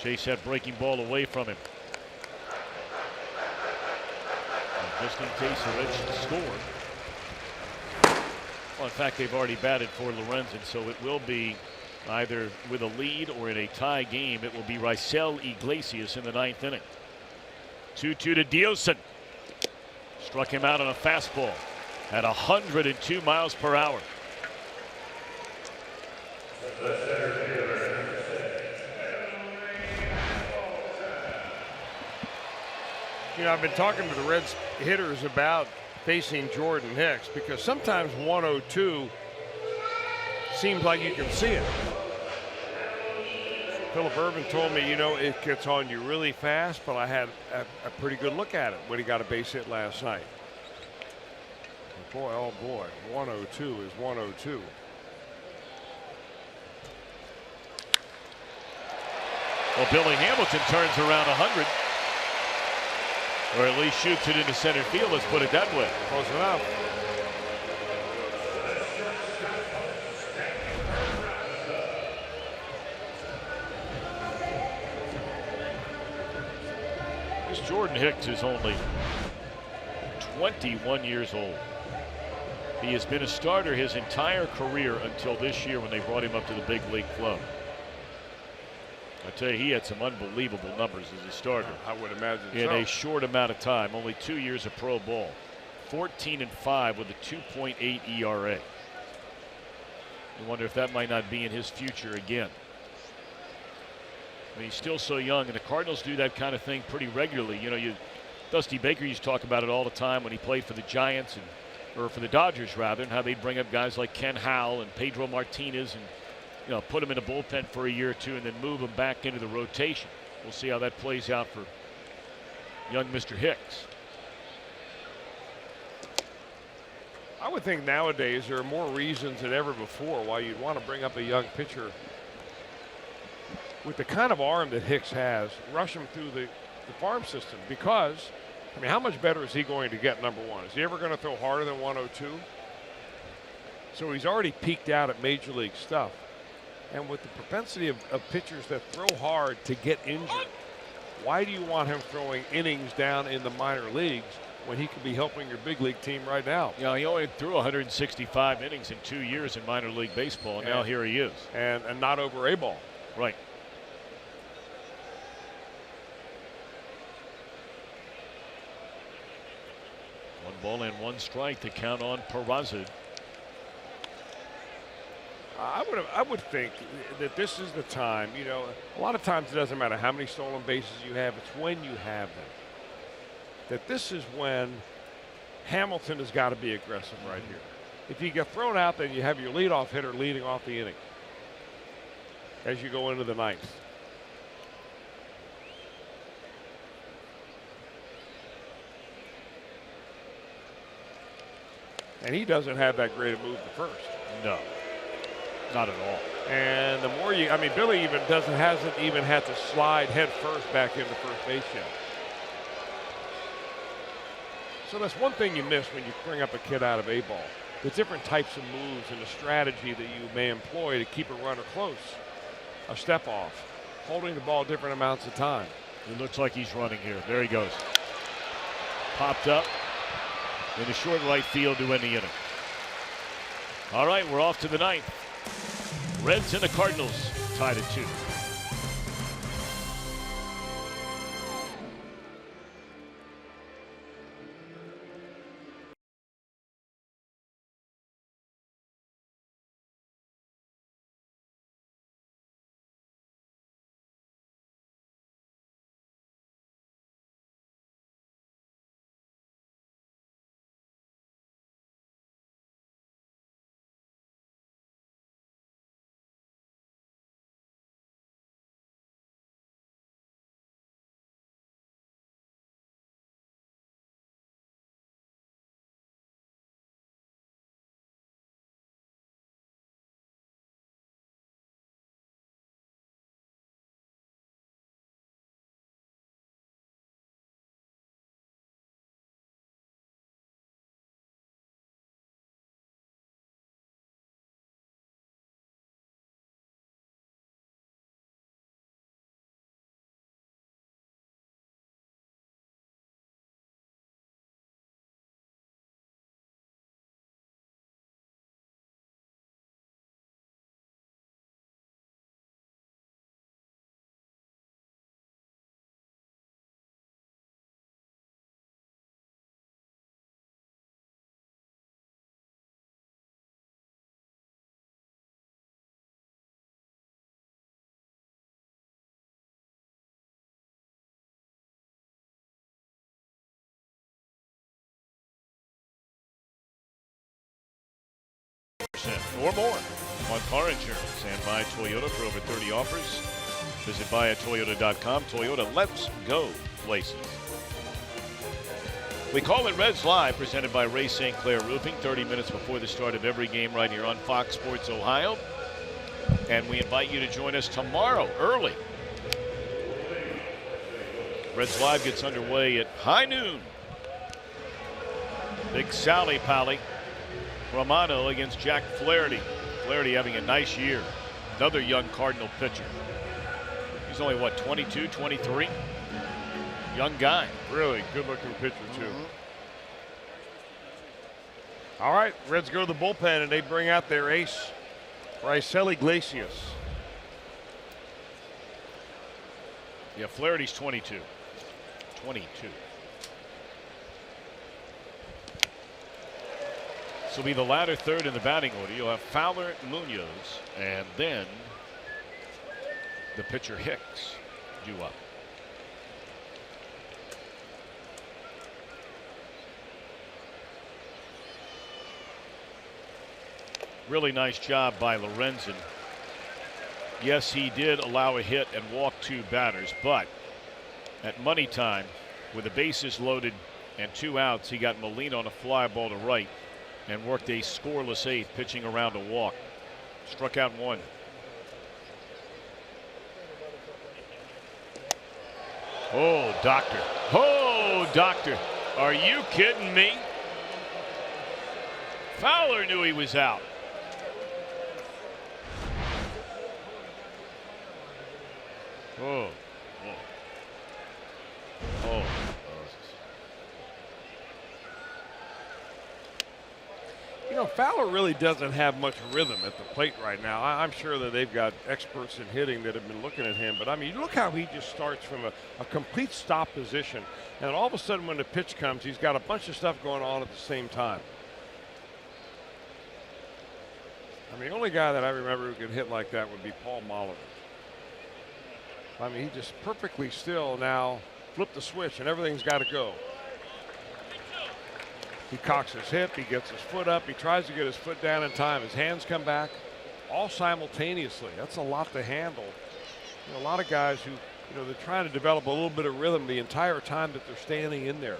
Chase that breaking ball away from him. And just in case the Reds should score. Well, in fact, they've already batted for Lorenzen, so it will be either with a lead or in a tie game. It will be Raisel Iglesias in the 9th inning. 2-2 to Dilson. Struck him out on a fastball at 102 miles per hour. I've been talking to the Reds hitters about facing Jordan Hicks because sometimes 102 seems like you can see it. Philip Urban told me, it gets on you really fast, but I had a pretty good look at it when he got a base hit last night. And boy, oh boy, 102 is 102. Well, Billy Hamilton turns around 100. Or at least shoots it into center field, let's put it that way. Close enough. This Jordan Hicks is only 21 years old. He has been a starter his entire career until this year when they brought him up to the big league club. I tell you, he had some unbelievable numbers as a starter. I would imagine in a short amount of time. Only 2 years of pro ball. 14-5 with a 2.8 ERA. I wonder if that might not be in his future again. I mean, he's still so young, and the Cardinals do that kind of thing pretty regularly. Dusty Baker used to talk about it all the time when he played for the Giants, or for the Dodgers rather, and how they'd bring up guys like Ken Howell and Pedro Martinez and put him in the bullpen for a year or two and then move him back into the rotation. We'll see how that plays out for young Mr. Hicks. I would think nowadays there are more reasons than ever before why you'd want to bring up a young pitcher with the kind of arm that Hicks has, rush him through the farm system. Because, I mean, how much better is he going to get, number one? Is he ever going to throw harder than 102? So he's already peaked out at major league stuff. And with the propensity of pitchers that throw hard to get injured, why do you want him throwing innings down in the minor leagues when he could be helping your big league team right now? Yeah, he only threw 165 innings in 2 years in minor league baseball, and now here he is. And not over a ball. Right. One ball and one strike to count on Peraza. I would think that this is the time. You know, a lot of times it doesn't matter how many stolen bases you have, it's when you have them. That this is when Hamilton has got to be aggressive right here. If you get thrown out, then you have your leadoff hitter leading off the inning as you go into the ninth. And he doesn't have that great a move to first. No, not at all. And the more you, I mean, Billy hasn't even had to slide head first back into first base yet. So that's one thing you miss when you bring up a kid out of A ball. The different types of moves and the strategy that you may employ to keep a runner close. A step off, holding the ball different amounts of time. It looks like he's running here. There he goes. Popped up in the short right field to end the inning. All right, we're off to the ninth. Reds and the Cardinals tied at 2. Or more on car insurance. And buy Toyota for over 30 offers. Visit buyatoyota.com. Toyota, let's go places. We call it Reds Live, presented by Ray St. Clair Roofing, 30 minutes before the start of every game right here on Fox Sports Ohio. And we invite you to join us tomorrow early. Reds Live gets underway at high noon. Big Sally Pally. Romano against Jack Flaherty. Flaherty having a nice year. Another young Cardinal pitcher. He's only, what, 22, 23? Young guy. Really good-looking pitcher, too. All right, Reds go to the bullpen, and they bring out their ace, Raisel Iglesias. Yeah, Flaherty's 22. 22. This will be the latter third in the batting order. You'll have Fowler, Munoz, and then the pitcher Hicks due up. Really nice job by Lorenzen. Yes, he did allow a hit and walk 2 batters, but at money time, with the bases loaded and 2 outs, he got Molina on a fly ball to right and worked a scoreless 8th, pitching around a walk. Struck out 1. Oh, doctor. Oh, doctor. Are you kidding me? Fowler knew he was out. Oh. Oh. Oh. You know, Fowler really doesn't have much rhythm at the plate right now. I'm sure that they've got experts in hitting that have been looking at him, but I mean, look how he just starts from a complete stop position, and all of a sudden when the pitch comes, he's got a bunch of stuff going on at the same time. I mean, the only guy that I remember who could hit like that would be Paul Molitor. I mean, he just perfectly still now flipped the switch and everything's got to go. He cocks his hip, he gets his foot up, he tries to get his foot down in time. His hands come back all simultaneously. That's a lot to handle. You know, a lot of guys who, you know, they're trying to develop a little bit of rhythm the entire time that they're standing in there.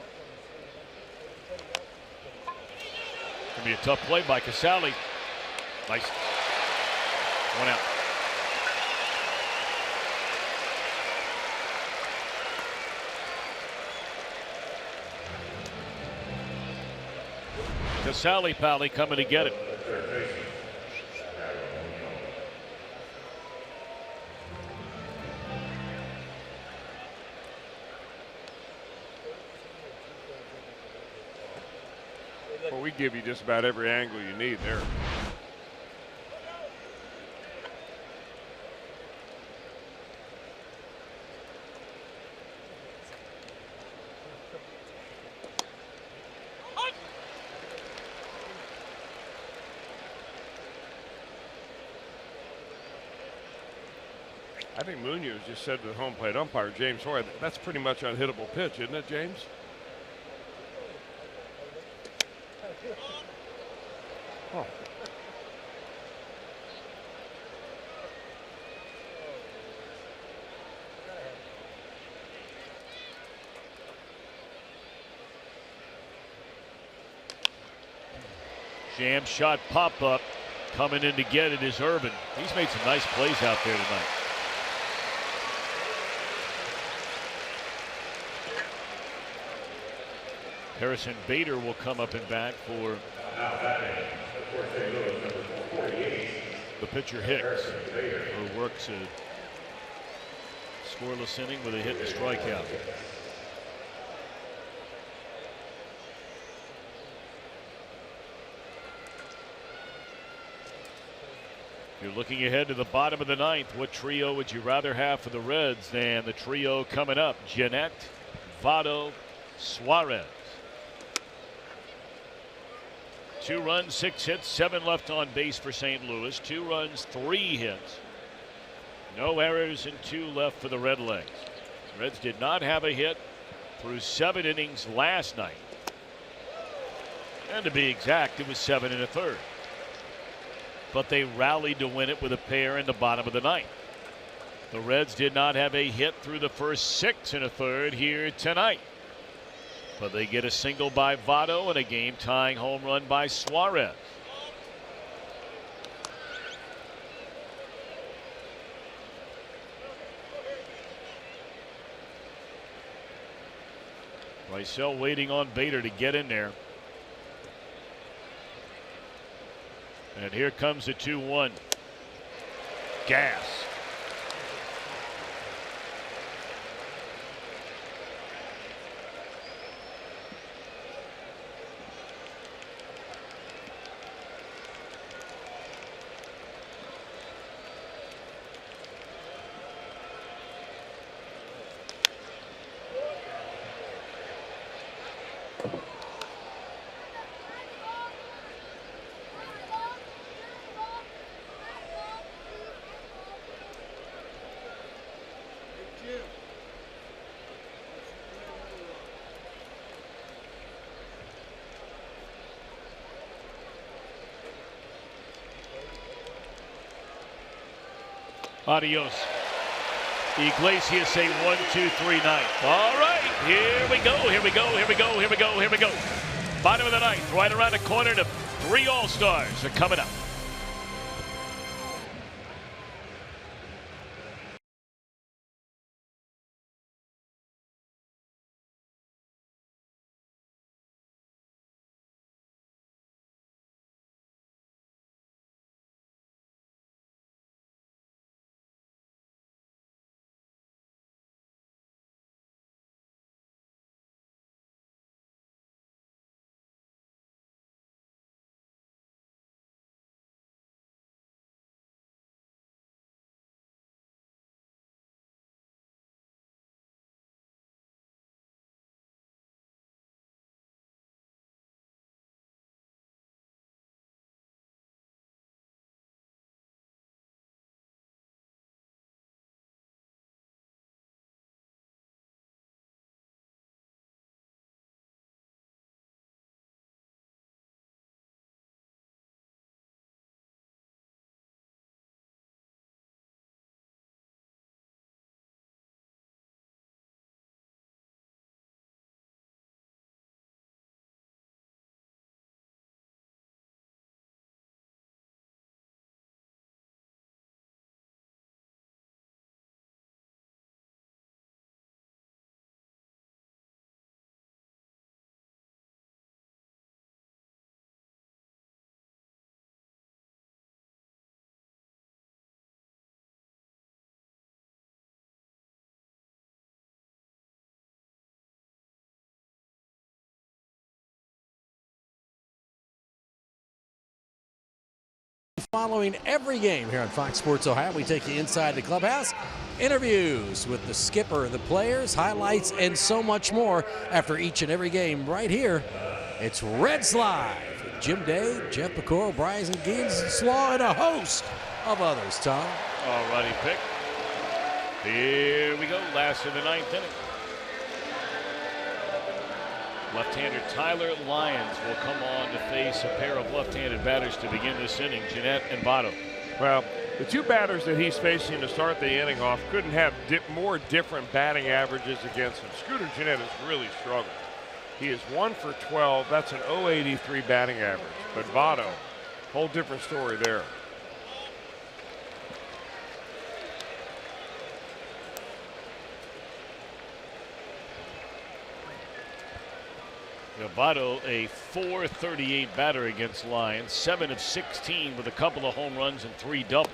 Gonna be a tough play by Casale. Nice. 1 out. Casale Pally coming to get it. Well, we give you just about every angle you need there. I think Munoz just said to the home plate umpire, James Hoy, that's pretty much unhittable pitch, isn't it, James? Oh. Jam shot pop up. Coming in to get it is Urban. He's made some nice plays out there tonight. Harrison Bader will come up and back for the pitcher Hicks, who works a scoreless inning with a hit and a strikeout. You're looking ahead to the bottom of the 9th. What trio would you rather have for the Reds than the trio coming up? Jeanette, Votto, Suarez. 2 runs, 6 hits, 7 left on base for St. Louis. 2 runs, 3 hits. No errors and 2 left for the Redlegs. Reds did not have a hit through 7 innings last night. And to be exact, it was 7 1/3. But they rallied to win it with a pair in the bottom of the 9th. The Reds did not have a hit through the first 6 1/3 here tonight. But they get a single by Votto and a game-tying home run by Suarez. Rysell waiting on Bader to get in there. And here comes the 2-1. Gas. Adios. Iglesias say 1, 2, 3, 9. All right, here we go, here we go, here we go, here we go, here we go. Bottom of the ninth, right around the corner to 3 All-Stars are coming up. Following every game here on Fox Sports Ohio, we take you inside the clubhouse, interviews with the skipper, the players, highlights, and so much more after each and every game right here. It's Reds Live with Jim Day, Jeff Pecoro, Bryson Gaines, Slaw, and a host of others, Tom. All righty, pick. Here we go, last of the ninth inning. Left-hander Tyler Lyons will come on to face a pair of left-handed batters to begin this inning, Jeanette and Votto. Well, the two batters that he's facing to start the inning off couldn't have more different batting averages against him. Scooter Jeanette has really struggled. He is 1 for 12. That's an .083 batting average. But Votto, whole different story there. Votto, a .438 batter against Lyons, 7 of 16 with a couple of home runs and 3 doubles.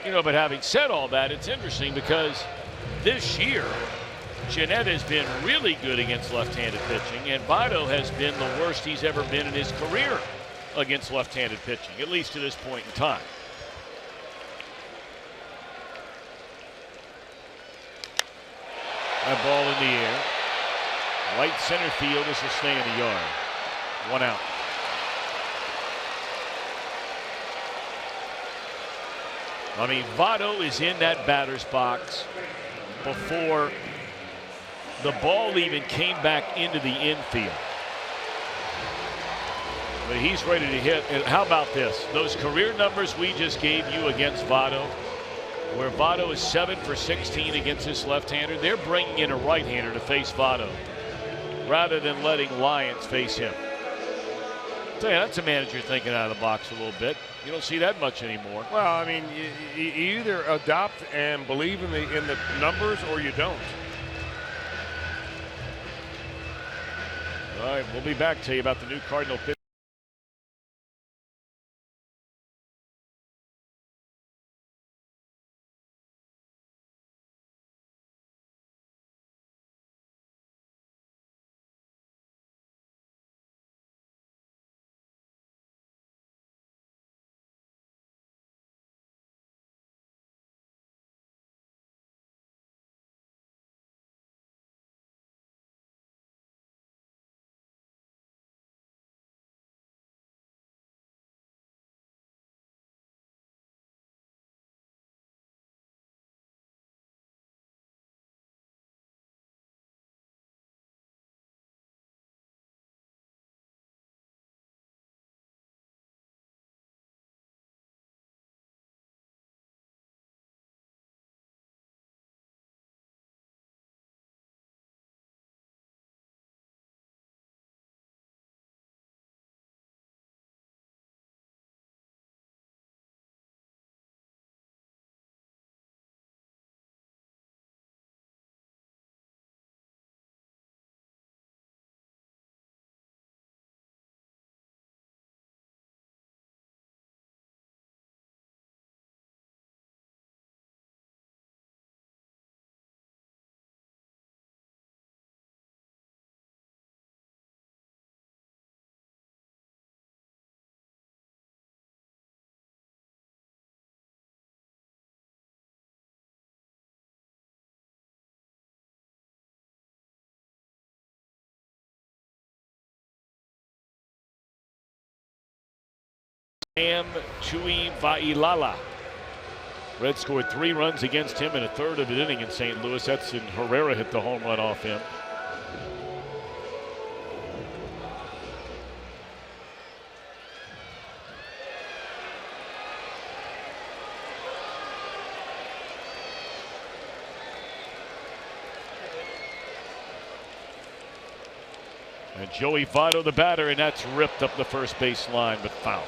But having said all that, it's interesting because this year, Jeanette has been really good against left-handed pitching, and Votto has been the worst he's ever been in his career against left-handed pitching, at least to this point in time. That ball in the air. Right center field is to stay in the yard. 1 out. I mean, Votto is in that batter's box before the ball even came back into the infield. But he's ready to hit. And how about this? Those career numbers we just gave you against Votto, where Votto is 7 for 16 against this left-hander, they're bringing in a right-hander to face Votto rather than letting Lyons face him. I'll tell you, that's a manager thinking out of the box a little bit. You don't see that much anymore. Well, I mean, you either adopt and believe in the numbers or you don't. All right, we'll be back to you about the new Cardinal pitch. Sam Tuivailala. Reds scored 3 runs against him in a third of an inning in St. Louis. Edson Herrera hit the home run off him. And Joey Votto the batter, and that's ripped up the first base line, but foul.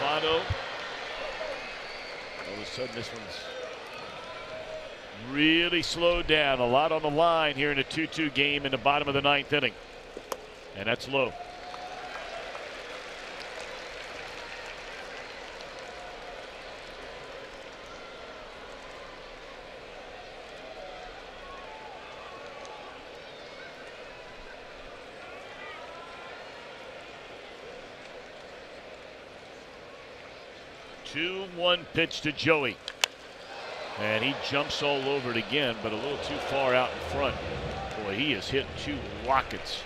Votto. All of a sudden, this one's really slowed down. A lot on the line here in a 2-2 game in the bottom of the 9th inning. And that's low. One pitch to Joey, and he jumps all over it again, but a little too far out in front. Boy, he has hit 2 rockets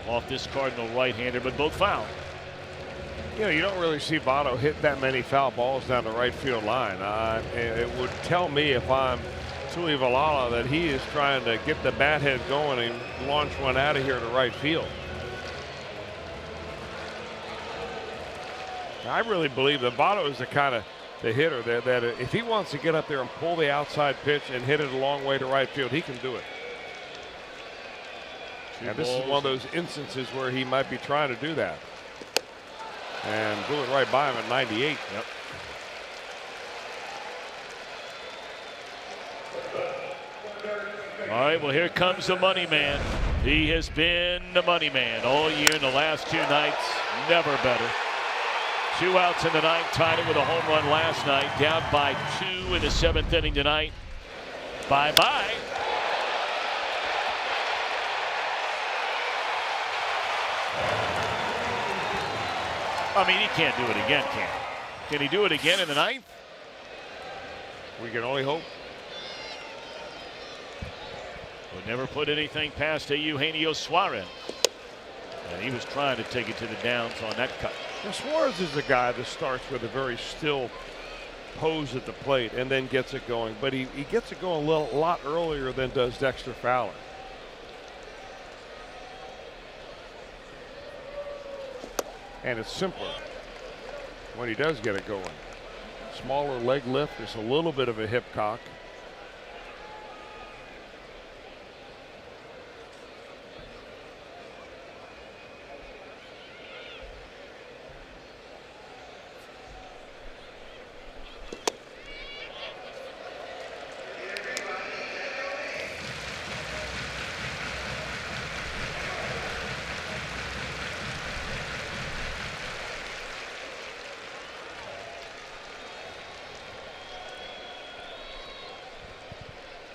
off this Cardinal right-hander, but both foul. You know, you don't really see Votto hit that many foul balls down the right field line. It would tell me, if I'm Tuivailala, that he is trying to get the bat head going and launch one out of here to right field. I really believe that Votto is the kind of the hitter that if he wants to get up there and pull the outside pitch and hit it a long way to right field, he can do it. And this is one of those instances where he might be trying to do that. And blew it right by him at 98. Yep. All right, well, here comes the money man. He has been the money man all year in the last 2 nights. Never better. 2 outs in the 9th, tied it with a home run last night. Down by 2 in the 7th inning tonight. Bye-bye. I mean, he can't do it again, can he? Can he do it again in the 9th? We can only hope. Would never put anything past Eugenio Suarez. And he was trying to take it to the downs on that cut. Now, Suarez is a guy that starts with a very still pose at the plate and then gets it going. But he gets it going a lot earlier than does Dexter Fowler. And it's simpler when he does get it going. Smaller leg lift, just a little bit of a hip cock.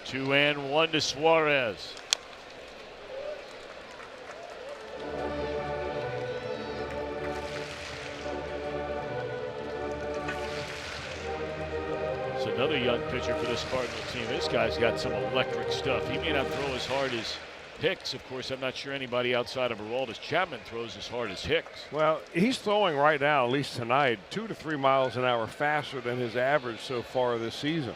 Two and one to Suarez. It's another young pitcher for this Cardinal team. This guy's got some electric stuff. He may not throw as hard as Hicks. Of course, I'm not sure anybody outside of Aroldis Chapman throws as hard as Hicks. Well, he's throwing right now, at least tonight, 2 to 3 miles an hour faster than his average so far this season.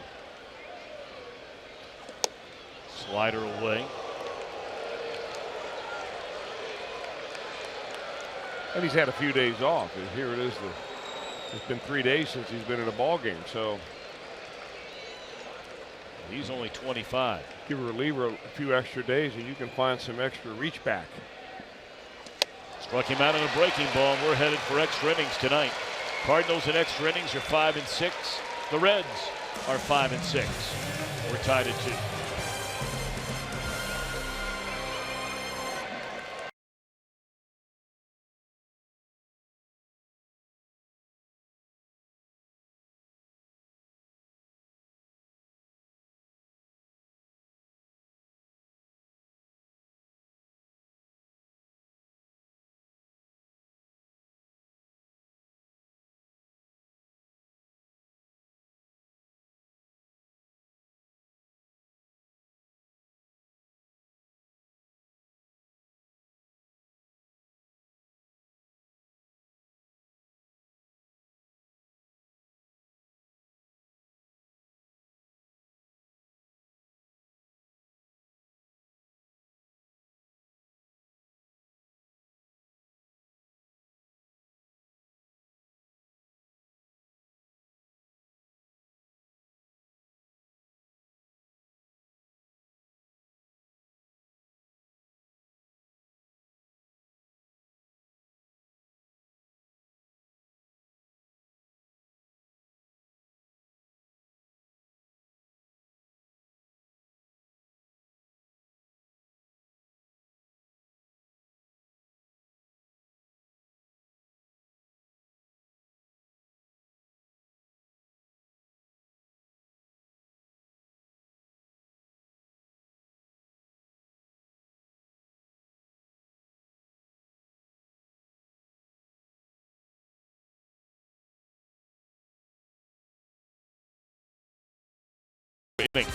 Slider away. And he's had a few days off. And here it is. It's been 3 days since he's been in a ball game. So he's only 25. Give a reliever a few extra days, and you can find some extra reach back. Struck him out on a breaking ball. We're headed for extra innings tonight. Cardinals in extra innings are 5-6. The Reds are 5-6. We're tied at 2. Innings.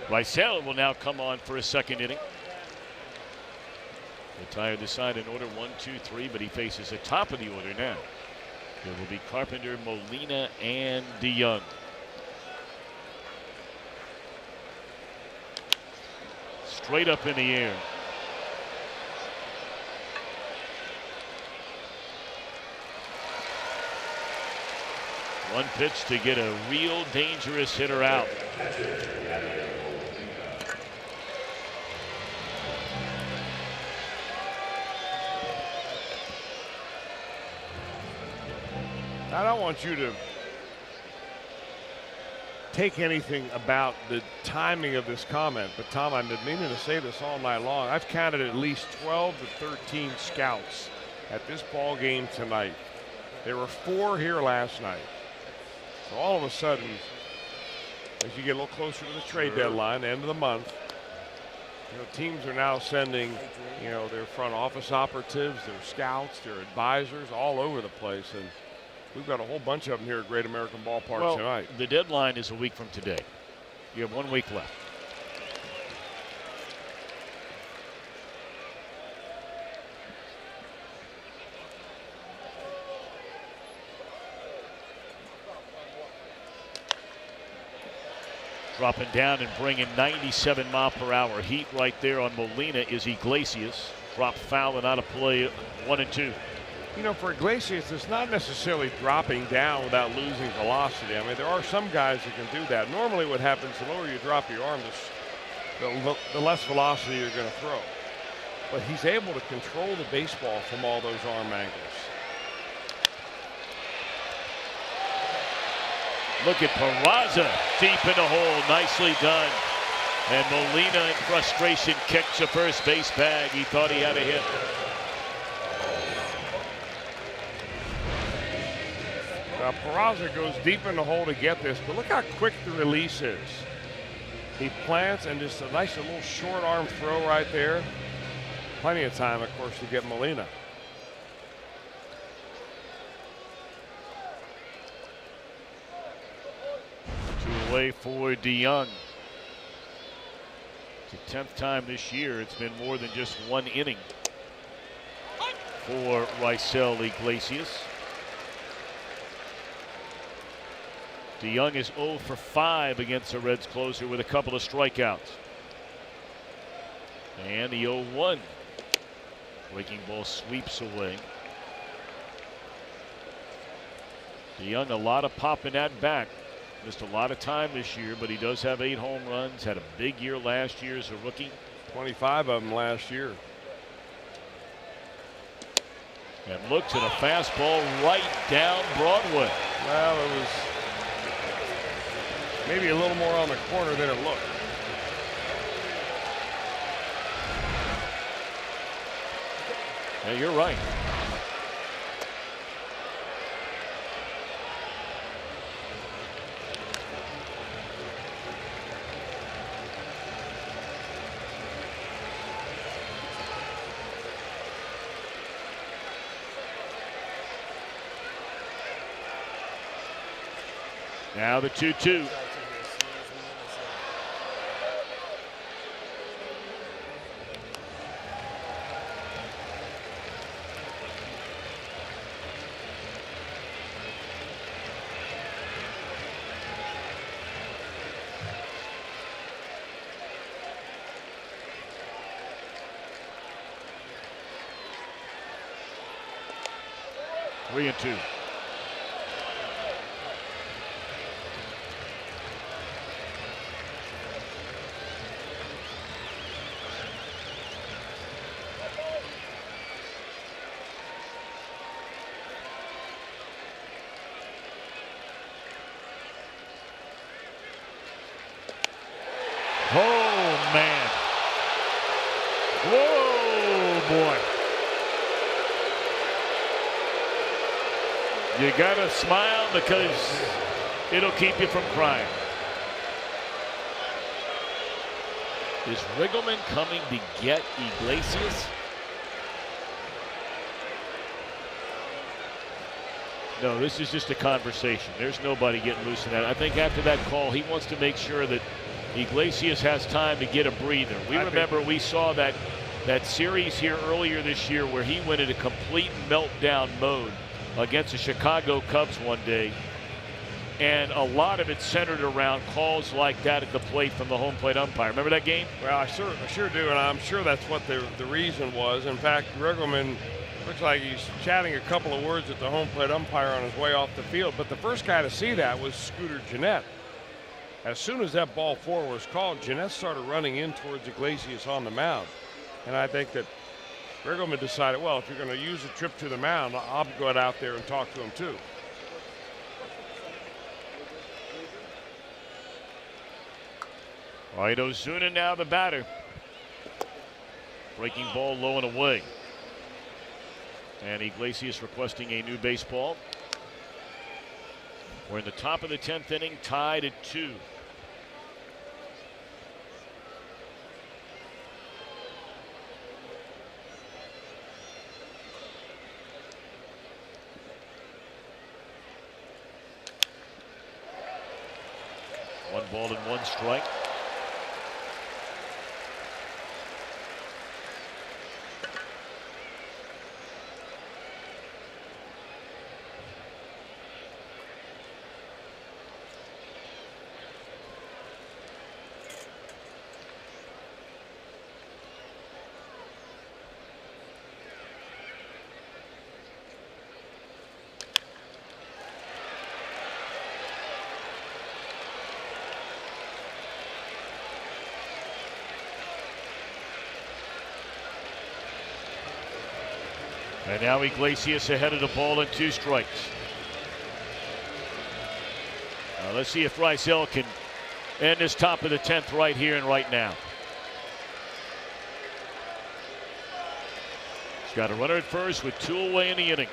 Rysel will now come on for a second inning. The tie this side in order 1, 2, 3, but he faces the top of the order now. It will be Carpenter, Molina, and DeYoung. Straight up in the air. One pitch to get a real dangerous hitter out. I don't want you to take anything about the timing of this comment, but Tom, I've been meaning to say this all night long. I've counted at least 12 to 13 scouts at this ball game tonight. There were 4 here last night. So all of a sudden, as you get a little closer to the trade deadline, the end of the month, you know, teams are now sending, you know, their front office operatives, their scouts, their advisors all over the place. And we've got a whole bunch of them here at Great American Ballpark tonight. The deadline is a week from today. You have 1 week left. Dropping down and bringing 97-mile-per-hour heat right there on Molina is Iglesias. Dropped foul and out of play, 1 and 2. You know, for Iglesias, it's not necessarily dropping down without losing velocity. I mean, there are some guys who can do that. Normally what happens, the lower you drop your arm, the less velocity you're going to throw. But he's able to control the baseball from all those arm angles. Look at Peraza deep in the hole. Nicely done. And Molina in frustration kicks a first base bag. He thought he had a hit. Now Peraza goes deep in the hole to get this, but look how quick the release is. He plants and just a nice little short arm throw right there. Plenty of time, of course, to get Molina. Away for DeYoung. It's the 10th time this year it's been more than just 1 inning. for Raisel Iglesias. DeYoung is 0 for 5 against the Reds closer with a couple of strikeouts. And the 0-1. Breaking ball sweeps away. DeYoung, a lot of pop in that back. Missed a lot of time this year, but he does have 8 home runs. Had a big year last year as a rookie. 25 of them last year. And looks at a fastball right down Broadway. Well, it was maybe a little more on the corner than it looked. Yeah, you're right. Now the 2-2. Three and 2. Oh, man. Whoa, boy. You got to smile because it'll keep you from crying. Is Riggleman coming to get Iglesias? No, this is just a conversation. There's nobody getting loose in that. I think after that call, he wants to make sure that Iglesias has time to get a breather. We saw that series here earlier this year where he went into complete meltdown mode against the Chicago Cubs one day. And a lot of it centered around calls like that at the plate from the home plate umpire. Remember that game? Well, I sure do, and I'm sure that's what the reason was. In fact, Riggleman looks like he's chatting a couple of words at the home plate umpire on his way off the field. But the first guy to see that was Scooter Gennett. As soon as that ball 4 was called, Gennett started running in towards Iglesias on the mound. And I think that Riggleman decided, well, if you're going to use a trip to the mound, I'll go out there and talk to him too. All right, Ozuna now the batter. Breaking ball low and away. And Iglesias requesting a new baseball. We're in the top of the 10th inning, tied at 2. One ball and one strike. And now Iglesias ahead of the ball and 2 strikes. Let's see if Raisel can end this top of the 10th right here and right now. He's got a runner at first with 2 away in the inning.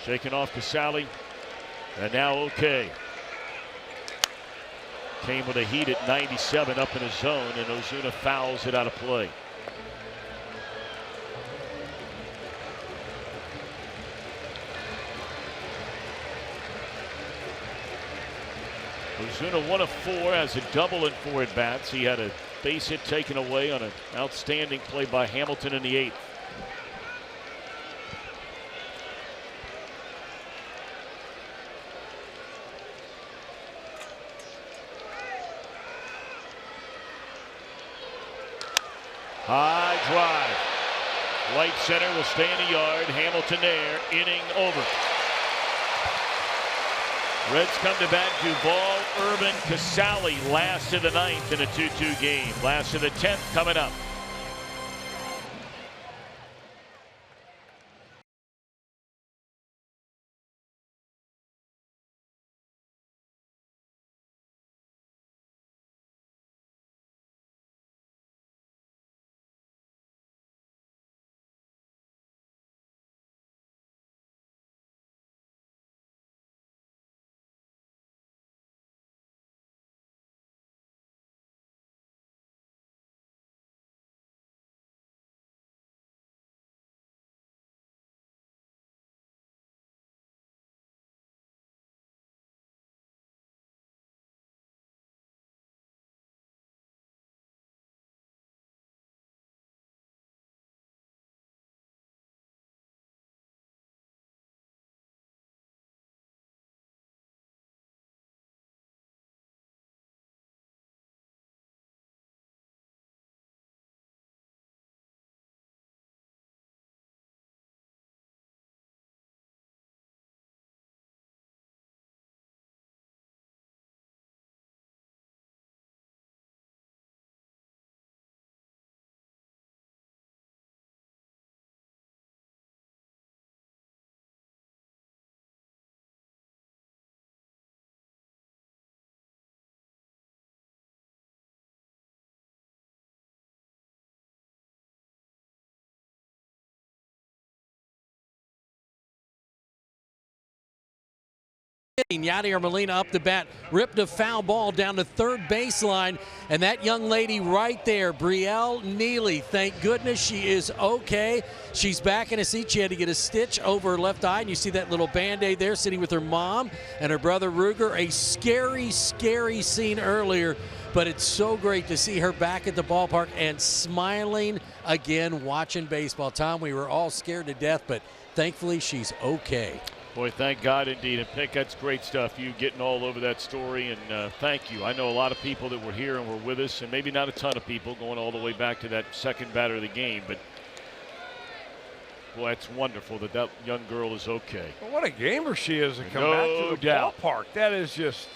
Shaking off Casale. And now okay. Came with a heat at 97 up in his zone, and Ozuna fouls it out of play. Ozuna 1 of 4 has a double in 4 at bats. He had a base hit taken away on an outstanding play by Hamilton in the 8th. High drive. Right center will stay in the yard. Hamilton there. Inning over. Reds come to bat. Duvall, Urban, Casale last of the 9th in a 2-2 game. Last of the 10th coming up. Yadier Molina up the bat, ripped a foul ball down the third baseline, and that young lady right there, Brielle Neely, thank goodness she is okay. She's back in a seat. She had to get a stitch over her left eye, and you see that little Band-Aid there sitting with her mom and her brother Ruger. A scary, scary scene earlier, but it's so great to see her back at the ballpark and smiling again watching baseball. Tom, we were all scared to death, but thankfully she's okay. Boy, thank God indeed. And Pick, that's great stuff. You getting all over that story, and thank you. I know a lot of people that were here and were with us, and maybe not a ton of people going all the way back to that second batter of the game, but boy, it's wonderful that that young girl is okay. Well, what a gamer she is to come No back to the doubt. ballpark. That is just,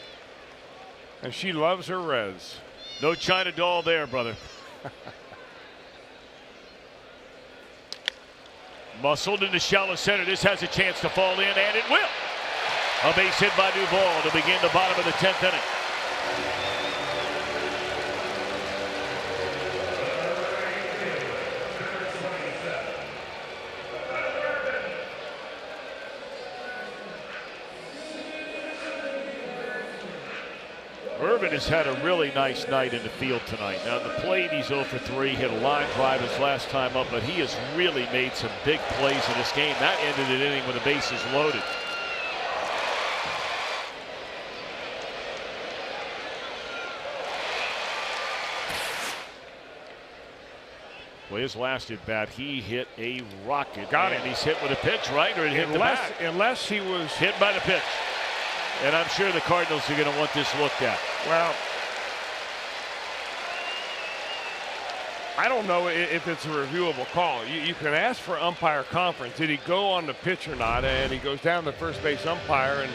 and she loves her Reds. No China doll there, brother. Muscled into shallow center. This has a chance to fall in, and it will. A base hit by Duvall to begin the bottom of the 10th inning. Urban has had a really nice night in the field tonight. Now, the plate, he's 0 for 3, hit a line drive his last time up, but he has really made some big plays in this game. That ended an inning with the bases loaded. Well, his last at bat, he hit a rocket. Got and it. he's hit with a pitch, right? Or it hit the bat? Unless he was Hit by the pitch. And I'm sure the Cardinals are going to want this looked at. Well, I don't know if it's a reviewable call. You can ask for umpire conference. Did he go on the pitch or not? And he goes down to the first base umpire, and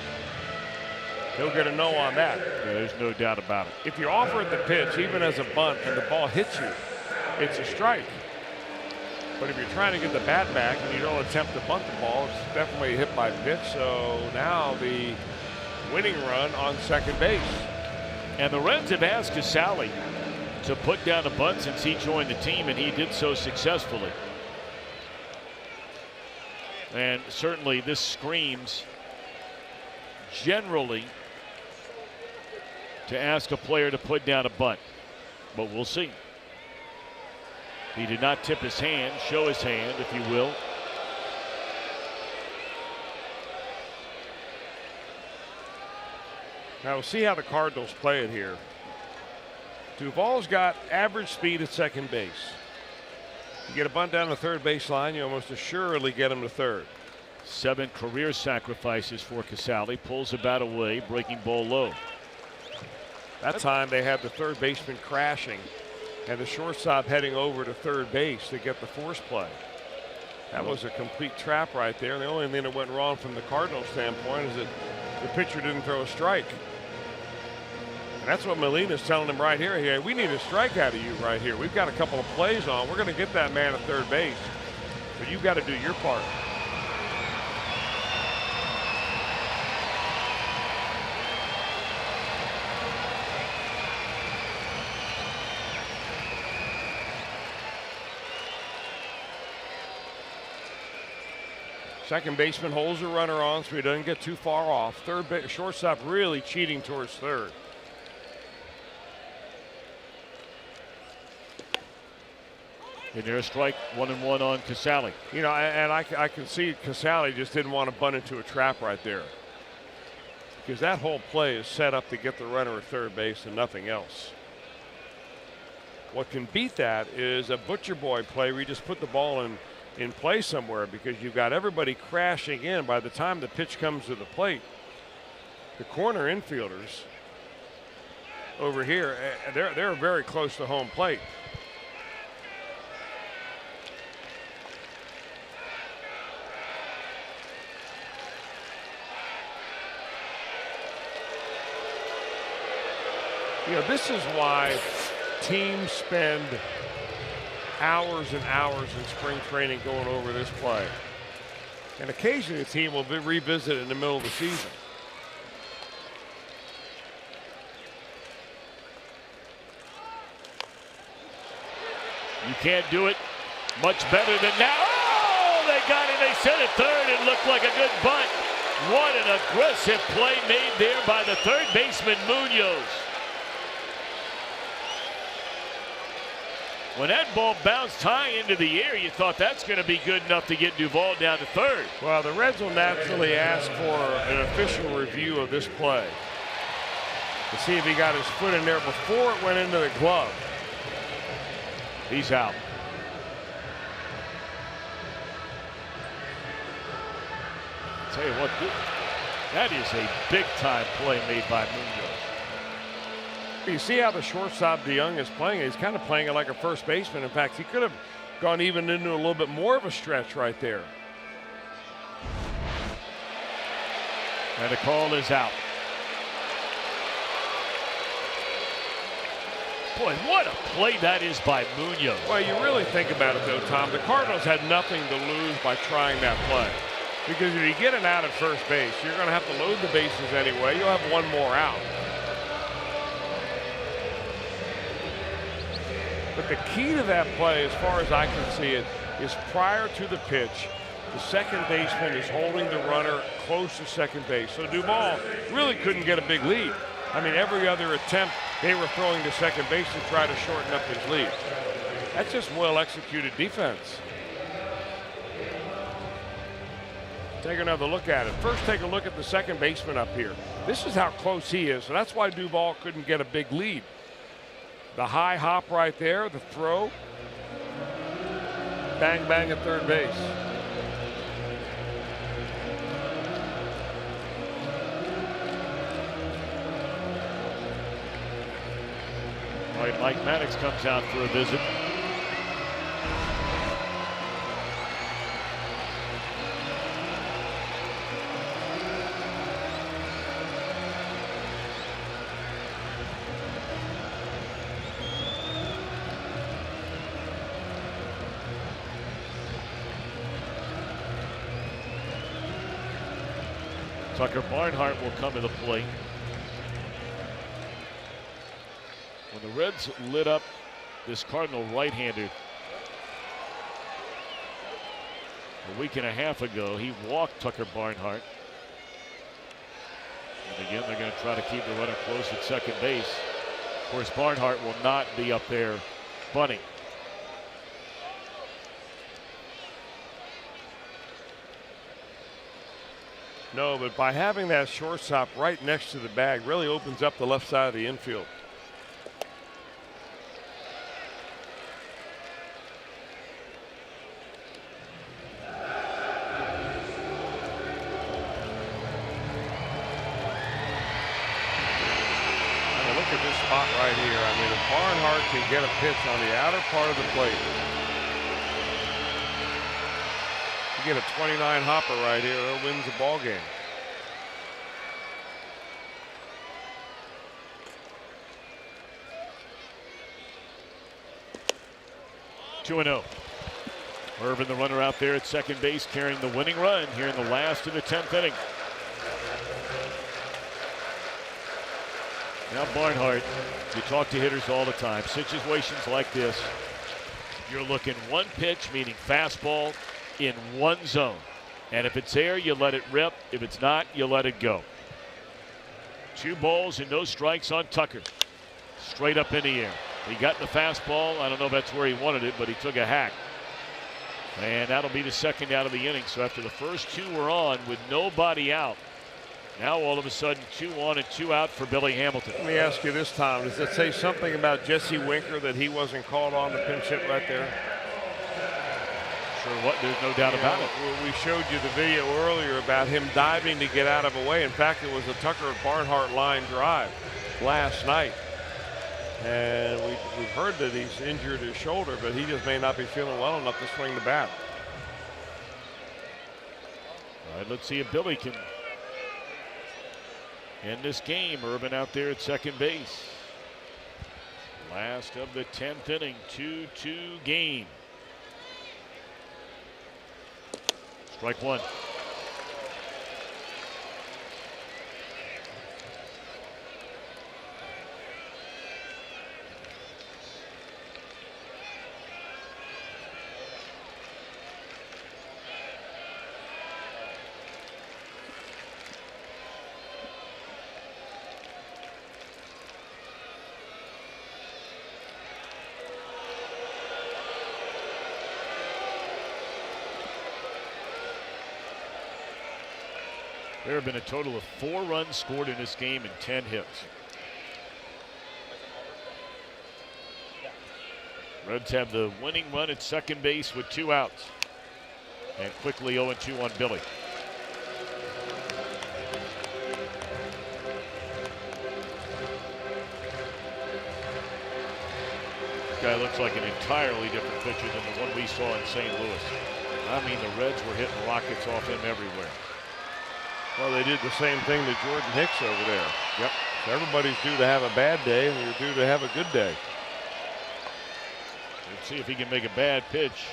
he'll get a no on that. Yeah, there's no doubt about it. If you offer it the pitch, even as a bunt, and the ball hits you, it's a strike. But if you're trying to get the bat back and you don't attempt to bunt the ball, it's definitely a hit by pitch. So now the winning run on second base. And the Reds have asked Casale to put down a bunt since he joined the team, and he did so successfully. And certainly this screams generally to ask a player to put down a bunt, but we'll see. He did not tip his hand, show his hand, if you will. Now we'll see how the Cardinals play it here. Duvall's got average speed at second base. You get a bunt down the third baseline, you almost assuredly get him to third. 7 career sacrifices for Casale. Pulls the bat away, breaking ball low. That time they had the third baseman crashing and the shortstop heading over to third base to get the force play. That was a complete trap right there. The only thing that went wrong from the Cardinals standpoint is that the pitcher didn't throw a strike. And that's what Molina's telling him right here. Hey, we need a strike out of you right here. We've got a couple of plays on. We're going to get that man at third base, but you've got to do your part. Second baseman holds a runner on so he doesn't get too far off. Shortstop really cheating towards third. And there's a strike, 1-1 on Casale. You know, and I can see Casale just didn't want to bunt into a trap right there, because that whole play is set up to get the runner at third base and nothing else. What can beat that is a butcher boy play where you just put the ball in play somewhere, because you've got everybody crashing in. By the time the pitch comes to the plate, the corner infielders over here, they're very close to home plate. You know, this is why teams spend hours and hours in spring training going over this play. And occasionally the team will revisit it in the middle of the season. You can't do it much better than now. Oh, they got it. They sent it third. It looked like a good bunt. What an aggressive play made there by the third baseman, Munoz. When that ball bounced high into the air, you thought that's going to be good enough to get Duvall down to third. Well, the Reds will naturally ask for an official review of this play to see if he got his foot in there before it went into the glove. He's out. I'll tell you what, that is a big-time play made by Munoz. You see how the shortstop DeYoung is playing. He's kind of playing it like a first baseman. In fact, he could have gone even into a little bit more of a stretch right there. And the call is out. Boy, what a play that is by Munoz. Well, you really think about it, though, Tom. The Cardinals had nothing to lose by trying that play, because if you get it out at first base, you're going to have to load the bases anyway. You'll have one more out. But the key to that play, as far as I can see it, is prior to the pitch, the second baseman is holding the runner close to second base. So Duvall really couldn't get a big lead. I mean, every other attempt, they were throwing to second base to try to shorten up his lead. That's just well-executed defense. Take another look at it. First, take a look at the second baseman up here. This is how close he is, so that's why Duvall couldn't get a big lead. The high hop right there, the throw. Bang, bang at third base. All right, Mike Maddox comes out for a visit. Tucker Barnhart will come to the plate. When the Reds lit up this Cardinal right-hander a week and a half ago, he walked Tucker Barnhart. And again, they're going to try to keep the runner close at second base. Of course, Barnhart will not be up there bunting. No, but by having that shortstop right next to the bag really opens up the left side of the infield. Look at this spot right right here. I mean, if Barnhart can get a pitch on the outer part of the plate, you get a 29 hopper right here, that wins the ball game. Two and 0. Irvin, the runner out there at second base, carrying the winning run here in the last of the 10th inning. Now Barnhart, you talk to hitters all the time. Situations like this, you're looking one pitch, meaning fastball, in one zone. And if it's there, you let it rip. If it's not, you let it go. 2 balls and no strikes on Tucker. Straight up in the air. He got the fastball. I don't know if that's where he wanted it, but he took a hack. And that'll be the second out of the inning. So after the first 2 were on with nobody out, now all of a sudden 2 on and 2 out for Billy Hamilton. Let me ask you this, Tom. Does it say something about Jesse Winker that he wasn't called on the pinch hit right there? Sure, what? There's no doubt about it. We showed you the video earlier about him diving to get out of a way. In fact, it was a Tucker Barnhart line drive last night. And we've heard that he's injured his shoulder, but he just may not be feeling well enough to swing the bat. All right, let's see if Billy can end this game. Irvin out there at second base. Last of the 10th inning, 2-2 game. Strike one. There have been a total of 4 runs scored in this game and 10 hits. Reds have the winning run at second base with 2 outs. And quickly 0-2 on Billy. This guy looks like an entirely different pitcher than the one we saw in St. Louis. I mean, the Reds were hitting rockets off him everywhere. Well, they did the same thing to Jordan Hicks over there. Yep. So everybody's due to have a bad day, and you're due to have a good day. Let's see if he can make a bad pitch.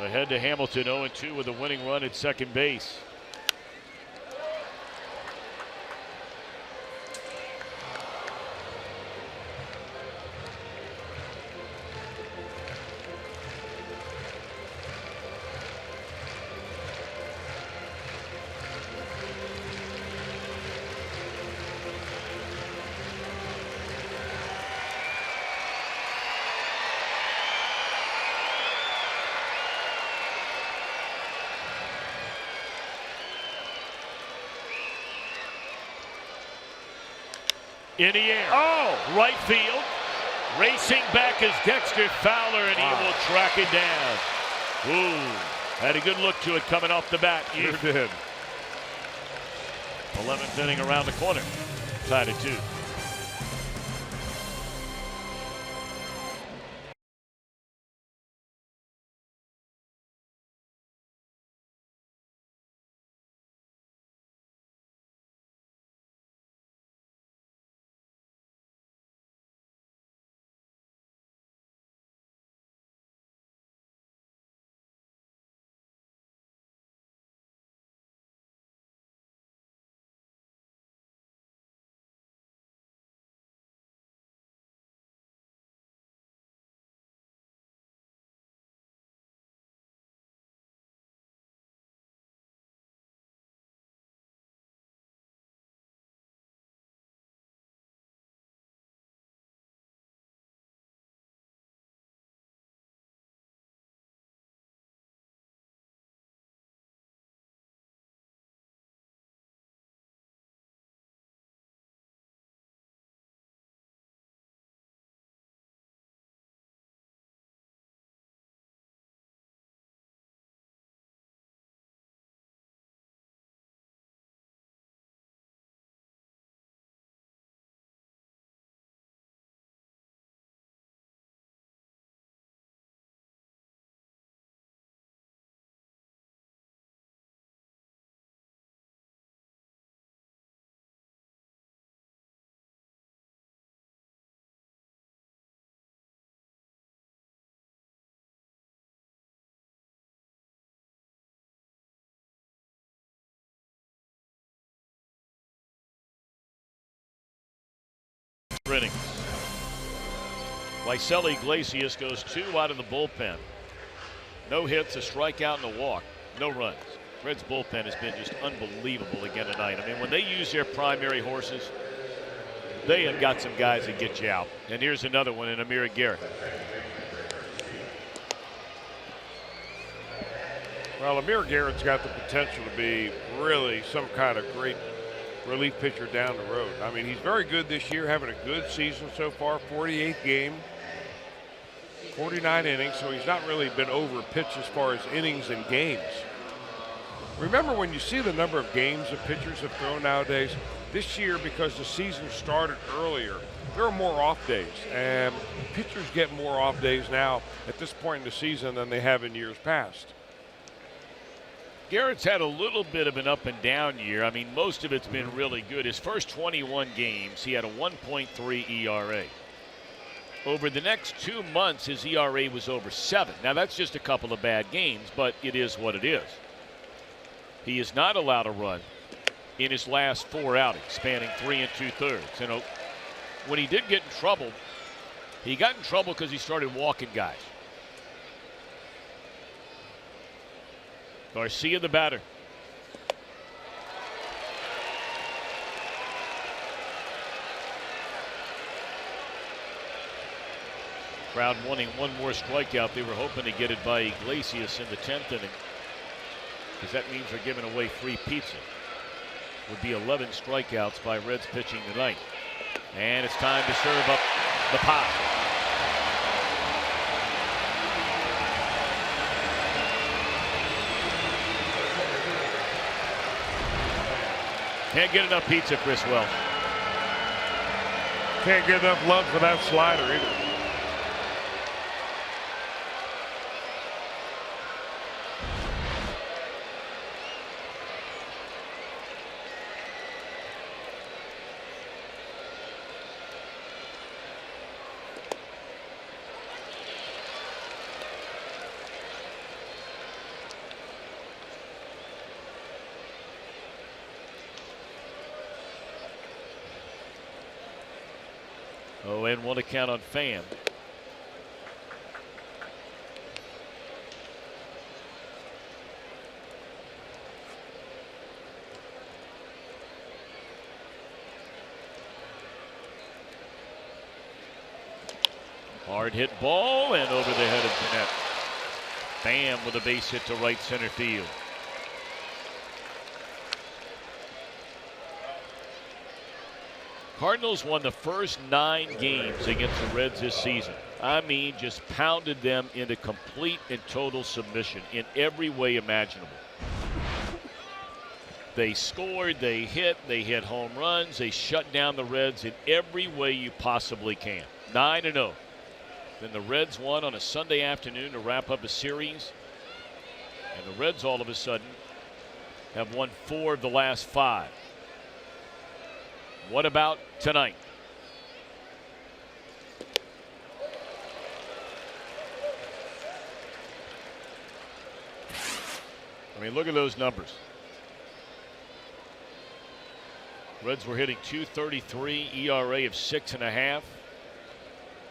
Ahead to Hamilton, 0-2 with a winning run at second base. In the air. Oh, right field. Racing back is Dexter Fowler, and he will track it down. Ooh, had a good look to it coming off the bat. Sure did. 11th inning around the corner. Tied at 2. extra innings. Lysel Iglesias goes 2 out of the bullpen. No hits, a strikeout, and a walk. No runs. Reds bullpen has been just unbelievable again tonight. I mean, when they use their primary horses, they have got some guys that get you out. And here's another one in Amir Garrett. Well, Amir Garrett's got the potential to be really some kind of great relief pitcher down the road. I mean, he's very good this year, having a good season so far, 48th game, 49 innings, so he's not really been over-pitched as far as innings and games. Remember, when you see the number of games that pitchers have thrown nowadays, this year, because the season started earlier, there are more off days, and pitchers get more off days now at this point in the season than they have in years past. Garrett's had a little bit of an up and down year. I mean, most of it's been really good. His first 21 games, he had a 1.3 ERA. Over the next 2 months, his ERA was over 7. Now, that's just a couple of bad games, but it is what it is. He is not allowed a run in his last 4 outings, spanning 3 2/3. You know, when he did get in trouble, he got in trouble because he started walking guys. Garcia, the batter. Crowd wanting one more strikeout. They were hoping to get it by Iglesias in the 10th inning, because that means they're giving away free pizza. Would be 11 strikeouts by Reds pitching tonight. And it's time to serve up the pie. Can't get enough pizza, Chris Wells. Can't get enough love for that slider either. Oh, and 1 account on Pham. Hard hit ball and over the head of Jeanette. Pham with a base hit to right center field. Cardinals won the first 9 games against the Reds this season. I mean, just pounded them into complete and total submission in every way imaginable. They scored, they hit home runs, they shut down the Reds in every way you possibly can. 9-0. Then the Reds won on a Sunday afternoon to wrap up a series. And the Reds all of a sudden have won 4 of the last 5. What about tonight? I mean, look at those numbers. Reds were hitting .233, ERA of 6.5.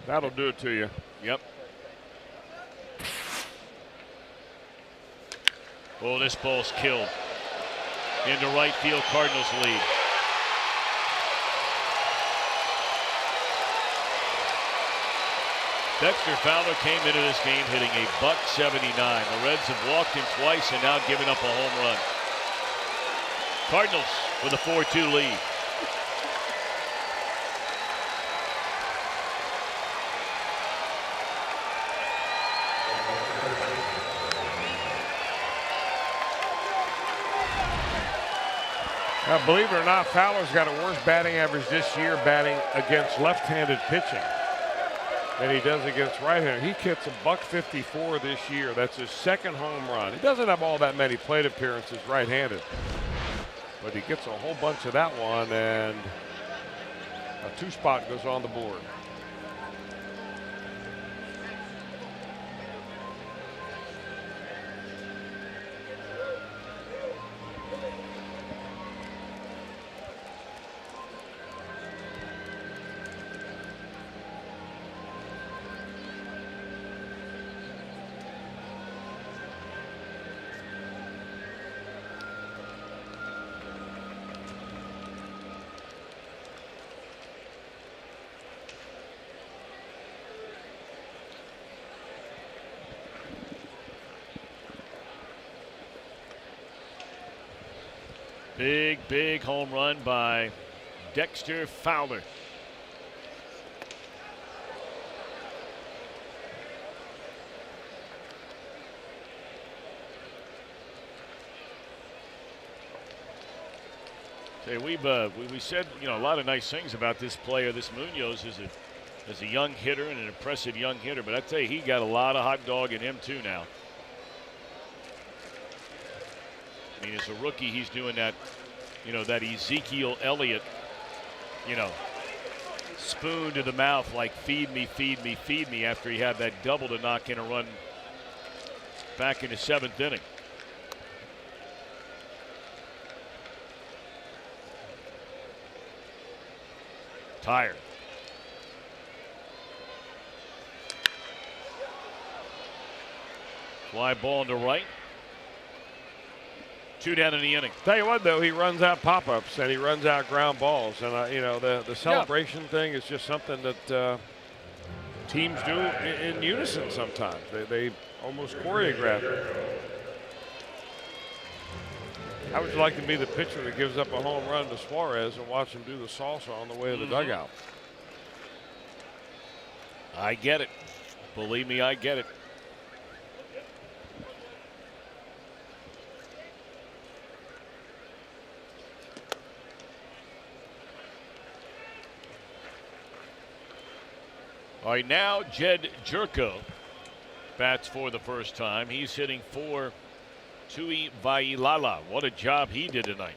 That'll do it to you. Yep. Oh, this ball's killed. Into right field, Cardinals lead. Dexter Fowler came into this game hitting a .179. The Reds have walked him twice and now given up a home run. Cardinals with a 4-2 lead. Now, believe it or not, Fowler's got a worse batting average this year batting against left-handed pitching than he does against right-handed. He hits a .154 this year. That's his 2nd home run. He doesn't have all that many plate appearances right-handed, but he gets a whole bunch of that one, and a 2-spot goes on the board. Big home run by Dexter Fowler. Hey, we said, you know, a lot of nice things about this player. This Munoz is a young hitter and an impressive young hitter, but I tell you, he got a lot of hot dog in him too now. I mean, as a rookie, he's doing that, you know, that Ezekiel Elliott, you know, spoon to the mouth, like feed me, feed me, feed me, after he had that double to knock in a run back in the 7th inning. Tired. Fly ball into right. 2 down in the inning. Tell you what, though, he runs out pop-ups and he runs out ground balls, and you know, the celebration thing is just something that teams do in unison sometimes. They almost choreograph it. How would you like to be the pitcher that gives up a home run to Suarez and watch him do the salsa on the way to the dugout? I get it. Believe me, I get it. All right, now Jed Jerko bats for the first time. He's hitting for Tui Vailala. What a job he did tonight.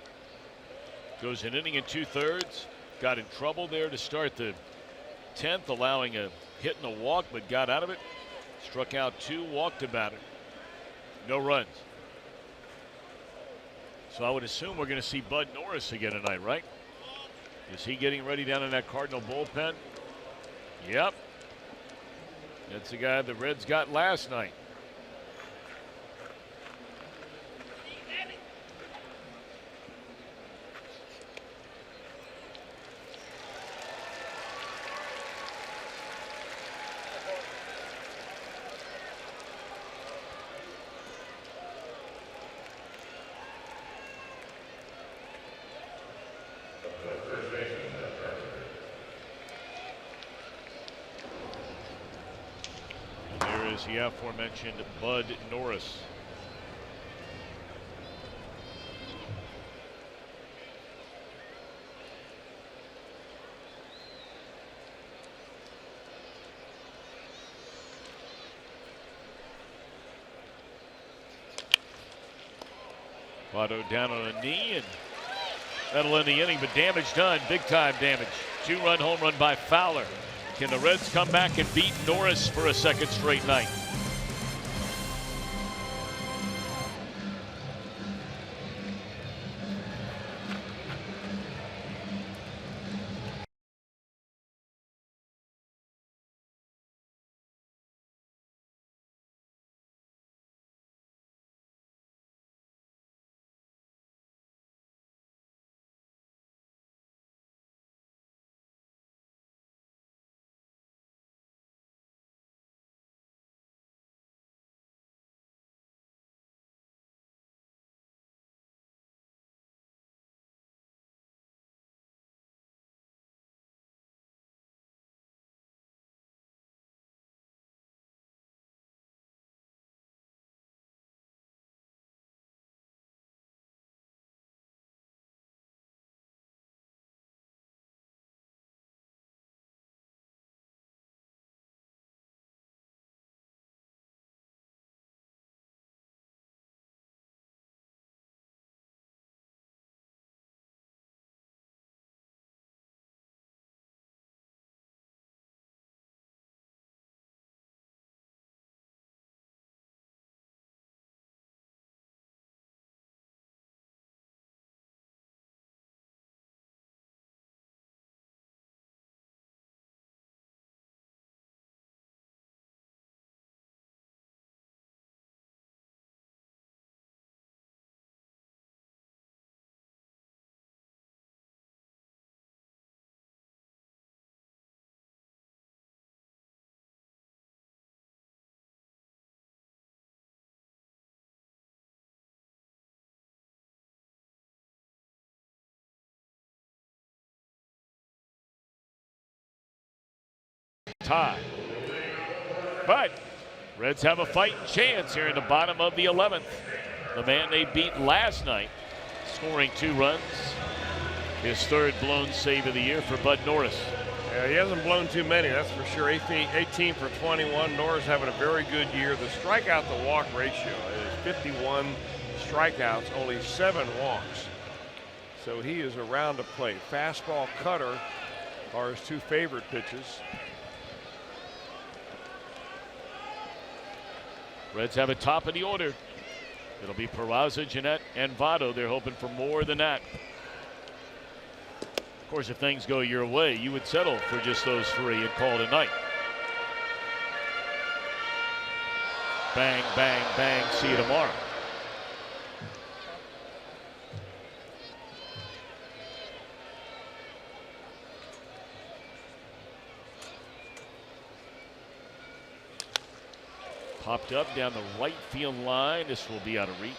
Goes an inning and 2/3. Got in trouble there to start the 10th, allowing a hit and a walk, but got out of it. Struck out 2, walked a batter. No runs. So I would assume we're going to see Bud Norris again tonight, right? Is he getting ready down in that Cardinal bullpen? Yep. That's the guy the Reds got last night. The aforementioned Bud Norris. Votto down on a knee, and that'll end the inning, but damage done, big time damage. 2-run home run by Fowler. Can the Reds come back and beat Norris for a second straight night? tie. But Reds have a fighting chance here in the bottom of the 11th. The man they beat last night, scoring 2 runs. His 3rd blown save of the year for Bud Norris. Yeah, he hasn't blown too many, that's for sure. 18 for 21. Norris having a very good year. The strikeout to walk ratio is 51 strikeouts, only 7 walks. So he is around the plate. Fastball, cutter are his 2 favorite pitches. Reds have a top of the order. It'll be Peraza, Jeanette, and Votto. They're hoping for more than that. Of course, if things go your way, you would settle for just those 3 and call it a night. Bang, bang, bang. See you tomorrow. Popped up down the right field line. This will be out of reach.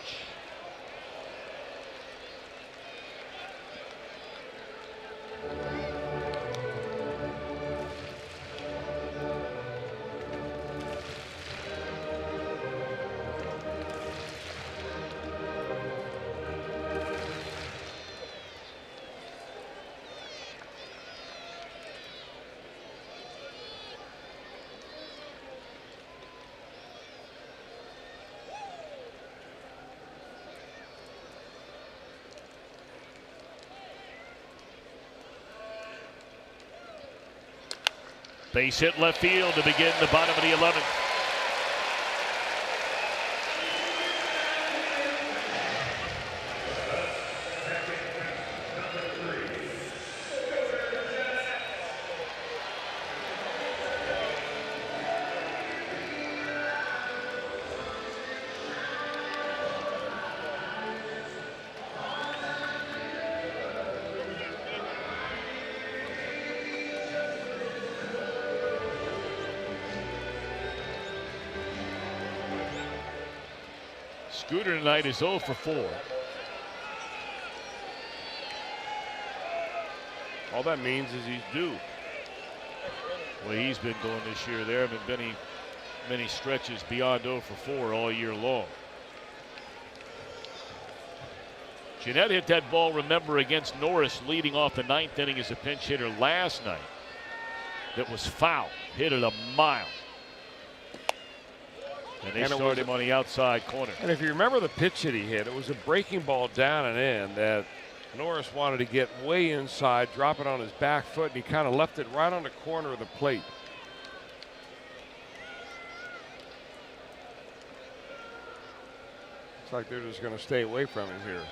Base hit left field to begin the bottom of the 11th. Scooter tonight is 0 for 4. All that means is he's due. Well, he's been going this year. There haven't been many stretches beyond 0 for 4 all year long. Jeanette hit that ball, remember, against Norris leading off the 9th inning as a pinch hitter last night. That was foul. Hit it a mile. And they started him on the outside corner. And if you remember the pitch that he hit, it was a breaking ball down and in that Norris wanted to get way inside, drop it on his back foot, and he kind of left it right on the corner of the plate. Looks like they're just going to stay away from him here.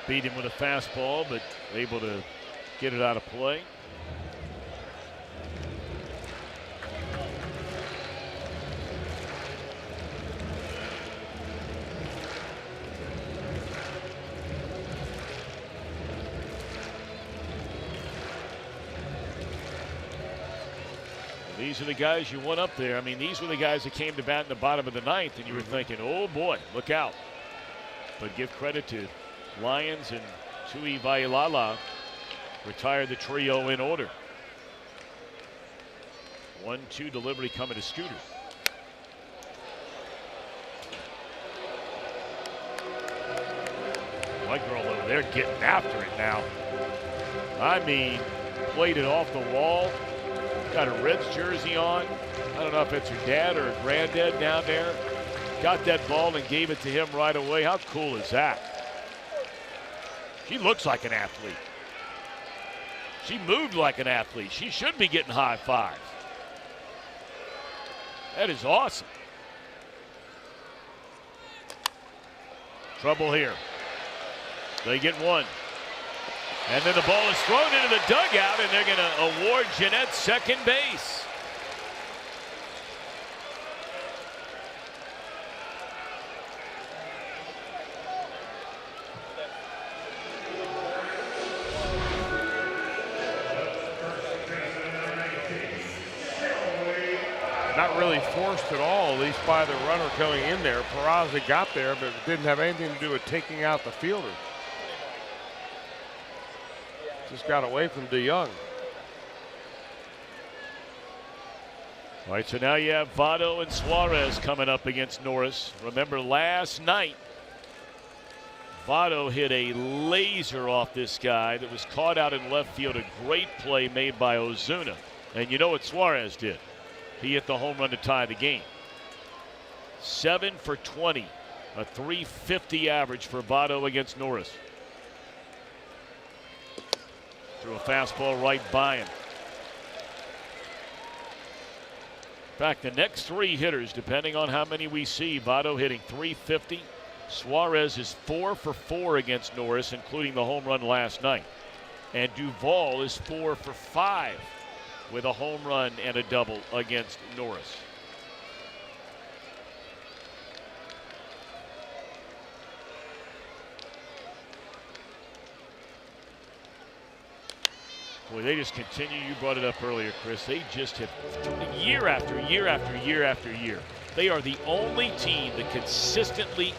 Beat him with a fastball, but able to get it out of play. These are the guys you want up there. I mean, these were the guys that came to bat in the bottom of the 9th, and you were thinking, oh boy, look out. But give credit to Lyons and Tui Vailala, retired the trio in order. 1-2 delivery coming to Scooter. White girl over there getting after it now. I mean, played it off the wall. Got a Reds jersey on. I don't know if it's her dad or her granddad down there. Got that ball and gave it to him right away. How cool is that? She looks like an athlete. She moved like an athlete. She should be getting high fives. That is awesome. Trouble here. They get one. And then the ball is thrown into the dugout, and they're going to award Jeanette second base. Not really forced at all, at least by the runner going in there. Peraza got there, but it didn't have anything to do with taking out the fielder. Just got away from DeYoung. All right, so now you have Votto and Suarez coming up against Norris. Remember last night, Votto hit a laser off this guy that was caught out in left field. A great play made by Ozuna. And you know what Suarez did? He hit the home run to tie the game. 7 for 20, a .350 average for Votto against Norris. Threw a fastball right by him. In fact, the next three hitters, depending on how many we see, Votto hitting .350. Suarez is 4 for 4 against Norris, including the home run last night. And Duvall is 4 for 5 with a home run and a double against Norris. Boy, they just continue. You brought it up earlier, Chris. They just hit year after year after year after year. They are the only team that consistently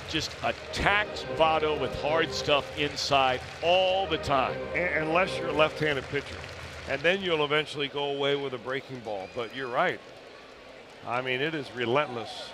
just attacks Votto with hard stuff inside all the time. Unless you're a left-handed pitcher. And then you'll eventually go away with a breaking ball. But you're right. I mean, it is relentless.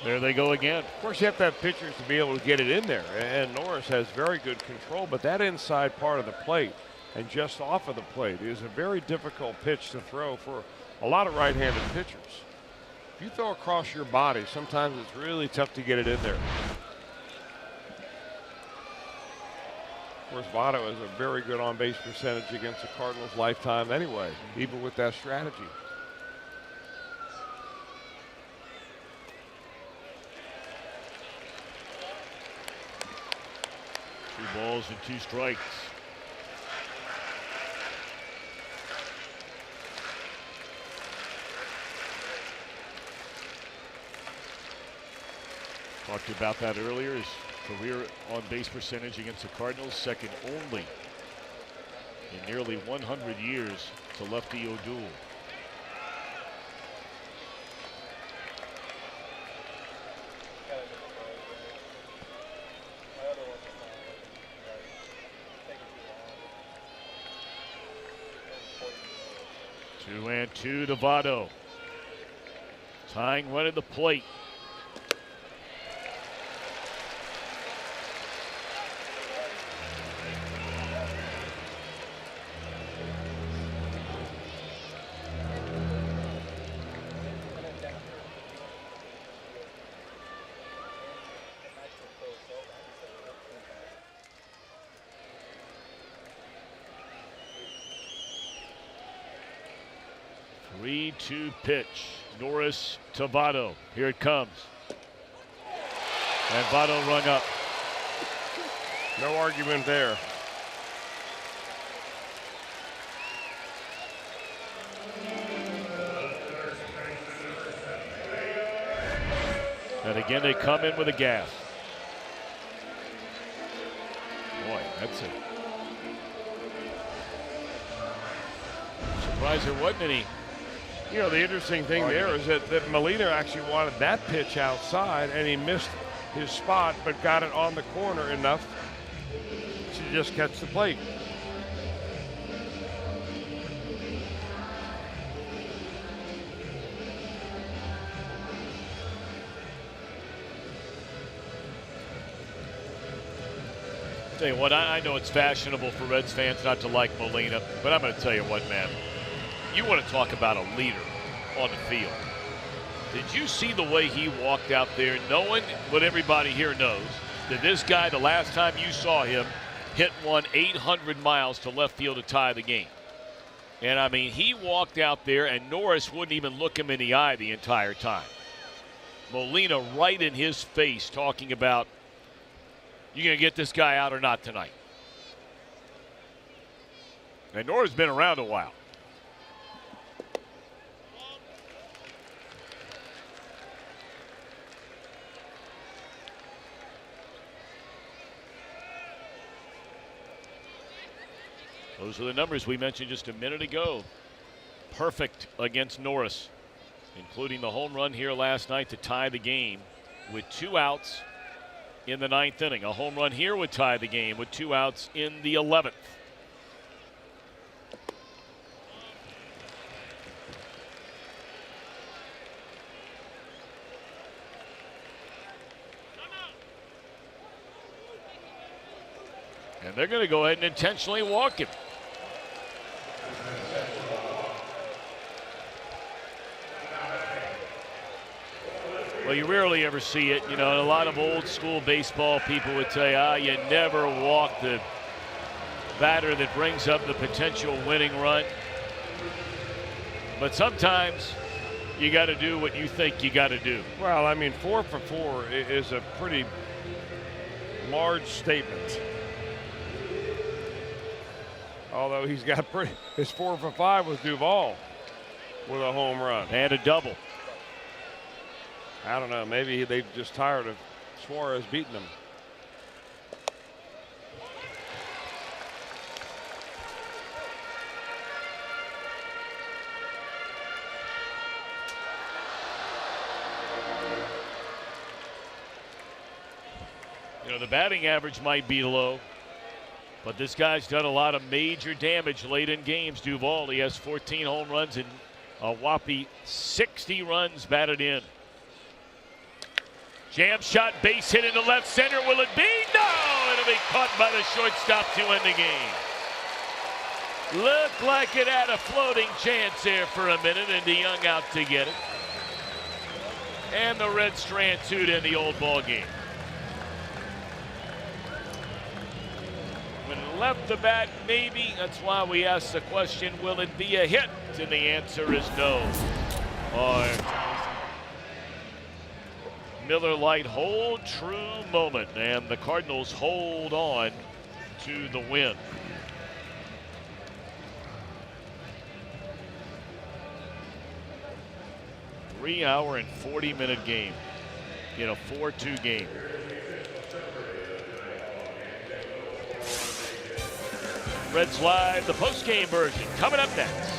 There they go again. Of course, you have to have pitchers to be able to get it in there. And Norris has very good control, but that inside part of the plate and just off of the plate is a very difficult pitch to throw for a lot of right-handed pitchers. If you throw across your body, sometimes it's really tough to get it in there. Of course, Votto has a very good on-base percentage against the Cardinals lifetime anyway, even with that strategy. 2 balls and 2 strikes. Talked about that earlier. His career on-base percentage against the Cardinals, second only in nearly 100 years to lefty O'Doul. Two and two to Votto. Tying run at the plate. Three-two pitch. Norris to Votto. Here it comes. And Votto rung up. No argument there. And again, they come in with a gas. Boy, that's it. Surprised there wasn't any. You know, the interesting thing there is that Molina actually wanted that pitch outside, and he missed his spot, but got it on the corner enough to just catch the plate. Tell you what, I know it's fashionable for Reds fans not to like Molina, but I'm going to tell you what, man. You want to talk about a leader on the field. Did you see the way he walked out there, knowing what everybody here knows, that this guy, the last time you saw him, hit one 800 miles to left field to tie the game? And, I mean, he walked out there, and Norris wouldn't even look him in the eye the entire time. Molina right in his face talking about, you going to get this guy out or not tonight? And Norris has been around a while. Those are the numbers we mentioned just a minute ago. Perfect against Norris, including the home run here last night to tie the game with 2 outs in the 9th inning. A home run here would tie the game with 2 outs in the 11th. And they're going to go ahead and intentionally walk him. Well, you rarely ever see it. You know, a lot of old school baseball people would say, you never walk the batter that brings up the potential winning run. But sometimes you got to do what you think you got to do. Well, I mean, 4 for 4 is a pretty large statement. Although he's got his 4 for 5 was Duvall with a home run. And a double. I don't know, maybe they're just tired of Suarez beating them. You know, the batting average might be low, but this guy's done a lot of major damage late in games. Duvall, he has 14 home runs and a whopping 60 runs batted in. Jam shot, base hit into left center. Will it be? No! It'll be caught by the shortstop to end the game. Looked like it had a floating chance there for a minute, and DeYoung out to get it. And the Red Strand 2 to end the old ball game. When it left the bat, maybe. That's why we asked the question, will it be a hit? And the answer is no. Miller Lite hold true moment, and the Cardinals hold on to the win. Three-hour and 40-minute game in a 4-2 game. Reds Live, the post-game version, coming up next.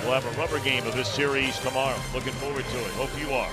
We'll have a rubber game of this series tomorrow. Looking forward to it. Hope you are.